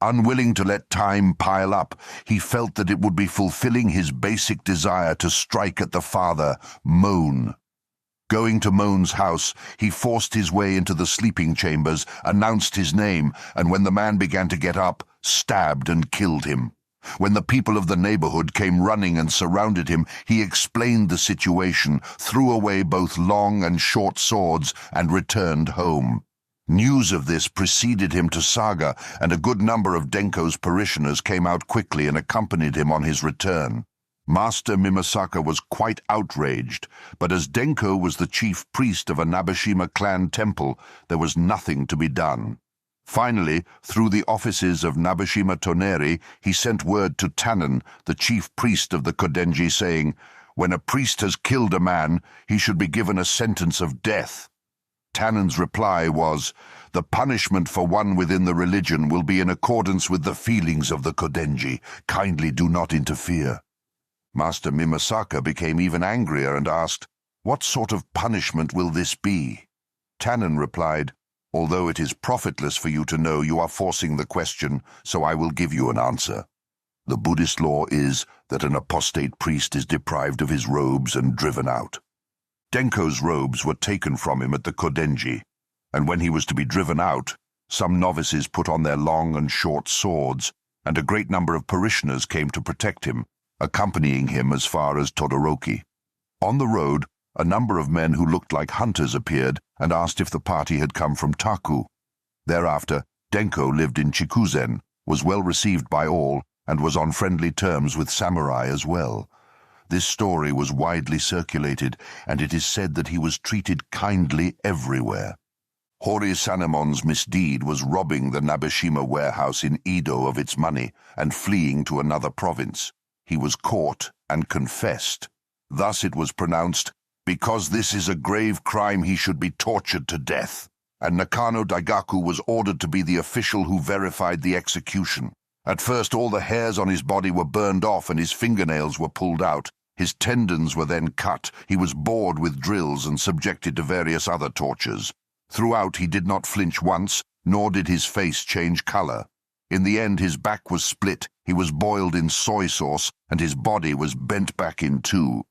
Unwilling to let time pile up, he felt that it would be fulfilling his basic desire to strike at the father, Moan. Going to Moan's house, he forced his way into the sleeping chambers, announced his name, and when the man began to get up, stabbed and killed him. When the people of the neighborhood came running and surrounded him, he explained the situation, threw away both long and short swords, and returned home. News of this preceded him to Saga, and a good number of Denko's parishioners came out quickly and accompanied him on his return. Master Mimasaka was quite outraged, but as Denko was the chief priest of a Nabeshima clan temple, there was nothing to be done. Finally, through the offices of Nabeshima Toneri, he sent word to Tannen, the chief priest of the Kodenji, saying, "When a priest has killed a man, he should be given a sentence of death." Tannen's reply was, "The punishment for one within the religion will be in accordance with the feelings of the Kodenji. Kindly do not interfere." Master Mimasaka became even angrier and asked, "What sort of punishment will this be?" Tannen replied, "Although it is profitless for you to know, you are forcing the question, so I will give you an answer. The Buddhist law is that an apostate priest is deprived of his robes and driven out. Denko's robes were taken from him at the Kodenji, and when he was to be driven out, some novices put on their long and short swords, and a great number of parishioners came to protect him, accompanying him as far as Todoroki. On the road, a number of men who looked like hunters appeared and asked if the party had come from Taku. Thereafter, Denko lived in Chikuzen, was well received by all, and was on friendly terms with samurai as well. This story was widely circulated, and it is said that he was treated kindly everywhere. Hori Sanemon's misdeed was robbing the Nabeshima warehouse in Edo of its money and fleeing to another province. He was caught and confessed. Thus it was pronounced, "Because this is a grave crime, he should be tortured to death." And Nakano Daigaku was ordered to be the official who verified the execution. At first all the hairs on his body were burned off and his fingernails were pulled out. His tendons were then cut. He was bored with drills and subjected to various other tortures. Throughout he did not flinch once, nor did his face change color. In the end his back was split, he was boiled in soy sauce, and his body was bent back in two.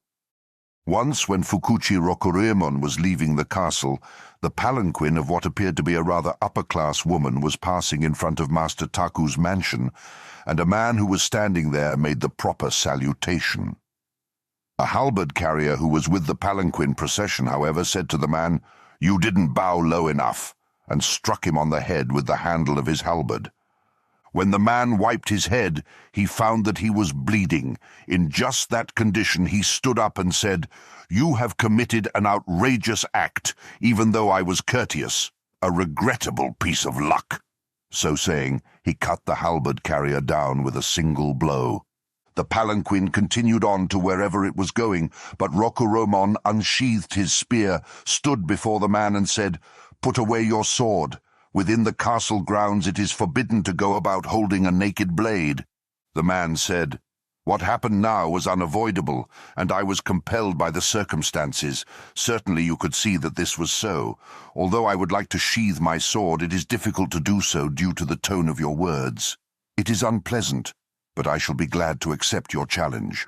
Once, when Fukuchi Rokuruemon was leaving the castle, the palanquin of what appeared to be a rather upper-class woman was passing in front of Master Taku's mansion, and a man who was standing there made the proper salutation. A halberd carrier who was with the palanquin procession, however, said to the man, "You didn't bow low enough," and struck him on the head with the handle of his halberd. When the man wiped his head, he found that he was bleeding. In just that condition, he stood up and said, "You have committed an outrageous act, even though I was courteous. A regrettable piece of luck." So saying, he cut the halberd carrier down with a single blow. The palanquin continued on to wherever it was going, but Rokuruemon unsheathed his spear, stood before the man and said, "Put away your sword. Within the castle grounds it is forbidden to go about holding a naked blade." The man said, "What happened now was unavoidable, and I was compelled by the circumstances. Certainly you could see that this was so. Although I would like to sheathe my sword, it is difficult to do so due to the tone of your words. It is unpleasant, but I shall be glad to accept your challenge."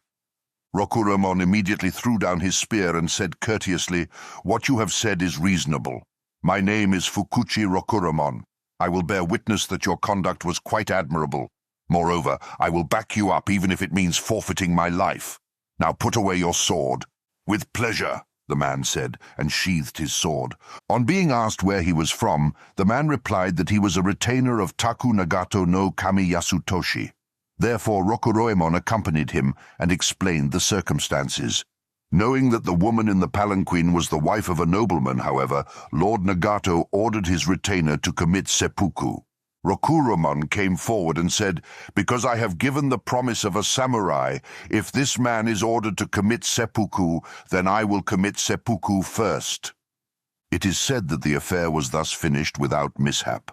Rokuruemon immediately threw down his spear and said courteously, "What you have said is reasonable. My name is Fukuchi Rokuruemon. I will bear witness that your conduct was quite admirable. Moreover, I will back you up even if it means forfeiting my life. Now put away your sword." "With pleasure," the man said, and sheathed his sword. On being asked where he was from, the man replied that he was a retainer of Taku Nagato no Kami Yasutoshi. Therefore Rokuruemon accompanied him and explained the circumstances. Knowing that the woman in the palanquin was the wife of a nobleman, however, Lord Nagato ordered his retainer to commit seppuku. Rokuruemon came forward and said, "Because I have given the promise of a samurai, if this man is ordered to commit seppuku, then I will commit seppuku first." It is said that the affair was thus finished without mishap.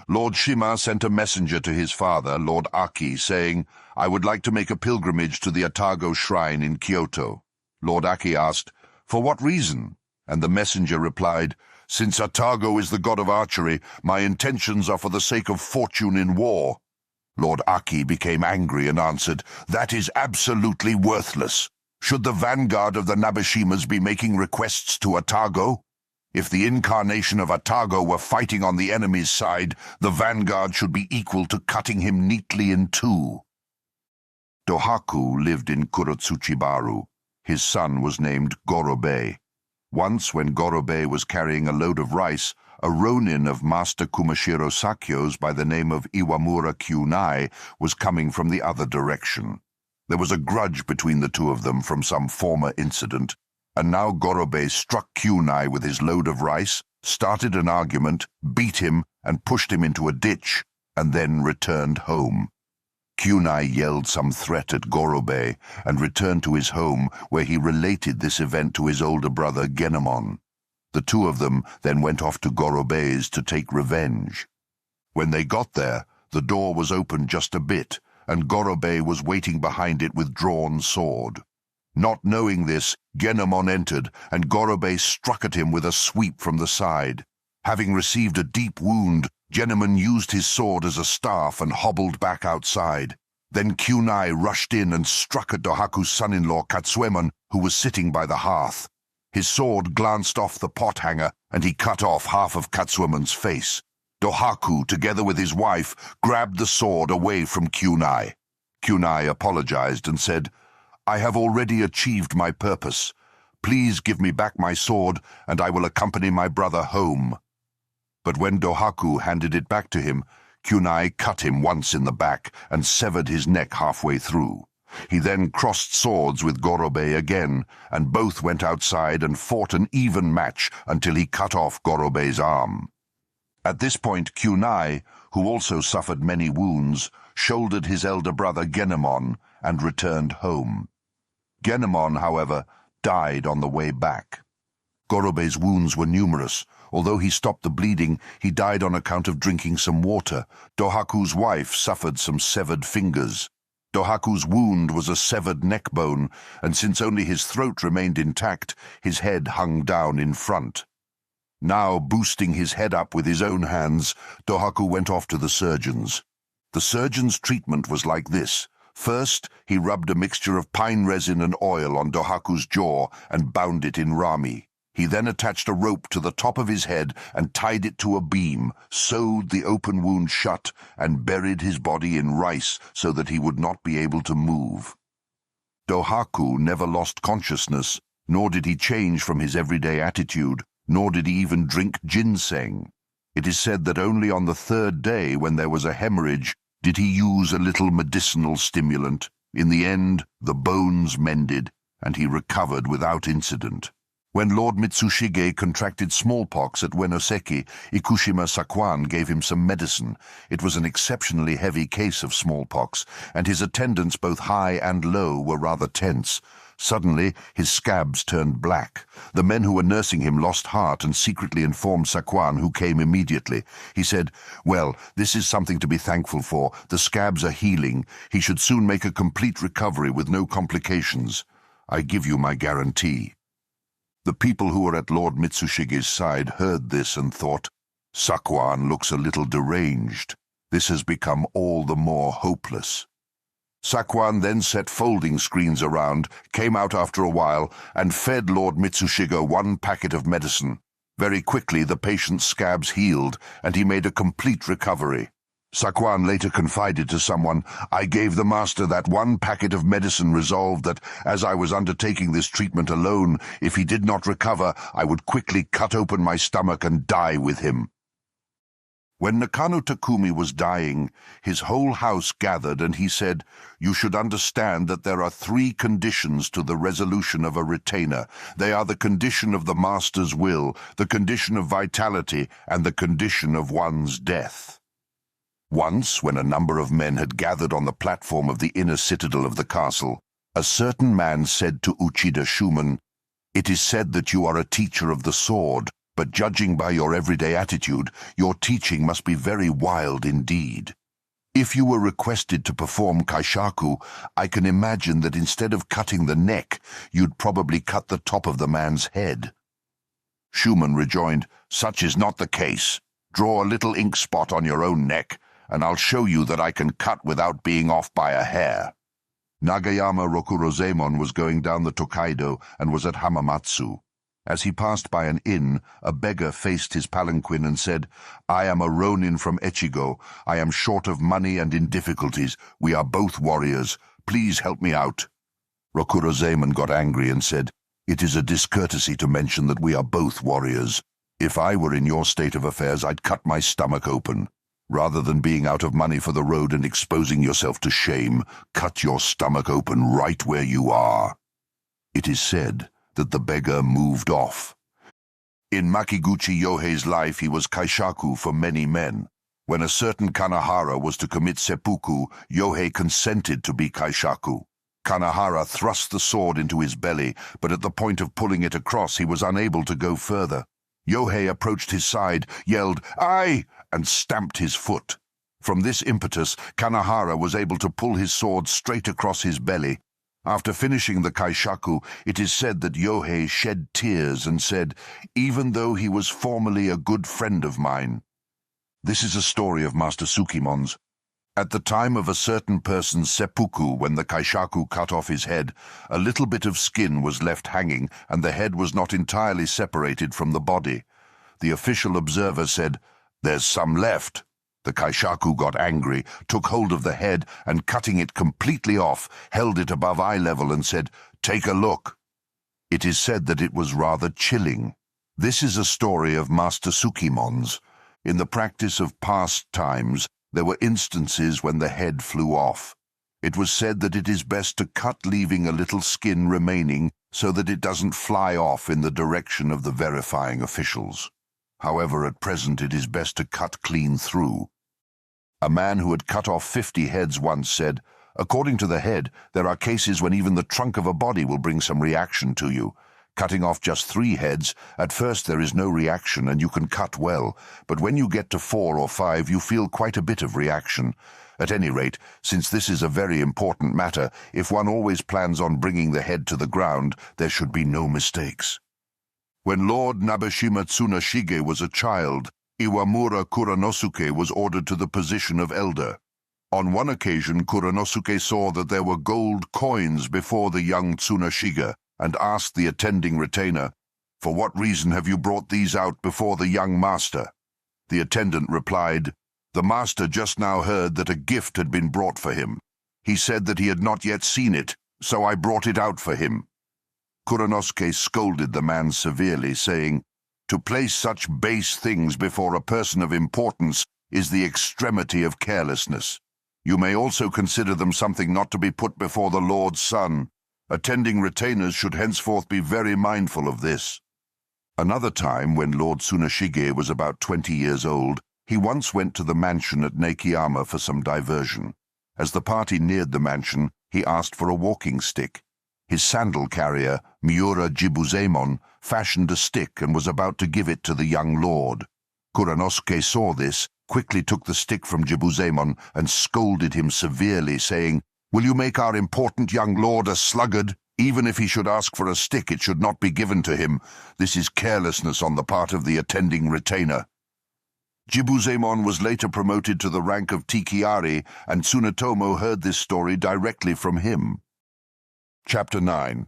Lord Shima sent a messenger to his father, Lord Aki, saying, "I would like to make a pilgrimage to the Atago shrine in Kyoto." Lord Aki asked, "For what reason?" And the messenger replied, "Since Atago is the god of archery, my intentions are for the sake of fortune in war." Lord Aki became angry and answered, "That is absolutely worthless. Should the vanguard of the Nabeshimas be making requests to Atago?" If the incarnation of Atago were fighting on the enemy's side, the vanguard should be equal to cutting him neatly in two. Dohaku lived in Kurotsuchibaru. His son was named Gorobei. Once, when Gorobei was carrying a load of rice, a ronin of Master Kumashiro Sakyo's by the name of Iwamura Kyunai was coming from the other direction. There was a grudge between the two of them from some former incident, and now Gorobei struck Kyunai with his load of rice, started an argument, beat him, and pushed him into a ditch, and then returned home. Kyunai yelled some threat at Gorobei and returned to his home, where he related this event to his older brother Genomon. The two of them then went off to Gorobei's to take revenge. When they got there, the door was open just a bit, and Gorobei was waiting behind it with drawn sword. Not knowing this, Genomon entered, and Gorobei struck at him with a sweep from the side. Having received a deep wound, Genomon used his sword as a staff and hobbled back outside. Then Kyunai rushed in and struck at Dohaku's son-in-law Katsuemon, who was sitting by the hearth. His sword glanced off the pot hanger, and he cut off half of Katsuemon's face. Dohaku, together with his wife, grabbed the sword away from Kyunai. Kyunai apologized and said, "I have already achieved my purpose. Please give me back my sword, and I will accompany my brother home." But when Dohaku handed it back to him, Kyunai cut him once in the back and severed his neck halfway through. He then crossed swords with Gorobei again, and both went outside and fought an even match until he cut off Gorobei's arm. At this point, Kyunai, who also suffered many wounds, shouldered his elder brother Genomon and returned home. Genomon, however, died on the way back. Gorobei's wounds were numerous. Although he stopped the bleeding, he died on account of drinking some water. Dohaku's wife suffered some severed fingers. Dohaku's wound was a severed neck bone, and since only his throat remained intact, his head hung down in front. Now, boosting his head up with his own hands, Dohaku went off to the surgeons. The surgeon's treatment was like this. First, he rubbed a mixture of pine resin and oil on Dohaku's jaw and bound it in rami. He then attached a rope to the top of his head and tied it to a beam, sewed the open wound shut, and buried his body in rice so that he would not be able to move. Dohaku never lost consciousness, nor did he change from his everyday attitude, nor did he even drink ginseng. It is said that only on the third day, when there was a hemorrhage, did he use a little medicinal stimulant. In the end, the bones mended, and he recovered without incident. When Lord Mitsushige contracted smallpox at Uenoseki, Ikushima Sakwan gave him some medicine. It was an exceptionally heavy case of smallpox, and his attendants, both high and low, were rather tense. Suddenly, his scabs turned black. The men who were nursing him lost heart and secretly informed Sakwan, who came immediately. He said, "Well, this is something to be thankful for. The scabs are healing. He should soon make a complete recovery with no complications. I give you my guarantee." The people who were at Lord Mitsushige's side heard this and thought, "Sakwan looks a little deranged. This has become all the more hopeless." Sakwan then set folding screens around, came out after a while, and fed Lord Mitsushige one packet of medicine. Very quickly the patient's scabs healed, and he made a complete recovery. Sakwan later confided to someone, "I gave the master that one packet of medicine, resolved that, as I was undertaking this treatment alone, if he did not recover, I would quickly cut open my stomach and die with him." When Nakano Takumi was dying, his whole house gathered, and he said, "You should understand that there are 3 conditions to the resolution of a retainer. They are the condition of the master's will, the condition of vitality, and the condition of one's death." Once, when a number of men had gathered on the platform of the inner citadel of the castle, a certain man said to Uchida Shumon, "It is said that you are a teacher of the sword, but judging by your everyday attitude, your teaching must be very wild indeed. If you were requested to perform kaishaku, I can imagine that instead of cutting the neck, you'd probably cut the top of the man's head." Shumon rejoined, "Such is not the case. Draw a little ink spot on your own neck, and I'll show you that I can cut without being off by a hair." Nagayama Rokurozaemon was going down the Tokaido and was at Hamamatsu. As he passed by an inn, a beggar faced his palanquin and said, "I am a ronin from Echigo. I am short of money and in difficulties. We are both warriors. Please help me out." Rokurozaemon got angry and said, "It is a discourtesy to mention that we are both warriors. If I were in your state of affairs, I'd cut my stomach open. Rather than being out of money for the road and exposing yourself to shame, cut your stomach open right where you are." It is said that the beggar moved off. In Makiguchi Yohei's life, he was kaishaku for many men. When a certain Kanahara was to commit seppuku, Yohei consented to be kaishaku. Kanahara thrust the sword into his belly, but at the point of pulling it across, he was unable to go further. Yohei approached his side, yelled, "Ai!" and stamped his foot. From this impetus, Kanahara was able to pull his sword straight across his belly. After finishing the kaishaku, it is said that Yohei shed tears and said, "Even though he was formerly a good friend of mine." This is a story of Master Tsukemon's. At the time of a certain person's seppuku, when the kaishaku cut off his head, a little bit of skin was left hanging and the head was not entirely separated from the body. The official observer said, "There's some left." The kaishaku got angry, took hold of the head, and cutting it completely off, held it above eye level and said, "Take a look." It is said that it was rather chilling. This is a story of Master Tsukemon's. In the practice of past times, there were instances when the head flew off. It was said that it is best to cut, leaving a little skin remaining so that it doesn't fly off in the direction of the verifying officials. However, at present it is best to cut clean through. A man who had cut off 50 heads once said, "According to the head, there are cases when even the trunk of a body will bring some reaction to you. Cutting off just 3 heads, at first there is no reaction and you can cut well, but when you get to 4 or 5 you feel quite a bit of reaction. At any rate, since this is a very important matter, if one always plans on bringing the head to the ground, there should be no mistakes." When Lord Nabeshima Tsunashige was a child, Iwamura Kuranosuke was ordered to the position of elder. On one occasion, Kuranosuke saw that there were gold coins before the young Tsunashige and asked the attending retainer, "For what reason have you brought these out before the young master?" The attendant replied, "The master just now heard that a gift had been brought for him. He said that he had not yet seen it, so I brought it out for him." Kuranosuke scolded the man severely, saying, "To place such base things before a person of importance is the extremity of carelessness. You may also consider them something not to be put before the Lord's Son. Attending retainers should henceforth be very mindful of this." Another time, when Lord Tsunashige was about 20 years old, he once went to the mansion at Nekiyama for some diversion. As the party neared the mansion, he asked for a walking stick. His sandal carrier, Miura Jibuzaemon, fashioned a stick and was about to give it to the young lord. Kuranosuke saw this, quickly took the stick from Jibuzaemon and scolded him severely, saying, "Will you make our important young lord a sluggard? Even if he should ask for a stick, it should not be given to him. This is carelessness on the part of the attending retainer." Jibuzaemon was later promoted to the rank of Tikiari, and Tsunetomo heard this story directly from him. Chapter 9.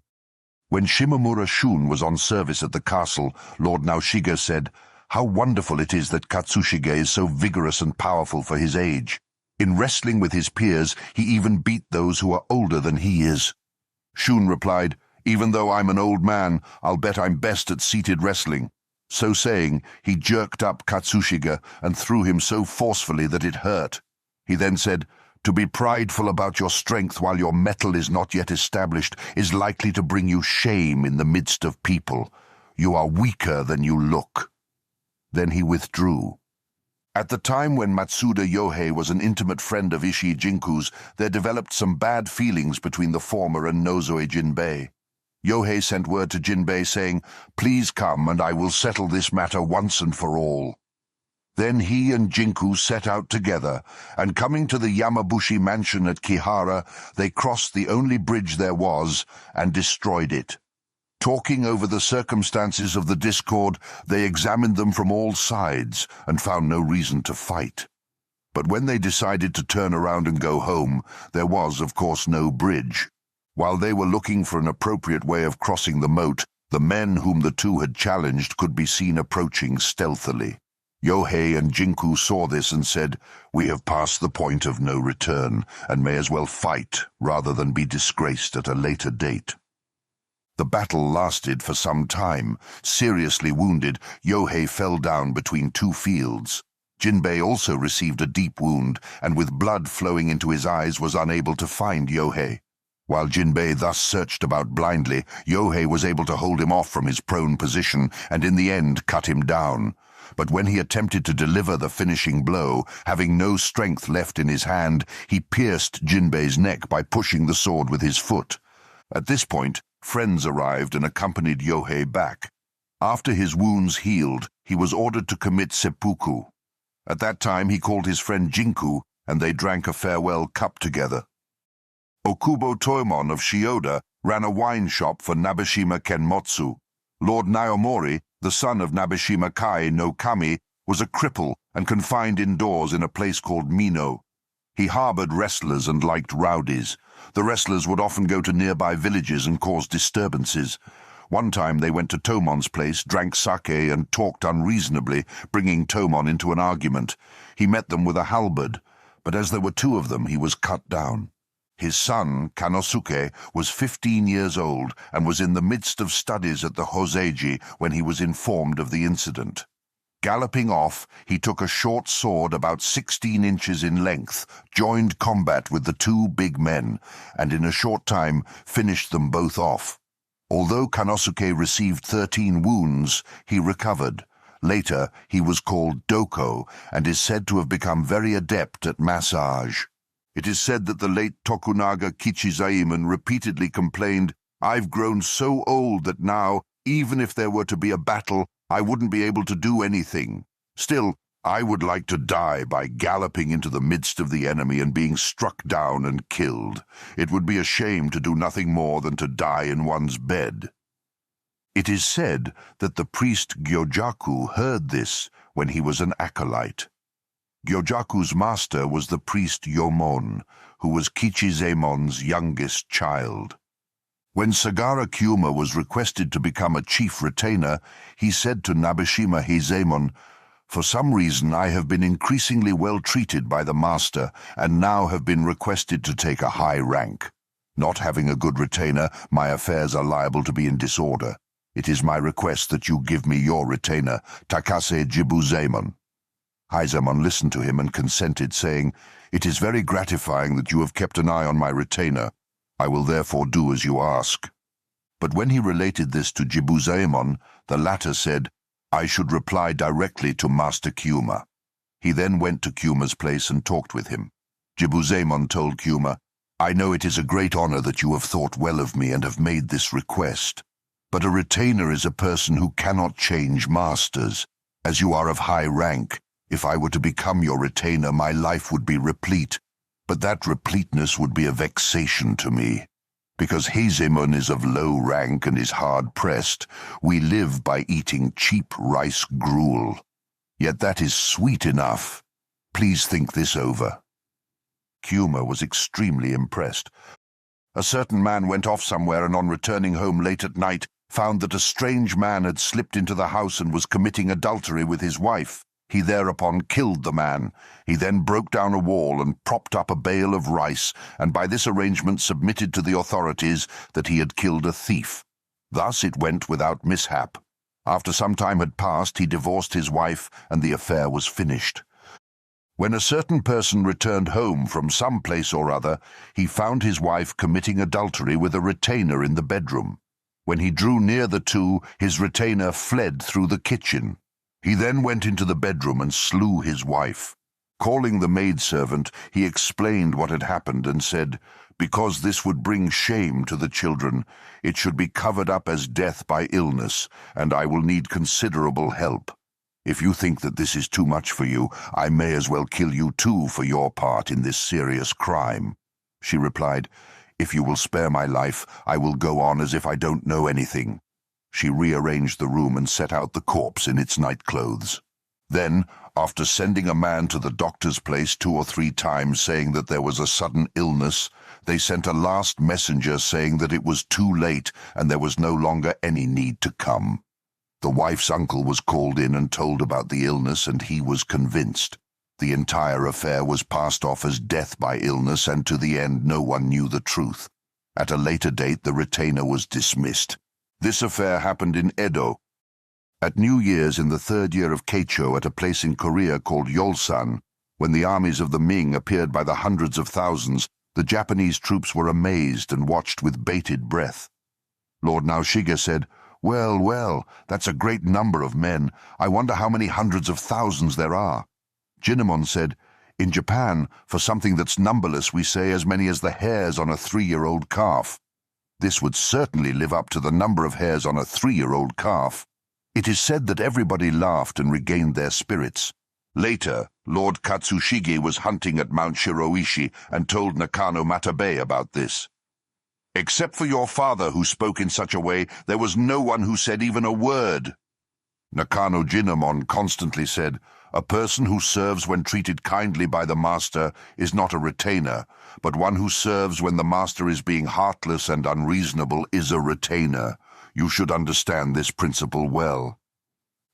When Shimamura Shun was on service at the castle, Lord Naoshige said, "How wonderful it is that Katsushige is so vigorous and powerful for his age. In wrestling with his peers, he even beat those who are older than he is." Shun replied, "Even though I'm an old man, I'll bet I'm best at seated wrestling." So saying, he jerked up Katsushige and threw him so forcefully that it hurt. He then said, "To be prideful about your strength while your mettle is not yet established is likely to bring you shame in the midst of people. You are weaker than you look." Then he withdrew. At the time when Matsuda Yohei was an intimate friend of Ishii Jinku's, there developed some bad feelings between the former and Nozoe Jinbei. Yohei sent word to Jinbei saying, "Please come and I will settle this matter once and for all." Then he and Jinku set out together, and coming to the Yamabushi mansion at Kihara, they crossed the only bridge there was and destroyed it. Talking over the circumstances of the discord, they examined them from all sides and found no reason to fight. But when they decided to turn around and go home, there was, of course, no bridge. While they were looking for an appropriate way of crossing the moat, The men whom the two had challenged could be seen approaching stealthily. Yohei and Jinku saw this and said, "We have passed the point of no return, and may as well fight rather than be disgraced at a later date." The battle lasted for some time. Seriously wounded, Yohei fell down between two fields. Jinbei also received a deep wound, and with blood flowing into his eyes was unable to find Yohei. While Jinbei thus searched about blindly, Yohei was able to hold him off from his prone position and in the end cut him down. But when he attempted to deliver the finishing blow, having no strength left in his hand, he pierced Jinbei's neck by pushing the sword with his foot. At this point, friends arrived and accompanied Yohei back. After his wounds healed, he was ordered to commit seppuku. At that time he called his friend Jinku, and they drank a farewell cup together. Okubo Toemon of Shioda ran a wine shop for Nabeshima Kenmotsu. Lord Naomori, the son of Nabeshima Kai no Kami, was a cripple and confined indoors in a place called Mino. He harbored wrestlers and liked rowdies. The wrestlers would often go to nearby villages and cause disturbances. One time they went to Tomon's place, drank sake and talked unreasonably, bringing Tomon into an argument. He met them with a halberd, but as there were two of them, he was cut down. His son, Kanosuke, was 15 years old and was in the midst of studies at the Hoseiji when he was informed of the incident. Galloping off, he took a short sword about 16 inches in length, joined combat with the two big men, and in a short time finished them both off. Although Kanosuke received 13 wounds, he recovered. Later, he was called Doko and is said to have become very adept at massage. It is said that the late Tokunaga Kichizaemon repeatedly complained, "I've grown so old that now, even if there were to be a battle, I wouldn't be able to do anything. Still, I would like to die by galloping into the midst of the enemy and being struck down and killed. It would be a shame to do nothing more than to die in one's bed." It is said that the priest Gyojaku heard this when he was an acolyte. Gyojaku's master was the priest Yomon, who was Kichizaemon's youngest child. When Sagara Kyuma was requested to become a chief retainer, he said to Nabeshima Heizaemon, "For some reason I have been increasingly well treated by the master, and now have been requested to take a high rank. Not having a good retainer, my affairs are liable to be in disorder. It is my request that you give me your retainer, Takase Jibuzaemon." Heizaemon listened to him and consented, saying, "It is very gratifying that you have kept an eye on my retainer. I will therefore do as you ask." But when he related this to Jibuzaemon, the latter said, "I should reply directly to Master Kyuma." He then went to Kyuma's place and talked with him. Jibuzaemon told Kyuma, "I know it is a great honor that you have thought well of me and have made this request. But a retainer is a person who cannot change masters. As you are of high rank, if I were to become your retainer, my life would be replete, but that repleteness would be a vexation to me. Because Heizaemon is of low rank and is hard-pressed, we live by eating cheap rice gruel. Yet that is sweet enough. Please think this over." Kyuma was extremely impressed. A certain man went off somewhere and on returning home late at night found that a strange man had slipped into the house and was committing adultery with his wife. He thereupon killed the man. He then broke down a wall and propped up a bale of rice, and by this arrangement submitted to the authorities that he had killed a thief. Thus it went without mishap. After some time had passed, he divorced his wife, and the affair was finished. When a certain person returned home from some place or other, he found his wife committing adultery with a retainer in the bedroom. When he drew near the two, his retainer fled through the kitchen. He then went into the bedroom and slew his wife. Calling the maidservant, he explained what had happened and said, "Because this would bring shame to the children, it should be covered up as death by illness, and I will need considerable help. If you think that this is too much for you, I may as well kill you too for your part in this serious crime." She replied, "If you will spare my life, I will go on as if I don't know anything." She rearranged the room and set out the corpse in its nightclothes. Then, After sending a man to the doctor's place 2 or 3 times saying that there was a sudden illness, they sent a last messenger saying that it was too late and there was no longer any need to come. The wife's uncle was called in and told about the illness, and he was convinced. The entire affair was passed off as death by illness, and to the end no one knew the truth. At a later date, the retainer was dismissed. This affair happened in Edo. At New Year's in the 3rd year of Keicho at a place in Korea called Yolsan, when the armies of the Ming appeared by the hundreds of thousands, the Japanese troops were amazed and watched with bated breath. Lord Naoshige said, "Well, well, that's a great number of men. I wonder how many hundreds of thousands there are." Jinemon said, "In Japan, for something that's numberless, we say as many as the hairs on a 3-year-old calf. This would certainly live up to the number of hairs on a 3-year-old calf." It is said that everybody laughed and regained their spirits. Later, Lord Katsushige was hunting at Mount Shiroishi and told Nakano Matabei about this. "Except for your father, who spoke in such a way, there was no one who said even a word." Nakano Jinemon constantly said, "A person who serves when treated kindly by the master is not a retainer, but one who serves when the master is being heartless and unreasonable is a retainer. You should understand this principle well."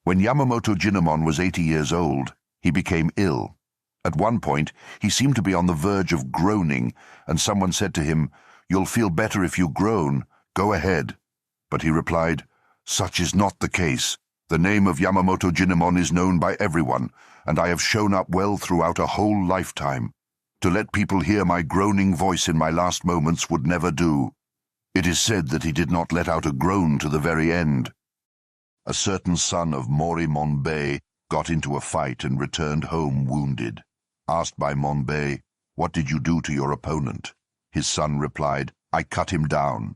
When Yamamoto Jinemon was 80 years old, he became ill. At one point, he seemed to be on the verge of groaning, and someone said to him, "You'll feel better if you groan. Go ahead." But he replied, "Such is not the case. The name of Yamamoto Jinemon is known by everyone, and I have shown up well throughout a whole lifetime. To let people hear my groaning voice in my last moments would never do." It is said that he did not let out a groan to the very end. A certain son of Mori Monbei got into a fight and returned home wounded. Asked by Monbei, "What did you do to your opponent?" His son replied, "I cut him down."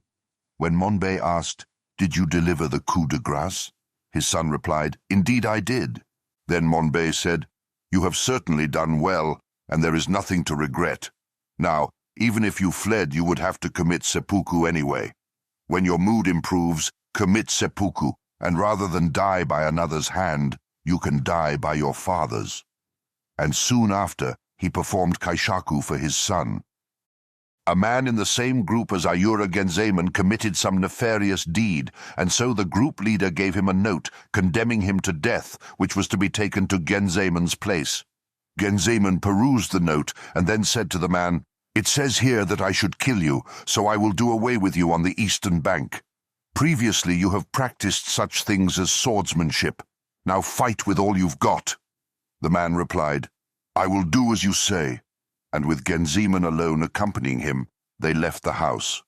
When Monbei asked, "Did you deliver the coup de grace?" His son replied, "Indeed I did." Then Monbei said, "You have certainly done well, and there is nothing to regret. Now, even if you fled, you would have to commit seppuku anyway. When your mood improves, commit seppuku, and rather than die by another's hand, you can die by your father's." And soon after, he performed kaishaku for his son. A man in the same group as Ayura Genzaemon committed some nefarious deed, and so the group leader gave him a note condemning him to death, which was to be taken to Genzaemon's place. Genzaemon perused the note and then said to the man, "It says here that I should kill you, so I will do away with you on the eastern bank. Previously you have practiced such things as swordsmanship. Now fight with all you've got." The man replied, "I will do as you say." And with Genzaemon alone accompanying him, they left the house.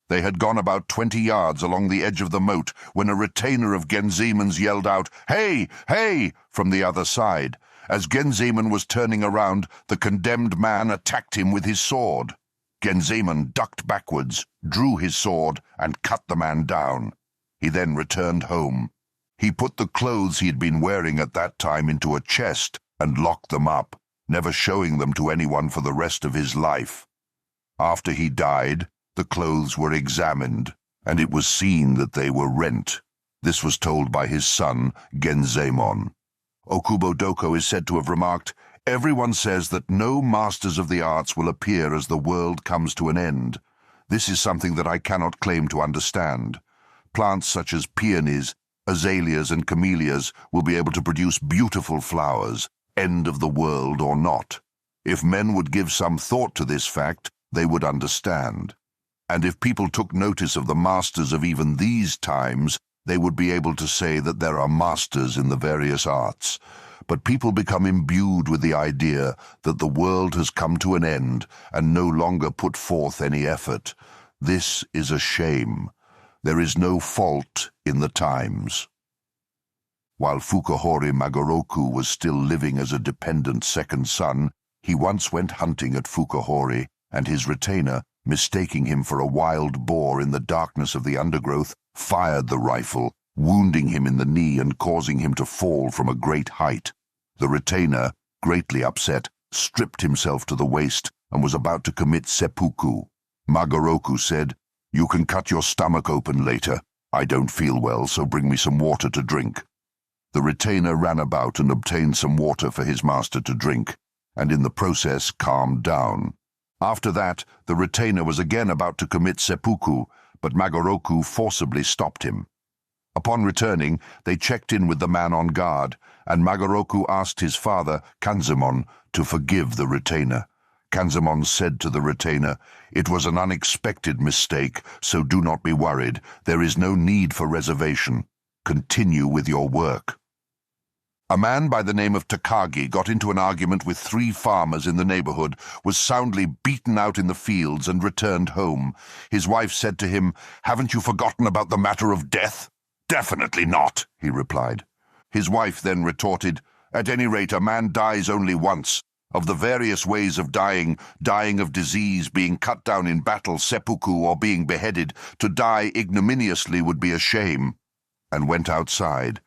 They had gone about 20 yards along the edge of the moat when a retainer of Genzaemon's yelled out, "Hey! Hey!" from the other side. As Genzaemon was turning around, the condemned man attacked him with his sword. Genzaemon ducked backwards, drew his sword, and cut the man down. He then returned home. He put the clothes he had been wearing at that time into a chest and locked them up, never showing them to anyone for the rest of his life. After he died, the clothes were examined, and it was seen that they were rent. This was told by his son, Genzaemon. Okubo Doko is said to have remarked, "Everyone says that no masters of the arts will appear as the world comes to an end. This is something that I cannot claim to understand. Plants such as peonies, azaleas, and camellias will be able to produce beautiful flowers, end of the world or not. If men would give some thought to this fact, they would understand. And if people took notice of the masters of even these times, they would be able to say that there are masters in the various arts. But people become imbued with the idea that the world has come to an end and no longer put forth any effort. This is a shame. There is no fault in the times." While Fukuhori Magoroku was still living as a dependent second son, he once went hunting at Fukuhori, and his retainer, mistaking him for a wild boar in the darkness of the undergrowth, fired the rifle, wounding him in the knee and causing him to fall from a great height. The retainer, greatly upset, stripped himself to the waist and was about to commit seppuku. Magoroku said, "You can cut your stomach open later. I don't feel well, so bring me some water to drink." The retainer ran about and obtained some water for his master to drink, and in the process calmed down. After that, the retainer was again about to commit seppuku, but Magoroku forcibly stopped him. Upon returning, they checked in with the man on guard, and Magoroku asked his father, Kanzemon, to forgive the retainer. Kanzemon said to the retainer, "It was an unexpected mistake, so do not be worried. There is no need for reservation. Continue with your work." A man by the name of Takagi got into an argument with 3 farmers in the neighborhood, was soundly beaten out in the fields, and returned home. His wife said to him, "Haven't you forgotten about the matter of death?" "Definitely not," he replied. His wife then retorted, "At any rate, a man dies only once. Of the various ways of dying of disease, being cut down in battle, seppuku, or being beheaded, to die ignominiously would be a shame," and went outside.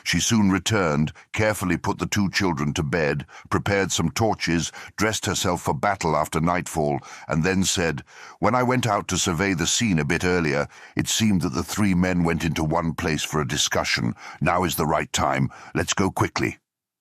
She soon returned, carefully put the 2 children to bed, prepared some torches, dressed herself for battle after nightfall, and then said, "When I went out to survey the scene a bit earlier, it seemed that the 3 men went into one place for a discussion. Now is the right time. Let's go quickly."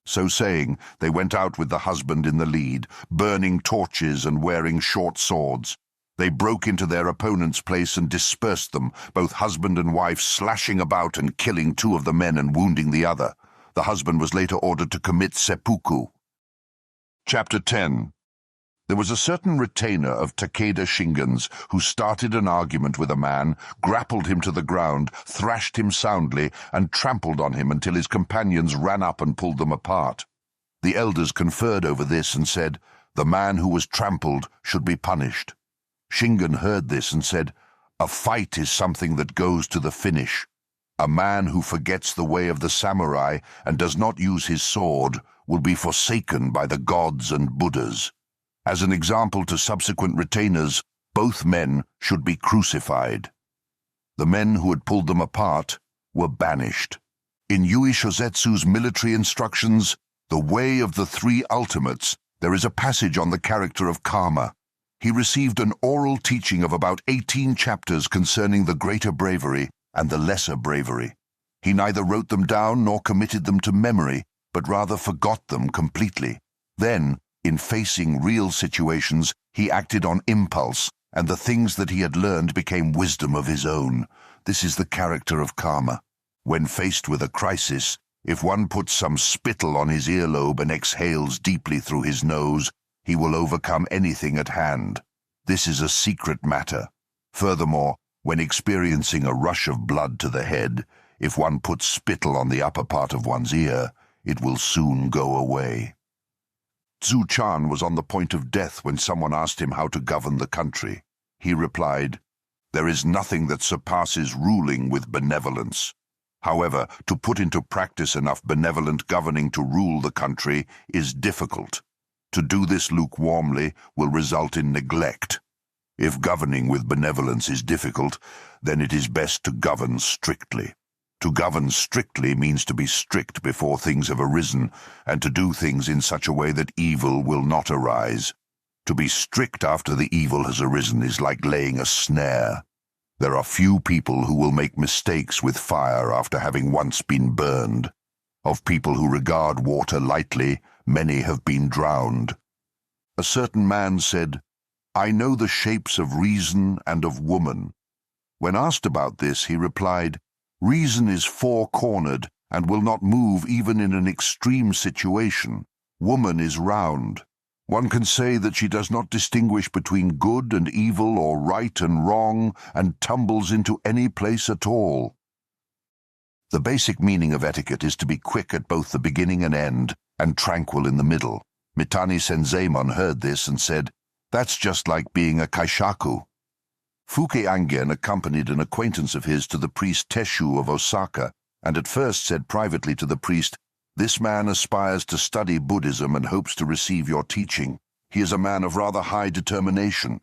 So saying, they went out with the husband in the lead, burning torches and wearing short swords. They broke into their opponent's place and dispersed them, both husband and wife slashing about and killing 2 of the men and wounding the other. The husband was later ordered to commit seppuku. Chapter 10. There was a certain retainer of Takeda Shingen's who started an argument with a man, grappled him to the ground, thrashed him soundly, and trampled on him until his companions ran up and pulled them apart. The elders conferred over this and said, "The man who was trampled should be punished." Shingen heard this and said, "A fight is something that goes to the finish. A man who forgets the way of the samurai and does not use his sword will be forsaken by the gods and Buddhas. As an example to subsequent retainers, both men should be crucified." The men who had pulled them apart were banished. In Yui Shosetsu's military instructions, The Way of the 3 Ultimates, there is a passage on the character of karma. He received an oral teaching of about 18 chapters concerning the greater bravery and the lesser bravery. He neither wrote them down nor committed them to memory, but rather forgot them completely. Then, in facing real situations, he acted on impulse, and the things that he had learned became wisdom of his own. This is the character of karma. When faced with a crisis, if one puts some spittle on his earlobe and exhales deeply through his nose, he will overcome anything at hand. This is a secret matter. Furthermore, when experiencing a rush of blood to the head, if one puts spittle on the upper part of one's ear, it will soon go away. Zhu Chan was on the point of death when someone asked him how to govern the country. He replied, "There is nothing that surpasses ruling with benevolence. However, to put into practice enough benevolent governing to rule the country is difficult. To do this lukewarmly will result in neglect. If governing with benevolence is difficult, then it is best to govern strictly. To govern strictly means to be strict before things have arisen, and to do things in such a way that evil will not arise. To be strict after the evil has arisen is like laying a snare. There are few people who will make mistakes with fire after having once been burned. Of people who regard water lightly, many have been drowned." A certain man said, "I know the shapes of reason and of woman." When asked about this, he replied, "Reason is 4-cornered and will not move even in an extreme situation. Woman is round. One can say that she does not distinguish between good and evil or right and wrong and tumbles into any place at all." The basic meaning of etiquette is to be quick at both the beginning and end, and tranquil in the middle. Mitani Senzeimon heard this and said, "That's just like being a kaishaku." Fuke Angen accompanied an acquaintance of his to the priest Teshu of Osaka, and at first said privately to the priest, "This man aspires to study Buddhism and hopes to receive your teaching. He is a man of rather high determination."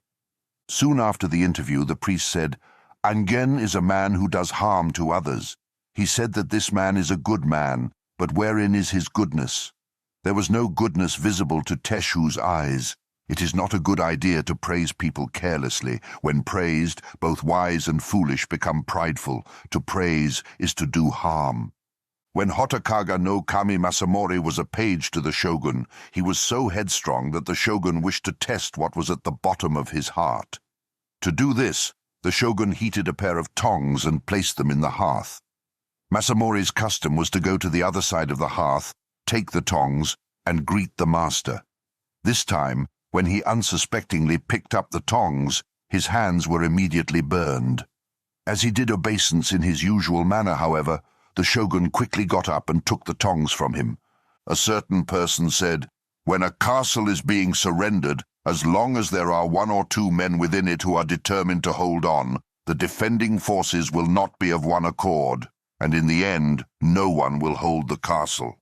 Soon after the interview, the priest said, "Angen is a man who does harm to others. He said that this man is a good man, but wherein is his goodness?" There was no goodness visible to Teshu's eyes. It is not a good idea to praise people carelessly. When praised, both wise and foolish become prideful. To praise is to do harm. When Hotakaga no Kami Masamori was a page to the shogun, he was so headstrong that the shogun wished to test what was at the bottom of his heart. To do this, the shogun heated a pair of tongs and placed them in the hearth. Masamori's custom was to go to the other side of the hearth, take the tongs, and greet the master. This time, when he unsuspectingly picked up the tongs, his hands were immediately burned. As he did obeisance in his usual manner, however, the shogun quickly got up and took the tongs from him. A certain person said, "When a castle is being surrendered, as long as there are 1 or 2 men within it who are determined to hold on, the defending forces will not be of one accord, and in the end, no one will hold the castle.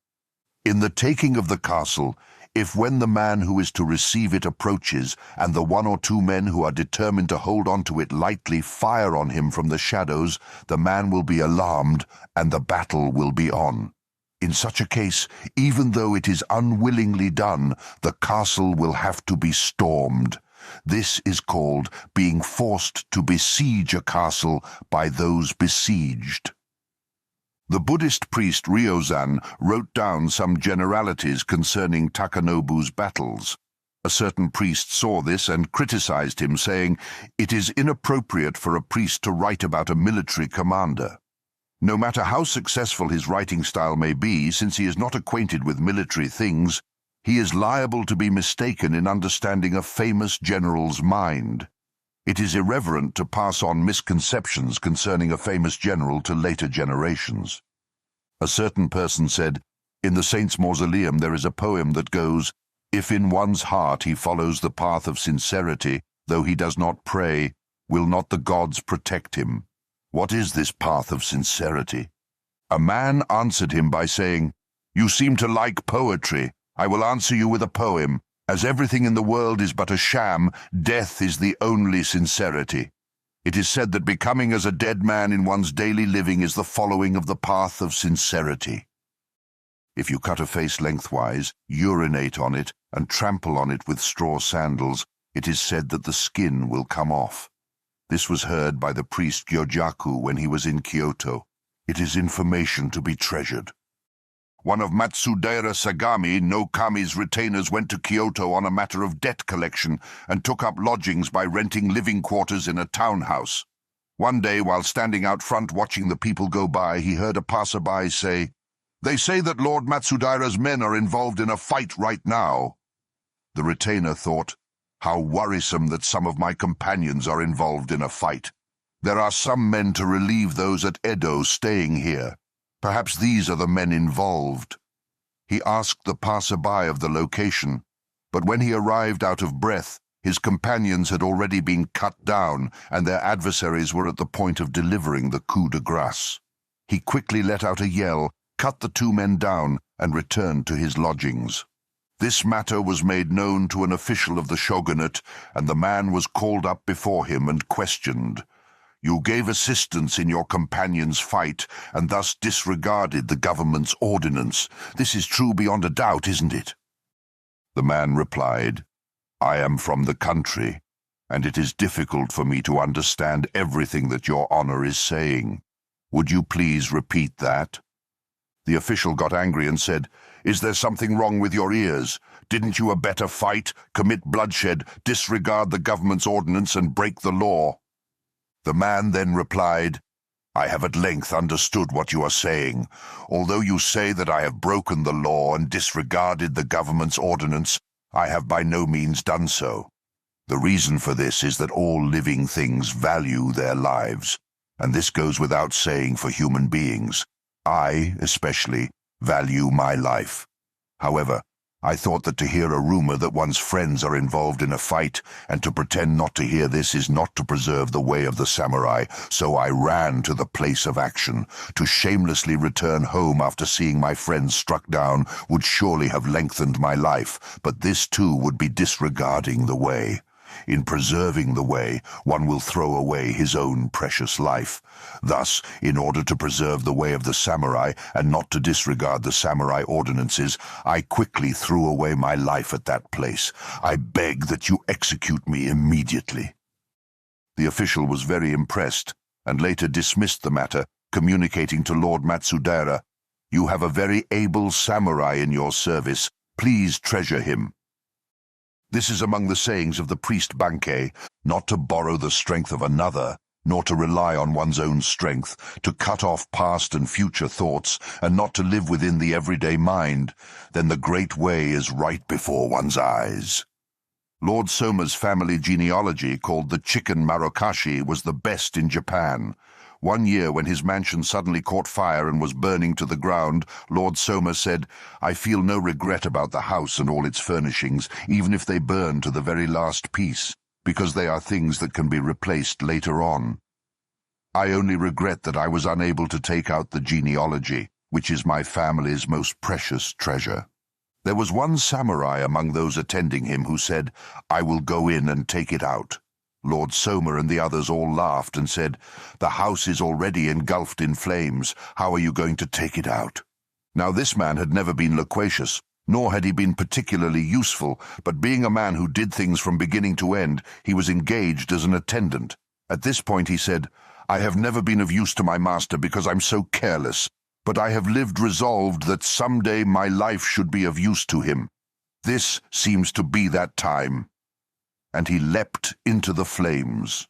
In the taking of the castle, if when the man who is to receive it approaches, and the 1 or 2 men who are determined to hold on to it lightly fire on him from the shadows, the man will be alarmed, and the battle will be on. In such a case, even though it is unwillingly done, the castle will have to be stormed. This is called being forced to besiege a castle by those besieged." The Buddhist priest Ryozan wrote down some generalities concerning Takanobu's battles. A certain priest saw this and criticized him, saying, "It is inappropriate for a priest to write about a military commander." No matter how successful his writing style may be, since he is not acquainted with military things, he is liable to be mistaken in understanding a famous general's mind. It is irreverent to pass on misconceptions concerning a famous general to later generations. A certain person said, "In the saint's mausoleum there is a poem that goes, 'If in one's heart he follows the path of sincerity, though he does not pray, will not the gods protect him?' What is this path of sincerity?" A man answered him by saying, "You seem to like poetry. I will answer you with a poem. As everything in the world is but a sham, death is the only sincerity. It is said that becoming as a dead man in one's daily living is the following of the path of sincerity. If you cut a face lengthwise, urinate on it, and trample on it with straw sandals, it is said that the skin will come off." This was heard by the priest Gyojaku when he was in Kyoto. It is information to be treasured. One of Matsudaira Sagami no Kami's retainers went to Kyoto on a matter of debt collection and took up lodgings by renting living quarters in a townhouse. One day, while standing out front watching the people go by, he heard a passerby say, "They say that Lord Matsudaira's men are involved in a fight right now." The retainer thought, "How worrisome that some of my companions are involved in a fight. There are some men to relieve those at Edo staying here. Perhaps these are the men involved." He asked the passerby of the location, but when he arrived out of breath, his companions had already been cut down and their adversaries were at the point of delivering the coup de grace. He quickly let out a yell, cut the 2 men down, and returned to his lodgings. This matter was made known to an official of the shogunate, and the man was called up before him and questioned. "You gave assistance in your companion's fight, and thus disregarded the government's ordinance. This is true beyond a doubt, isn't it?" The man replied, "I am from the country, and it is difficult for me to understand everything that your honor is saying. Would you please repeat that?" The official got angry and said, "Is there something wrong with your ears? Didn't you better fight, commit bloodshed, disregard the government's ordinance, and break the law?" The man then replied, "I have at length understood what you are saying. Although you say that I have broken the law and disregarded the government's ordinance, I have by no means done so. The reason for this is that all living things value their lives, and this goes without saying for human beings. I, especially, value my life. However, I thought that to hear a rumor that one's friends are involved in a fight and to pretend not to hear this is not to preserve the way of the samurai, so I ran to the place of action. To shamelessly return home after seeing my friends struck down would surely have lengthened my life, but this too would be disregarding the way. In preserving the way, one will throw away his own precious life. Thus, in order to preserve the way of the samurai and not to disregard the samurai ordinances, I quickly threw away my life at that place. I beg that you execute me immediately." The official was very impressed and later dismissed the matter, communicating to Lord Matsudaira, You have a very able samurai in your service. Please treasure him." This is among the sayings of the priest Bankei, not to borrow the strength of another, nor to rely on one's own strength, to cut off past and future thoughts, and not to live within the everyday mind. Then the great way is right before one's eyes. Lord Soma's family genealogy, called the Chicken Marokashi, was the best in Japan. One year, when his mansion suddenly caught fire and was burning to the ground, Lord Soma said, "I feel no regret about the house and all its furnishings, even if they burn to the very last piece, because they are things that can be replaced later on. I only regret that I was unable to take out the genealogy, which is my family's most precious treasure." There was one samurai among those attending him who said, "I will go in and take it out." Lord Soma and the others all laughed and said, "The house is already engulfed in flames. How are you going to take it out?" Now this man had never been loquacious, nor had he been particularly useful, but being a man who did things from beginning to end, he was engaged as an attendant. At this point he said, "I have never been of use to my master because I'm so careless, but I have lived resolved that someday my life should be of use to him. This seems to be that time." And he leapt into the flames.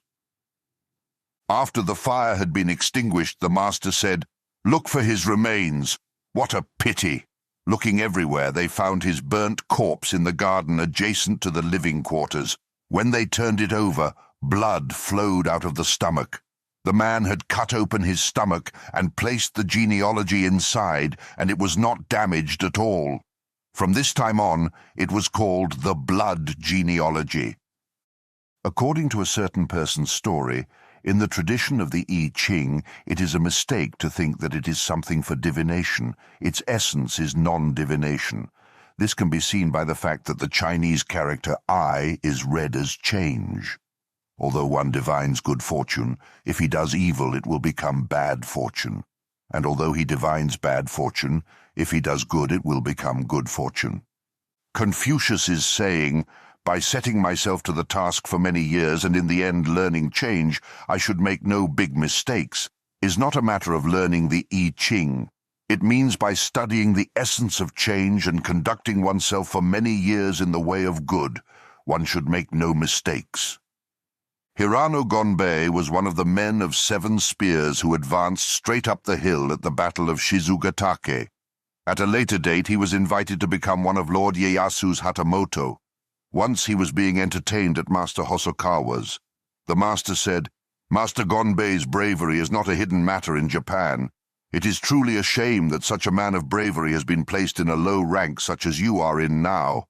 After the fire had been extinguished, the master said, "Look for his remains. What a pity!" Looking everywhere, they found his burnt corpse in the garden adjacent to the living quarters. When they turned it over, blood flowed out of the stomach. The man had cut open his stomach and placed the genealogy inside, and it was not damaged at all. From this time on, it was called the blood genealogy. According to a certain person's story, in the tradition of the I Ching, it is a mistake to think that it is something for divination. Its essence is non-divination. This can be seen by the fact that the Chinese character I is read as change. Although one divines good fortune, if he does evil it will become bad fortune. And although he divines bad fortune, if he does good it will become good fortune. Confucius is saying, "By setting myself to the task for many years and in the end learning change, I should make no big mistakes," is not a matter of learning the I Ching. It means by studying the essence of change and conducting oneself for many years in the way of good, one should make no mistakes. Hirano Gonbei was one of the men of 7 spears who advanced straight up the hill at the Battle of Shizugatake. At a later date he was invited to become one of Lord Ieyasu's Hatamoto. Once he was being entertained at Master Hosokawa's. The master said, "Master Gonbei's bravery is not a hidden matter in Japan. It is truly a shame that such a man of bravery has been placed in a low rank such as you are in now.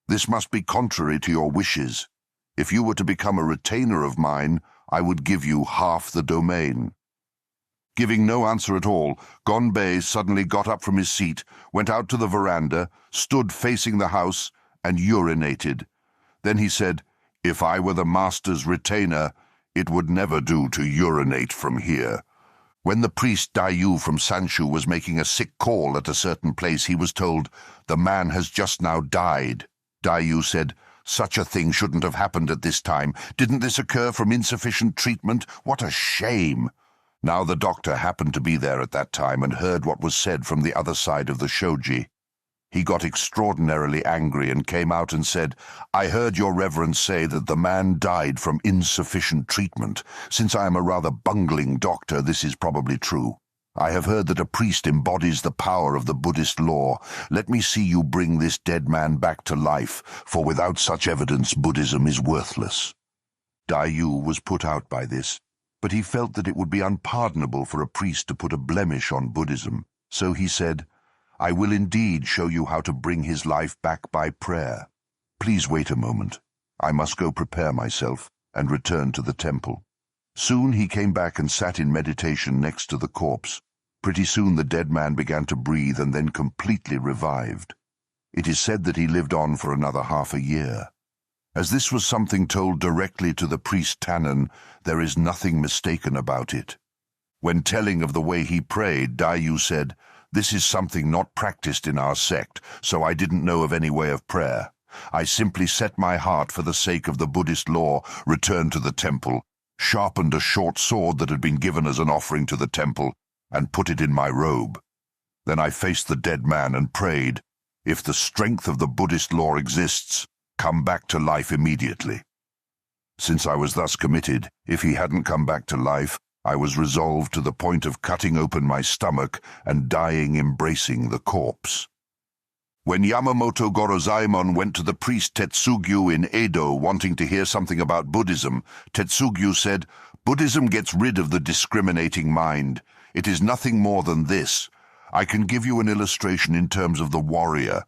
This must be contrary to your wishes. If you were to become a retainer of mine, I would give you half the domain." Giving no answer at all, Gonbei suddenly got up from his seat, went out to the veranda, stood facing the house, and urinated. Then he said, "If I were the master's retainer, it would never do to urinate from here." When the priest Daiyu from Sanshu was making a sick call at a certain place, he was told, "The man has just now died." Daiyu said, "Such a thing shouldn't have happened at this time. Didn't this occur from insufficient treatment? What a shame!" Now the doctor happened to be there at that time and heard what was said from the other side of the shoji. He got extraordinarily angry and came out and said, "I heard your reverence say that the man died from insufficient treatment. Since I am a rather bungling doctor, this is probably true. I have heard that a priest embodies the power of the Buddhist law. Let me see you bring this dead man back to life, for without such evidence Buddhism is worthless." Daiyu was put out by this, but he felt that it would be unpardonable for a priest to put a blemish on Buddhism, so he said, "I will indeed show you how to bring his life back by prayer. Please wait a moment. I must go prepare myself," and return to the temple. Soon he came back and sat in meditation next to the corpse. Pretty soon the dead man began to breathe and then completely revived. It is said that he lived on for another half a year. As this was something told directly to the priest Tannen, there is nothing mistaken about it. When telling of the way he prayed, Daiyu said, "This is something not practiced in our sect, so I didn't know of any way of prayer. I simply set my heart for the sake of the Buddhist law, returned to the temple, sharpened a short sword that had been given as an offering to the temple, and put it in my robe." Then I faced the dead man and prayed, "If the strength of the Buddhist law exists, come back to life immediately." Since I was thus committed, if he hadn't come back to life, I was resolved to the point of cutting open my stomach and dying embracing the corpse. When Yamamoto Gorozaemon went to the priest Tetsugyu in Edo wanting to hear something about Buddhism, Tetsugyu said, "Buddhism gets rid of the discriminating mind. It is nothing more than this. I can give you an illustration in terms of the warrior.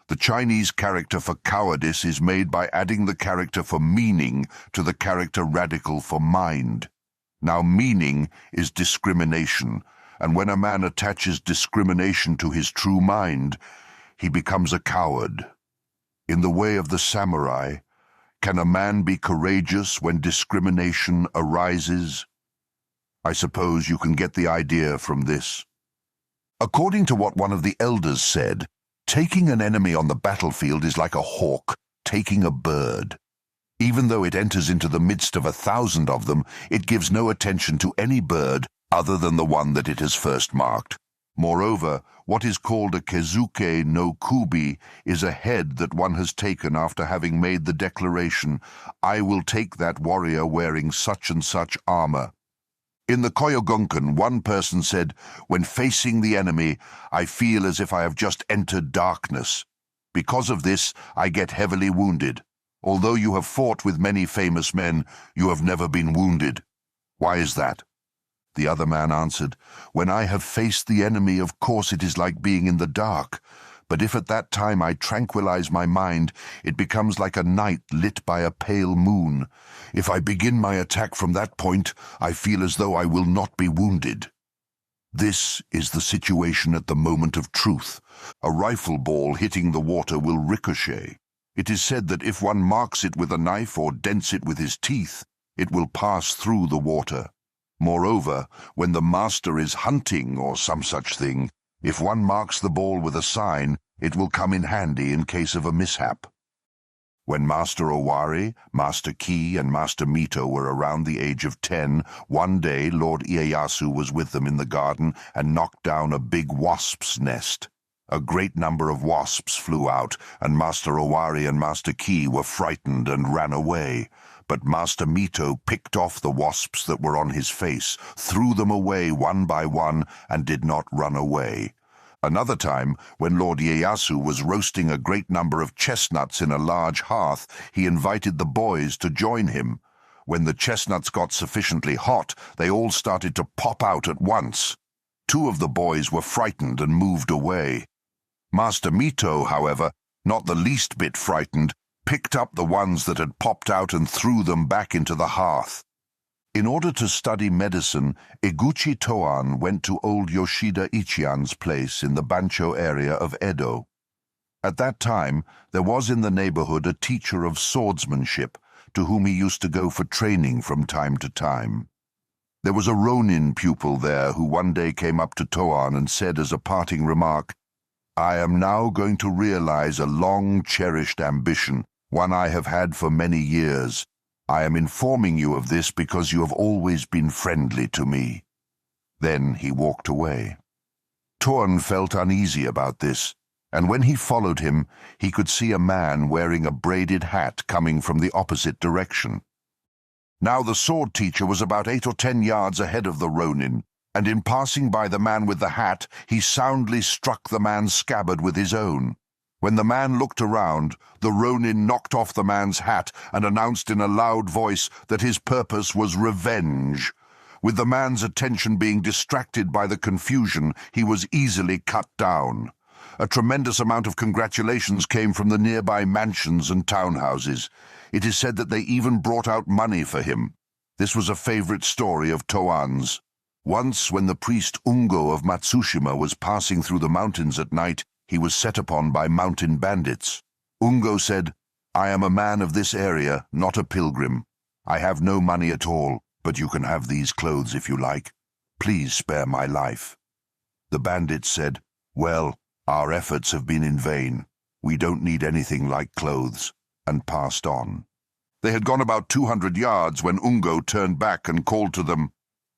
The Chinese character for cowardice is made by adding the character for meaning to the character radical for mind. Now meaning is discrimination, and when a man attaches discrimination to his true mind, he becomes a coward. In the way of the samurai, can a man be courageous when discrimination arises? I suppose you can get the idea from this. According to what one of the elders said, taking an enemy on the battlefield is like a hawk taking a bird. Even though it enters into the midst of 1,000 of them, it gives no attention to any bird other than the one that it has first marked. Moreover, what is called a kezuke no kubi is a head that one has taken after having made the declaration, "I will take that warrior wearing such and such armor." In the Koyogunkan, one person said, "When facing the enemy, I feel as if I have just entered darkness. Because of this, I get heavily wounded. Although you have fought with many famous men, you have never been wounded. Why is that?" The other man answered, "When I have faced the enemy, of course it is like being in the dark. But if at that time I tranquilize my mind, it becomes like a night lit by a pale moon. If I begin my attack from that point, I feel as though I will not be wounded." This is the situation at the moment of truth. A rifle ball hitting the water will ricochet. It is said that if one marks it with a knife or dents it with his teeth, it will pass through the water. Moreover, when the master is hunting or some such thing, if one marks the ball with a sign, it will come in handy in case of a mishap. When Master Owari, Master Ki, and Master Mito were around the age of 10, one day Lord Ieyasu was with them in the garden and knocked down a big wasp's nest. A great number of wasps flew out, and Master Owari and Master Ki were frightened and ran away. But Master Mito picked off the wasps that were on his face, threw them away one by one, and did not run away. Another time, when Lord Ieyasu was roasting a great number of chestnuts in a large hearth, he invited the boys to join him. When the chestnuts got sufficiently hot, they all started to pop out at once. 2 of the boys were frightened and moved away. Master Mito, however, not the least bit frightened, picked up the ones that had popped out and threw them back into the hearth. In order to study medicine, Eguchi Toan went to old Yoshida Ichian's place in the Bancho area of Edo. At that time, there was in the neighborhood a teacher of swordsmanship, to whom he used to go for training from time to time. There was a Ronin pupil there who one day came up to Toan and said as a parting remark, "I am now going to realize a long-cherished ambition, one I have had for many years. I am informing you of this because you have always been friendly to me." Then he walked away. Toan felt uneasy about this, and when he followed him, he could see a man wearing a braided hat coming from the opposite direction. Now the sword teacher was about 8 or 10 yards ahead of the Ronin, and in passing by the man with the hat, he soundly struck the man's scabbard with his own. When the man looked around, the Ronin knocked off the man's hat and announced in a loud voice that his purpose was revenge. With the man's attention being distracted by the confusion, he was easily cut down. A tremendous amount of congratulations came from the nearby mansions and townhouses. It is said that they even brought out money for him. This was a favorite story of Toan's. Once, when the priest Ungo of Matsushima was passing through the mountains at night, he was set upon by mountain bandits. Ungo said, "I am a man of this area, not a pilgrim. I have no money at all, but you can have these clothes if you like. Please spare my life." The bandits said, "Well, our efforts have been in vain. We don't need anything like clothes," and passed on. They had gone about 200 yards when Ungo turned back and called to them,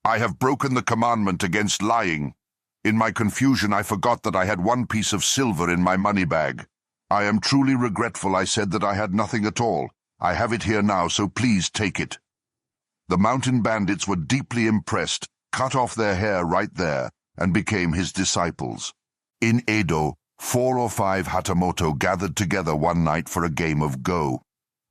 "I have broken the commandment against lying. In my confusion, I forgot that I had 1 piece of silver in my money bag. I am truly regretful I said that I had nothing at all. I have it here now, so please take it." The mountain bandits were deeply impressed, cut off their hair right there, and became his disciples. In Edo, 4 or 5 hatamoto gathered together one night for a game of Go.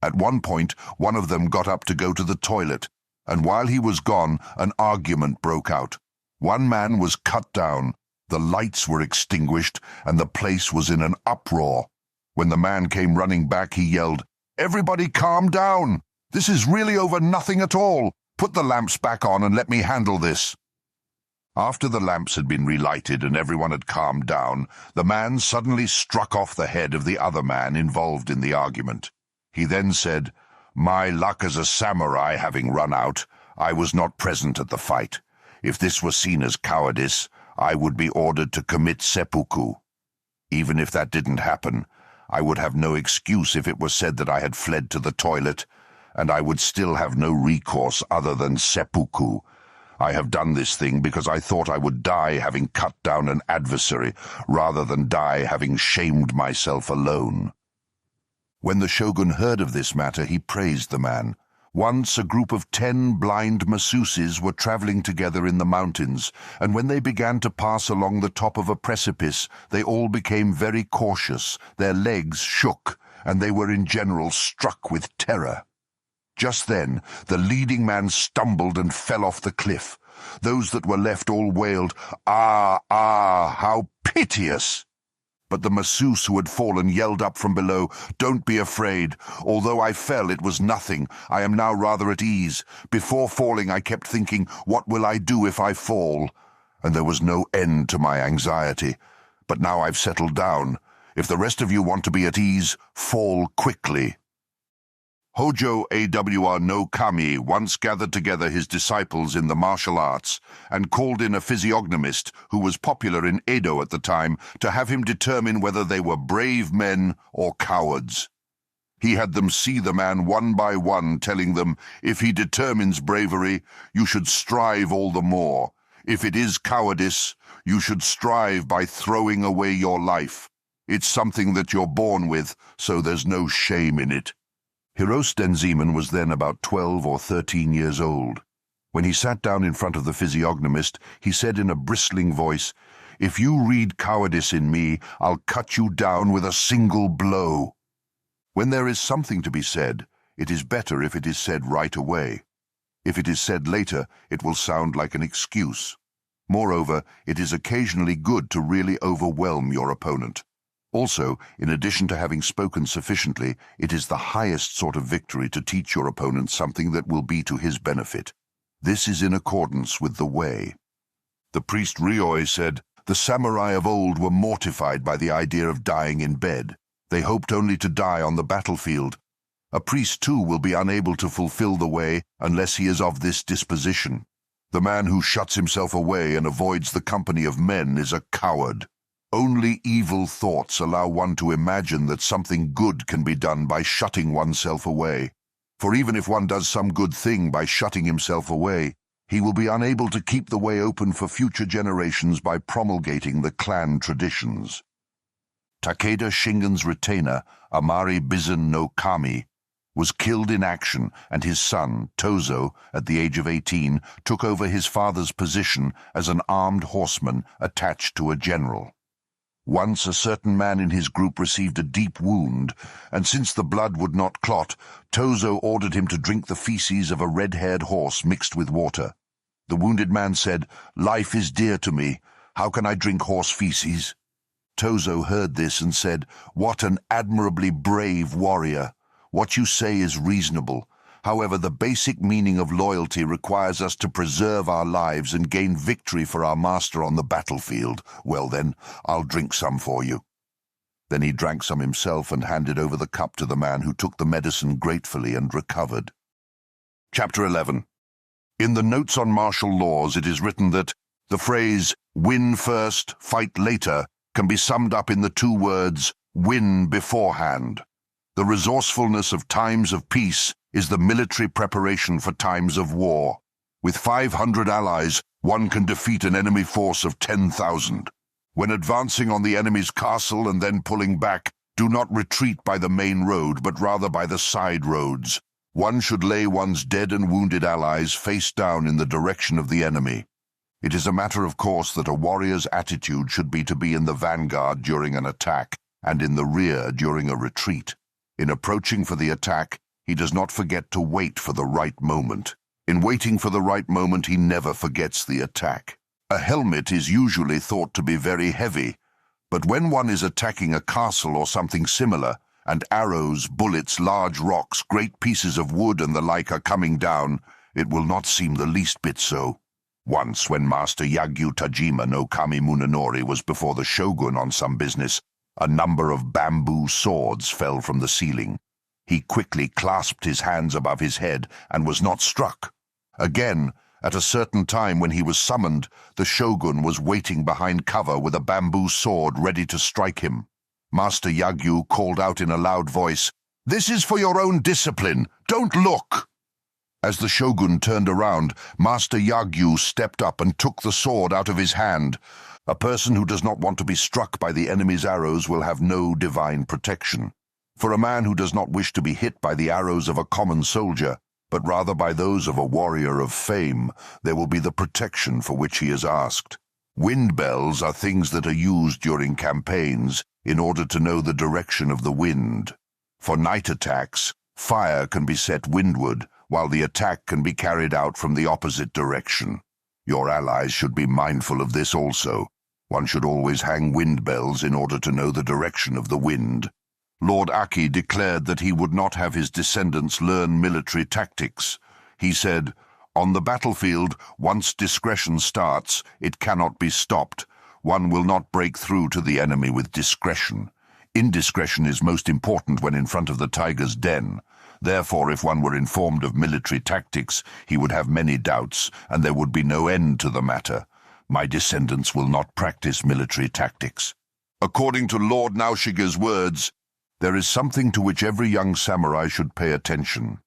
At one point, one of them got up to go to the toilet, and while he was gone, an argument broke out. One man was cut down, the lights were extinguished, and the place was in an uproar. When the man came running back, he yelled, "Everybody calm down! This is really over nothing at all. Put the lamps back on and let me handle this." After the lamps had been relighted and everyone had calmed down, the man suddenly struck off the head of the other man involved in the argument. He then said, "My luck as a samurai having run out, I was not present at the fight. If this were seen as cowardice, I would be ordered to commit seppuku. Even if that didn't happen, I would have no excuse if it was said that I had fled to the toilet, and I would still have no recourse other than seppuku. I have done this thing because I thought I would die having cut down an adversary, rather than die having shamed myself alone." When the shogun heard of this matter, he praised the man. Once a group of 10 blind masseuses were traveling together in the mountains, and when they began to pass along the top of a precipice, they all became very cautious, their legs shook, and they were in general struck with terror. Just then, the leading man stumbled and fell off the cliff. Those that were left all wailed, "Ah, ah, how piteous!" But the masseuse who had fallen yelled up from below, "Don't be afraid. Although I fell, it was nothing. I am now rather at ease. Before falling, I kept thinking, what will I do if I fall? And there was no end to my anxiety. But now I've settled down. If the rest of you want to be at ease, fall quickly." Hojo Awr no Kami once gathered together his disciples in the martial arts and called in a physiognomist who was popular in Edo at the time to have him determine whether they were brave men or cowards. He had them see the man one by one, telling them, "If he determines bravery, you should strive all the more. If it is cowardice, you should strive by throwing away your life. It's something that you're born with, so there's no shame in it." Hirose Denziman was then about 12 or 13 years old. When he sat down in front of the physiognomist, he said in a bristling voice, "If you read cowardice in me, I'll cut you down with a single blow." When there is something to be said, it is better if it is said right away. If it is said later, it will sound like an excuse. Moreover, it is occasionally good to really overwhelm your opponent. Also, in addition to having spoken sufficiently, it is the highest sort of victory to teach your opponent something that will be to his benefit. This is in accordance with the way. The priest Ryoi said, "The samurai of old were mortified by the idea of dying in bed. They hoped only to die on the battlefield. A priest too will be unable to fulfill the way unless he is of this disposition. The man who shuts himself away and avoids the company of men is a coward. Only evil thoughts allow one to imagine that something good can be done by shutting oneself away. For even if one does some good thing by shutting himself away, he will be unable to keep the way open for future generations by promulgating the clan traditions." Takeda Shingen's retainer, Amari Bizen no Kami, was killed in action, and his son, Tozo, at the age of 18, took over his father's position as an armed horseman attached to a general. Once a certain man in his group received a deep wound, and since the blood would not clot, Tozo ordered him to drink the feces of a red-haired horse mixed with water. The wounded man said, "Life is dear to me. How can I drink horse feces?" Tozo heard this and said, "What an admirably brave warrior. What you say is reasonable. However, the basic meaning of loyalty requires us to preserve our lives and gain victory for our master on the battlefield. Well then, I'll drink some for you." Then he drank some himself and handed over the cup to the man, who took the medicine gratefully and recovered. Chapter 11. In the Notes on Martial Laws it is written that the phrase, "win first, fight later," can be summed up in the 2 words, "win beforehand." The resourcefulness of times of peace is the military preparation for times of war. With 500 allies, One can defeat an enemy force of 10,000. When advancing on the enemy's castle and then pulling back, do not retreat by the main road, but rather by the side roads. One should lay one's dead and wounded allies face down in the direction of the enemy. It is a matter of course that a warrior's attitude should be to be in the vanguard during an attack and in the rear during a retreat. In approaching for the attack, he does not forget to wait for the right moment. In waiting for the right moment, he never forgets the attack. A helmet is usually thought to be very heavy, but when one is attacking a castle or something similar, and arrows, bullets, large rocks, great pieces of wood and the like are coming down, it will not seem the least bit so. Once, when Master Yagyu Tajima no Kami Munenori was before the shogun on some business, a number of bamboo swords fell from the ceiling. He quickly clasped his hands above his head and was not struck. Again, at a certain time when he was summoned, the shogun was waiting behind cover with a bamboo sword ready to strike him. Master Yagyu called out in a loud voice, "This is for your own discipline. Don't look!" As the shogun turned around, Master Yagyu stepped up and took the sword out of his hand. A person who does not want to be struck by the enemy's arrows will have no divine protection. For a man who does not wish to be hit by the arrows of a common soldier, but rather by those of a warrior of fame, there will be the protection for which he is asked. Wind bells are things that are used during campaigns in order to know the direction of the wind. For night attacks, fire can be set windward, while the attack can be carried out from the opposite direction. Your allies should be mindful of this also. One should always hang wind bells in order to know the direction of the wind. Lord Aki declared that he would not have his descendants learn military tactics. He said, "On the battlefield, once discretion starts, it cannot be stopped. One will not break through to the enemy with discretion. Indiscretion is most important when in front of the tiger's den. Therefore, if one were informed of military tactics, he would have many doubts, and there would be no end to the matter. My descendants will not practice military tactics." According to Lord Naushige's words, there is something to which every young samurai should pay attention.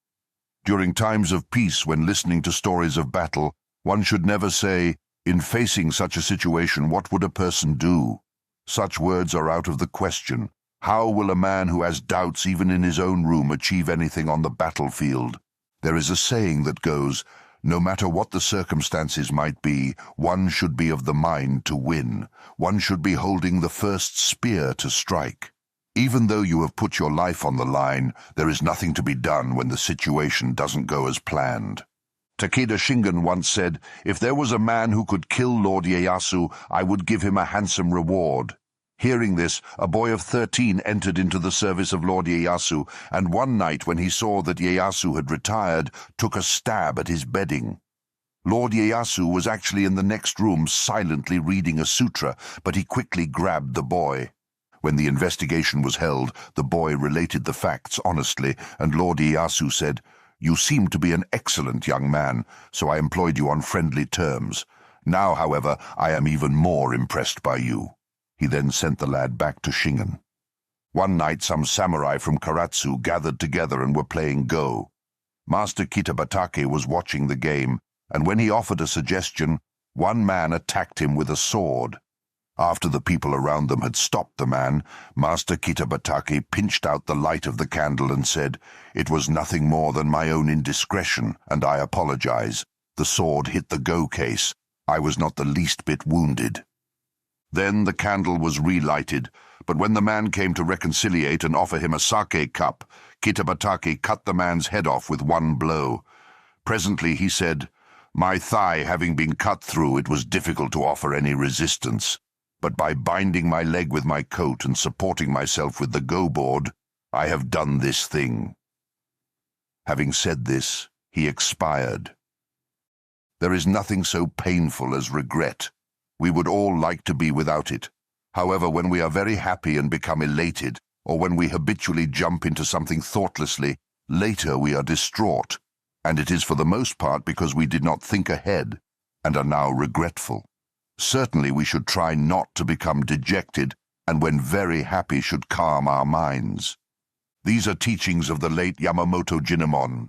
During times of peace, when listening to stories of battle, one should never say, "In facing such a situation, what would a person do?" Such words are out of the question. How will a man who has doubts even in his own room achieve anything on the battlefield? There is a saying that goes, "No matter what the circumstances might be, one should be of the mind to win. One should be holding the first spear to strike." Even though you have put your life on the line, there is nothing to be done when the situation doesn't go as planned. Takeda Shingen once said, "If there was a man who could kill Lord Ieyasu, I would give him a handsome reward." Hearing this, a boy of 13 entered into the service of Lord Ieyasu, and one night when he saw that Ieyasu had retired, took a stab at his bedding. Lord Ieyasu was actually in the next room silently reading a sutra, but he quickly grabbed the boy. When the investigation was held, the boy related the facts honestly, and Lord Ieyasu said, "You seem to be an excellent young man, so I employed you on friendly terms. Now, however, I am even more impressed by you." He then sent the lad back to Shingen. One night some samurai from Karatsu gathered together and were playing Go. Master Kitabatake was watching the game, and when he offered a suggestion, one man attacked him with a sword. After the people around them had stopped the man, Master Kitabatake pinched out the light of the candle and said, "It was nothing more than my own indiscretion, and I apologize. The sword hit the Go case. I was not the least bit wounded." Then the candle was relighted, but when the man came to reconciliate and offer him a sake cup, Kitabatake cut the man's head off with one blow. Presently he said, "My thigh having been cut through, it was difficult to offer any resistance. But by binding my leg with my coat and supporting myself with the Go board, I have done this thing." Having said this, he expired. There is nothing so painful as regret. We would all like to be without it. However, when we are very happy and become elated, or when we habitually jump into something thoughtlessly, later we are distraught, and it is for the most part because we did not think ahead and are now regretful. Certainly we should try not to become dejected, and when very happy should calm our minds. These are teachings of the late Yamamoto Tsunetomo.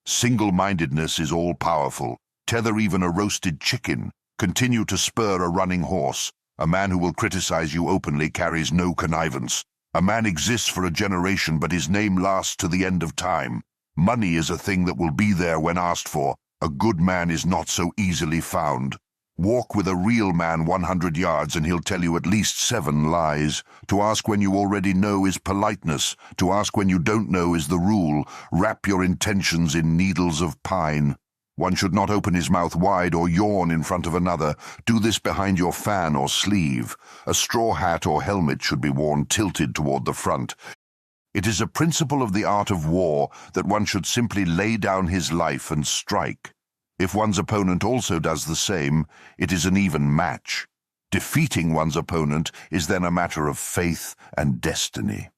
Single-mindedness is all-powerful. Tether even a roasted chicken. Continue to spur a running horse. A man who will criticize you openly carries no connivance. A man exists for a generation, but his name lasts to the end of time. Money is a thing that will be there when asked for. A good man is not so easily found. Walk with a real man 100 yards and he'll tell you at least 7 lies. To ask when you already know is politeness. To ask when you don't know is the rule. Wrap your intentions in needles of pine. One should not open his mouth wide or yawn in front of another. Do this behind your fan or sleeve. A straw hat or helmet should be worn tilted toward the front. It is a principle of the art of war that one should simply lay down his life and strike. If one's opponent also does the same, it is an even match. Defeating one's opponent is then a matter of faith and destiny.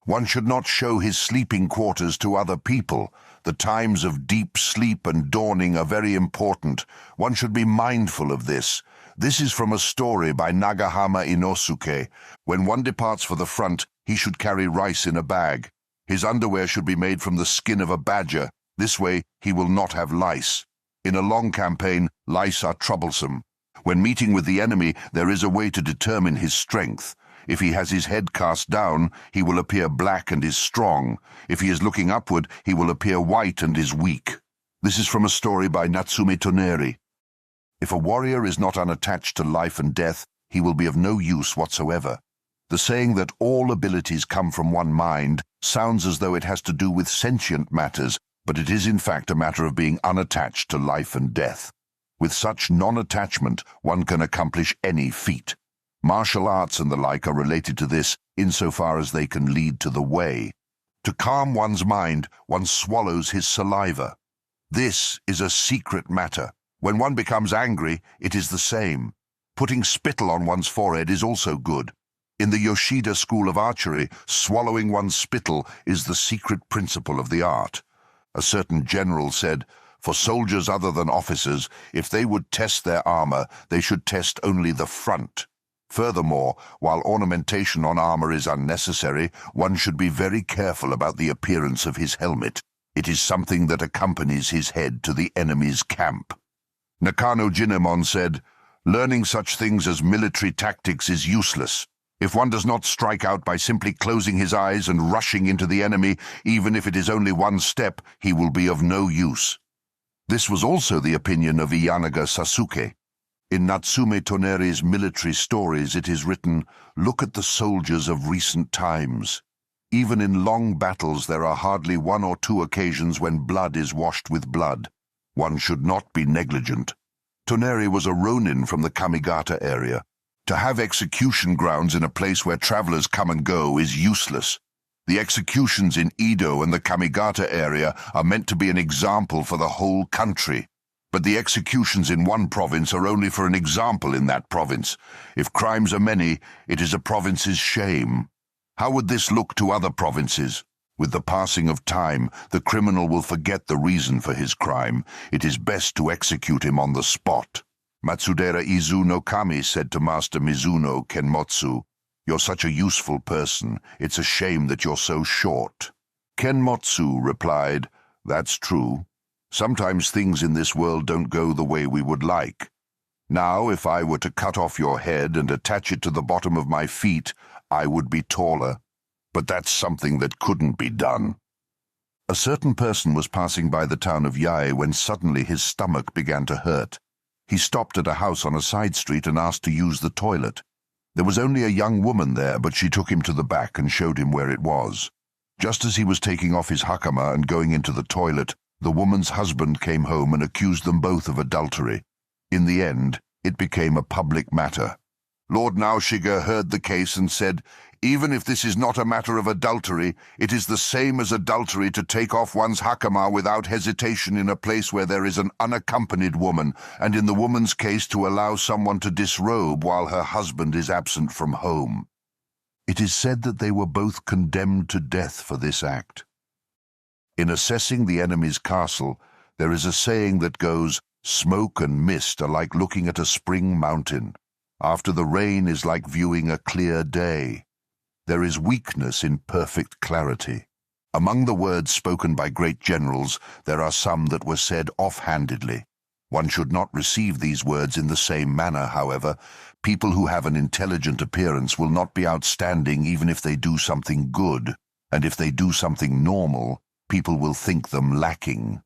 One should not show his sleeping quarters to other people. The times of deep sleep and dawning are very important. One should be mindful of this. This is from a story by Nagahama Inosuke. When one departs for the front, he should carry rice in a bag. His underwear should be made from the skin of a badger. This way, he will not have lice. In a long campaign, lice are troublesome. When meeting with the enemy, there is a way to determine his strength. If he has his head cast down, he will appear black and is strong. If he is looking upward, he will appear white and is weak. This is from a story by Natsume Toneri. If a warrior is not unattached to life and death, he will be of no use whatsoever. The saying that all abilities come from one mind sounds as though it has to do with sentient matters, but it is in fact a matter of being unattached to life and death. With such non-attachment, one can accomplish any feat. Martial arts and the like are related to this insofar as they can lead to the way. To calm one's mind, one swallows his saliva. This is a secret matter. When one becomes angry, it is the same. Putting spittle on one's forehead is also good. In the Yoshida school of archery, swallowing one's spittle is the secret principle of the art. A certain general said, "For soldiers other than officers, if they would test their armor, they should test only the front." Furthermore, while ornamentation on armor is unnecessary, one should be very careful about the appearance of his helmet. It is something that accompanies his head to the enemy's camp. Nakano Jinemon said, "Learning such things as military tactics is useless. If one does not strike out by simply closing his eyes and rushing into the enemy, even if it is only one step, he will be of no use." This was also the opinion of Iyanaga Sasuke. In Natsume Toneri's military stories it is written, "Look at the soldiers of recent times. Even in long battles there are hardly 1 or 2 occasions when blood is washed with blood. One should not be negligent." Toneri was a ronin from the Kamigata area. To have execution grounds in a place where travelers come and go is useless. The executions in Edo and the Kamigata area are meant to be an example for the whole country. But the executions in one province are only for an example in that province. If crimes are many, it is a province's shame. How would this look to other provinces? With the passing of time, the criminal will forget the reason for his crime. It is best to execute him on the spot. Matsudera Izu no Kami said to Master Mizuno Kenmotsu, "You're such a useful person. It's a shame that you're so short." Kenmotsu replied, "That's true. Sometimes things in this world don't go the way we would like. Now, if I were to cut off your head and attach it to the bottom of my feet, I would be taller. But that's something that couldn't be done." A certain person was passing by the town of Yae when suddenly his stomach began to hurt. He stopped at a house on a side street and asked to use the toilet. There was only a young woman there, but she took him to the back and showed him where it was. Just as he was taking off his hakama and going into the toilet, the woman's husband came home and accused them both of adultery. In the end, it became a public matter. Lord Naoshiga heard the case and said, "Even if this is not a matter of adultery, it is the same as adultery to take off one's hakama without hesitation in a place where there is an unaccompanied woman, and in the woman's case to allow someone to disrobe while her husband is absent from home." It is said that they were both condemned to death for this act. In assessing the enemy's castle, there is a saying that goes, "Smoke and mist are like looking at a spring mountain. After the rain is like viewing a clear day." There is weakness in perfect clarity. Among the words spoken by great generals, there are some that were said offhandedly. One should not receive these words in the same manner, however. People who have an intelligent appearance will not be outstanding even if they do something good, and if they do something normal, people will think them lacking.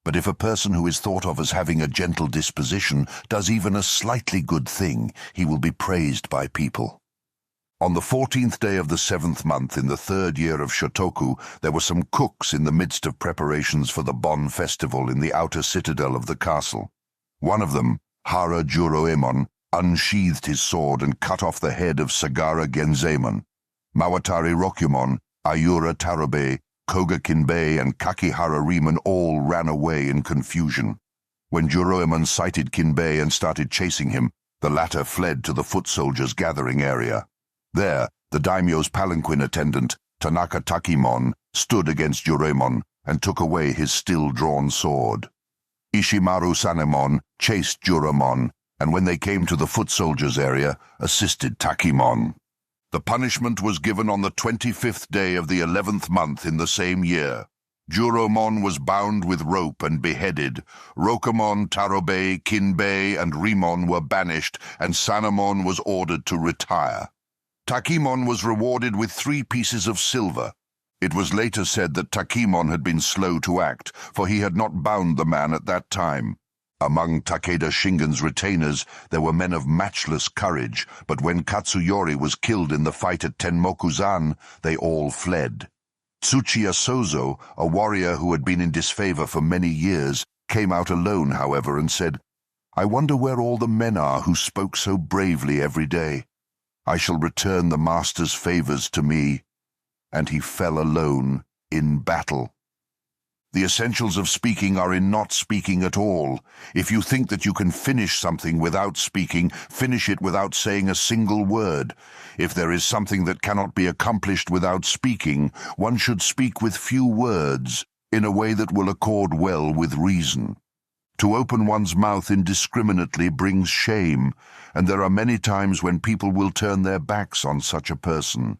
But if a person who is thought of as having a gentle disposition does even a slightly good thing, he will be praised by people. On the 14th day of the 7th month in the 3rd year of Shotoku, there were some cooks in the midst of preparations for the Bon festival in the outer citadel of the castle. One of them, Hara Juroemon, unsheathed his sword and cut off the head of Sagara Genzaemon. Mawatari Rokumon, Ayura Tarobe, Koga Kinbei, and Kakihara Riemon all ran away in confusion. When Juroemon sighted Kinbei and started chasing him, the latter fled to the foot soldiers' gathering area. There, the daimyo's palanquin attendant, Tanaka Takimon, stood against Juroemon and took away his still-drawn sword. Ishimaru Sanemon chased Juroemon, and when they came to the foot soldiers' area, assisted Takimon. The punishment was given on the 25th day of the 11th month in the same year. Juroemon was bound with rope and beheaded. Rokumon, Tarobe, Kinbei, and Riemon were banished, and Sanemon was ordered to retire. Takimon was rewarded with 3 pieces of silver. It was later said that Takimon had been slow to act, for he had not bound the man at that time. Among Takeda Shingen's retainers, there were men of matchless courage, but when Katsuyori was killed in the fight at Tenmokuzan, they all fled. Tsuchiya Sozo, a warrior who had been in disfavor for many years, came out alone, however, and said, "I wonder where all the men are who spoke so bravely every day. I shall return the master's favors to me." And he fell alone in battle. The essentials of speaking are in not speaking at all. If you think that you can finish something without speaking, finish it without saying a single word. If there is something that cannot be accomplished without speaking, one should speak with few words, in a way that will accord well with reason. To open one's mouth indiscriminately brings shame, and there are many times when people will turn their backs on such a person.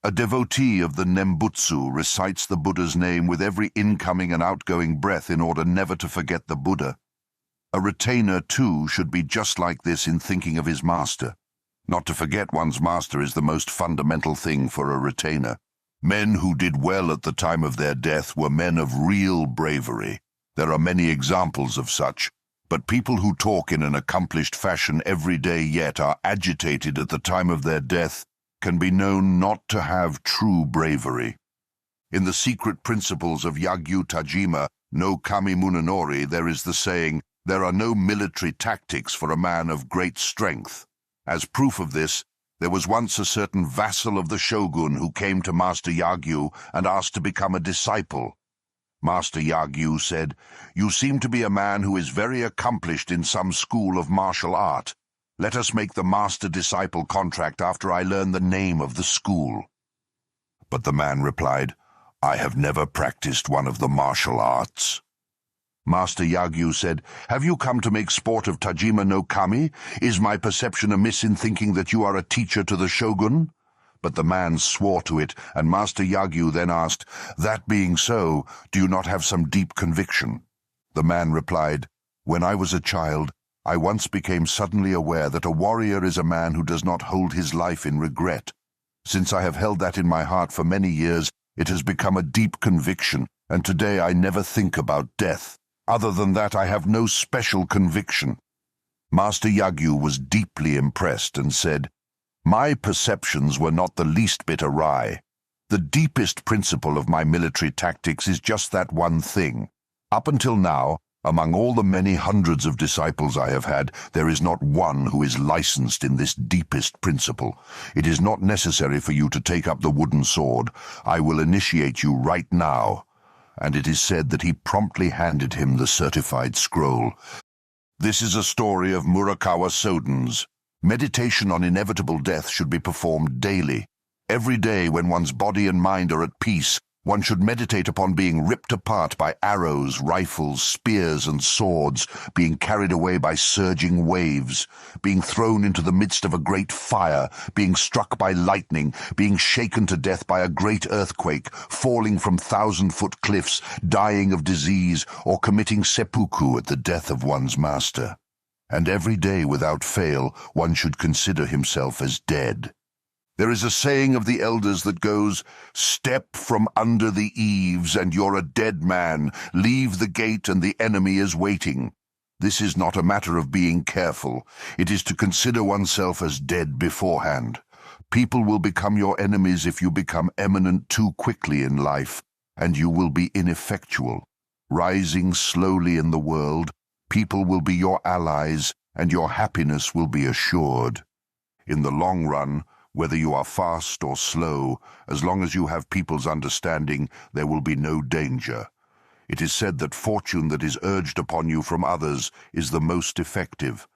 A devotee of the Nembutsu recites the Buddha's name with every incoming and outgoing breath in order never to forget the Buddha. A retainer, too, should be just like this in thinking of his master. Not to forget one's master is the most fundamental thing for a retainer. Men who did well at the time of their death were men of real bravery. There are many examples of such, but people who talk in an accomplished fashion every day yet are agitated at the time of their death can be known not to have true bravery. In the secret principles of Yagyu Tajima no Kami Munenori there is the saying, "There are no military tactics for a man of great strength." As proof of this, there was once a certain vassal of the shogun who came to Master Yagyu and asked to become a disciple. Master Yagyu said, "You seem to be a man who is very accomplished in some school of martial art. Let us make the master-disciple contract after I learn the name of the school." But the man replied, "I have never practiced one of the martial arts." Master Yagyu said, "Have you come to make sport of Tajima no Kami? Is my perception amiss in thinking that you are a teacher to the shogun?" But the man swore to it, and Master Yagyu then asked, "That being so, do you not have some deep conviction?" The man replied, "When I was a child, I once became suddenly aware that a warrior is a man who does not hold his life in regret. Since I have held that in my heart for many years, it has become a deep conviction, and today I never think about death. Other than that, I have no special conviction." Master Yagyu was deeply impressed and said, "My perceptions were not the least bit awry. The deepest principle of my military tactics is just that one thing. Up until now, among all the many hundreds of disciples I have had, there is not one who is licensed in this deepest principle. It is not necessary for you to take up the wooden sword. I will initiate you right now." And it is said that he promptly handed him the certified scroll. This is a story of Murakawa Soden's. Meditation on inevitable death should be performed daily. Every day when one's body and mind are at peace, One should meditate upon being ripped apart by arrows, rifles, spears, and swords, being carried away by surging waves, being thrown into the midst of a great fire, being struck by lightning, being shaken to death by a great earthquake, falling from 1,000-foot cliffs, dying of disease, or committing seppuku at the death of one's master. And every day without fail one should consider himself as dead. There is a saying of the elders that goes, "Step from under the eaves and you're a dead man. Leave the gate and the enemy is waiting." This is not a matter of being careful. It is to consider oneself as dead beforehand. People will become your enemies if you become eminent too quickly in life, and you will be ineffectual. Rising slowly in the world, people will be your allies, and your happiness will be assured. In the long run, whether you are fast or slow, as long as you have people's understanding, there will be no danger. It is said that fortune that is urged upon you from others is the most effective.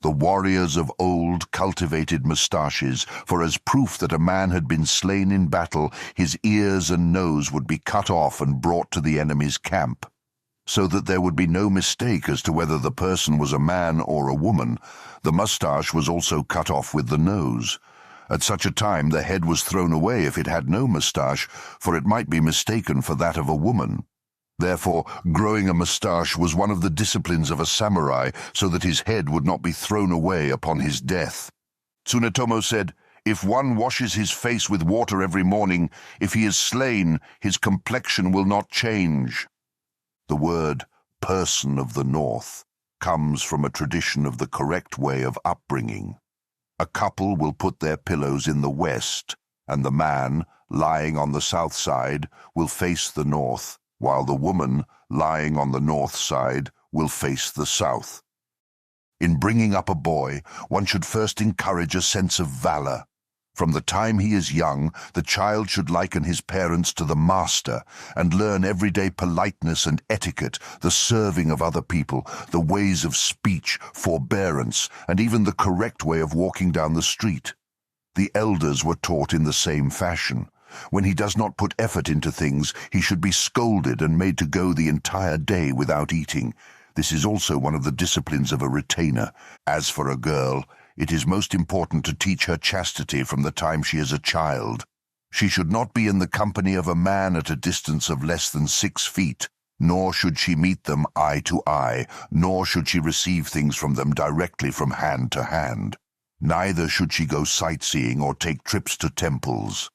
The warriors of old cultivated moustaches, for as proof that a man had been slain in battle, his ears and nose would be cut off and brought to the enemy's camp. So that there would be no mistake as to whether the person was a man or a woman, the moustache was also cut off with the nose. At such a time the head was thrown away if it had no moustache, for it might be mistaken for that of a woman. Therefore, growing a moustache was one of the disciplines of a samurai, so that his head would not be thrown away upon his death. Tsunetomo said, "If one washes his face with water every morning, if he is slain, his complexion will not change." The word "person of the North" comes from a tradition of the correct way of upbringing. A couple will put their pillows in the west, and the man, lying on the south side, will face the north, while the woman, lying on the north side, will face the south. In bringing up a boy, one should first encourage a sense of valor. From the time he is young, the child should liken his parents to the master and learn everyday politeness and etiquette, the serving of other people, the ways of speech, forbearance, and even the correct way of walking down the street. The elders were taught in the same fashion. When he does not put effort into things, he should be scolded and made to go the entire day without eating. This is also one of the disciplines of a retainer. As for a girl, it is most important to teach her chastity from the time she is a child. She should not be in the company of a man at a distance of less than 6 feet, nor should she meet them eye to eye, nor should she receive things from them directly from hand to hand. Neither should she go sightseeing or take trips to temples.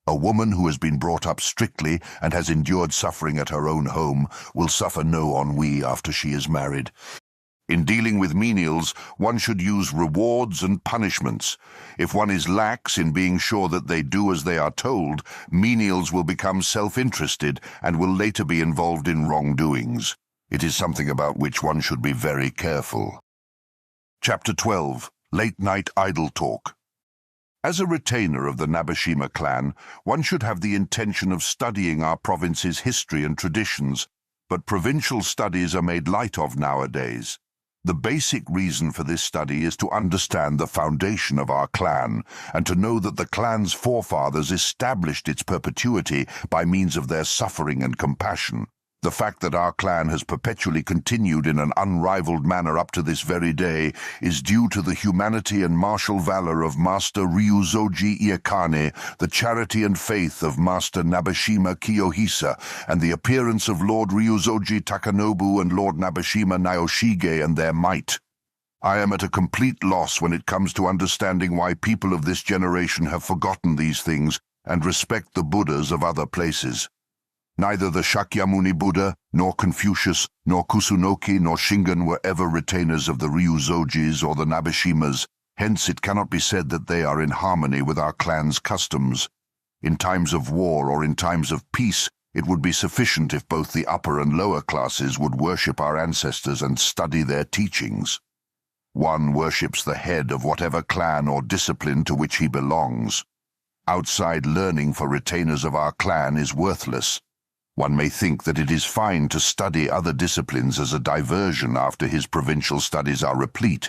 A woman who has been brought up strictly and has endured suffering at her own home will suffer no ennui after she is married. In dealing with menials, one should use rewards and punishments. If one is lax in being sure that they do as they are told, menials will become self-interested and will later be involved in wrongdoings. It is something about which one should be very careful. Chapter 12. Late-Night Idle Talk. As a retainer of the Nabeshima clan, one should have the intention of studying our province's history and traditions, but provincial studies are made light of nowadays. The basic reason for this study is to understand the foundation of our clan, and to know that the clan's forefathers established its perpetuity by means of their suffering and compassion. The fact that our clan has perpetually continued in an unrivaled manner up to this very day is due to the humanity and martial valor of Master Ryuzoji Iekane, the charity and faith of Master Nabeshima Kiyohisa, and the appearance of Lord Ryuzoji Takanobu and Lord Nabeshima Naoshige and their might. I am at a complete loss when it comes to understanding why people of this generation have forgotten these things and respect the Buddhas of other places. Neither the Shakyamuni Buddha, nor Confucius, nor Kusunoki, nor Shingon were ever retainers of the Ryuzojis or the Nabeshimas, hence it cannot be said that they are in harmony with our clan's customs. In times of war or in times of peace, it would be sufficient if both the upper and lower classes would worship our ancestors and study their teachings. One worships the head of whatever clan or discipline to which he belongs. Outside learning for retainers of our clan is worthless. One may think that it is fine to study other disciplines as a diversion after his provincial studies are replete.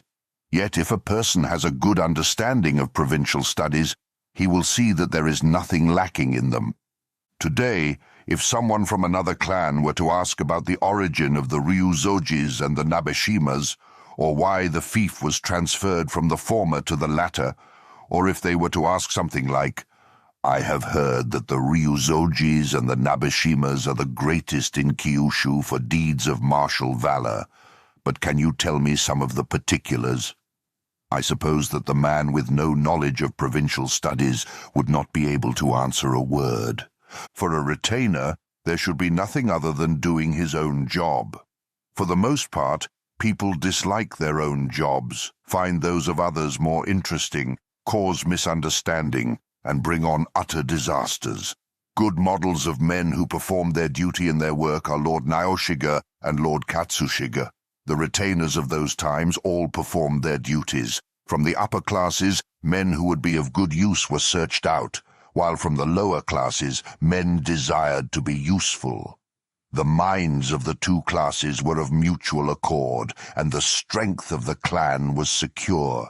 Yet if a person has a good understanding of provincial studies, he will see that there is nothing lacking in them. Today, If someone from another clan were to ask about the origin of the Ryuzojis and the Nabeshimas, or why the fief was transferred from the former to the latter, or if they were to ask something like, "I have heard that the Ryuzojis and the Nabeshimas are the greatest in Kyushu for deeds of martial valor, but can you tell me some of the particulars?" I suppose that the man with no knowledge of provincial studies would not be able to answer a word. For a retainer, there should be nothing other than doing his own job. For the most part, people dislike their own jobs, find those of others more interesting, cause misunderstanding, and bring on utter disasters. Good models of men who perform their duty in their work are Lord Naoshiga and Lord Katsushiga. The retainers of those times all performed their duties. From the upper classes, men who would be of good use were searched out, while from the lower classes, men desired to be useful. The minds of the two classes were of mutual accord, and the strength of the clan was secure.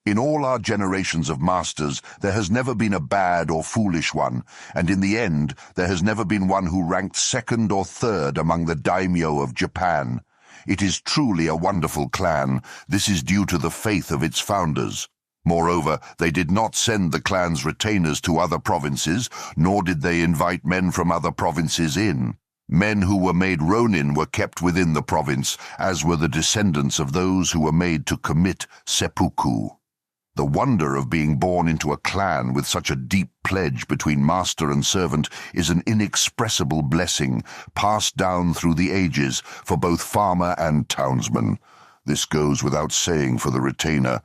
In all our generations of masters, there has never been a bad or foolish one, and in the end, there has never been one who ranked second or third among the daimyo of Japan. It is truly a wonderful clan. This is due to the faith of its founders. Moreover, they did not send the clan's retainers to other provinces, nor did they invite men from other provinces in. Men who were made ronin were kept within the province, as were the descendants of those who were made to commit seppuku. The wonder of being born into a clan with such a deep pledge between master and servant is an inexpressible blessing, passed down through the ages for both farmer and townsman. This goes without saying for the retainer.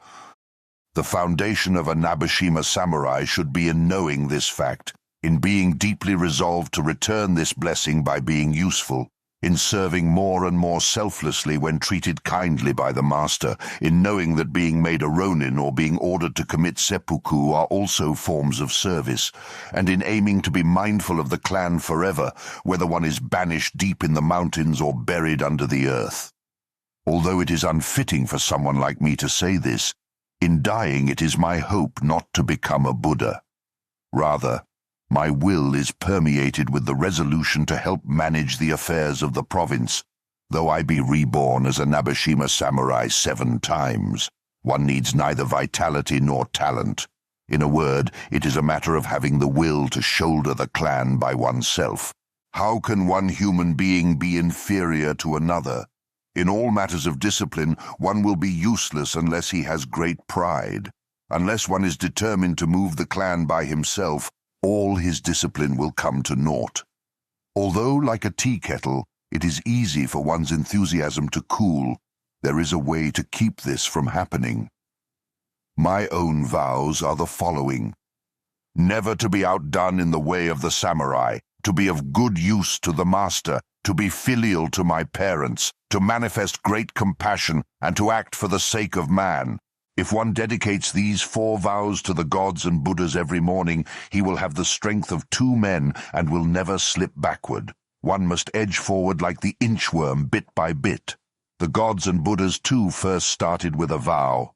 The foundation of a Nabeshima samurai should be in knowing this fact, in being deeply resolved to return this blessing by being useful, in serving more and more selflessly when treated kindly by the master, in knowing that being made a ronin or being ordered to commit seppuku are also forms of service, and in aiming to be mindful of the clan forever, whether one is banished deep in the mountains or buried under the earth. Although it is unfitting for someone like me to say this, in dying it is my hope not to become a Buddha. Rather, my will is permeated with the resolution to help manage the affairs of the province. Though I be reborn as a Nabeshima samurai 7 times, one needs neither vitality nor talent. In a word, it is a matter of having the will to shoulder the clan by oneself. How can one human being be inferior to another? In all matters of discipline, one will be useless unless he has great pride. Unless one is determined to move the clan by himself, all his discipline will come to naught. Although, like a tea kettle, it is easy for one's enthusiasm to cool, there is a way to keep this from happening. My own vows are the following: never to be outdone in the way of the samurai, to be of good use to the master, to be filial to my parents, to manifest great compassion, and to act for the sake of man. If one dedicates these 4 vows to the gods and Buddhas every morning, he will have the strength of 2 men and will never slip backward. One must edge forward like the inchworm bit by bit. The gods and Buddhas too first started with a vow.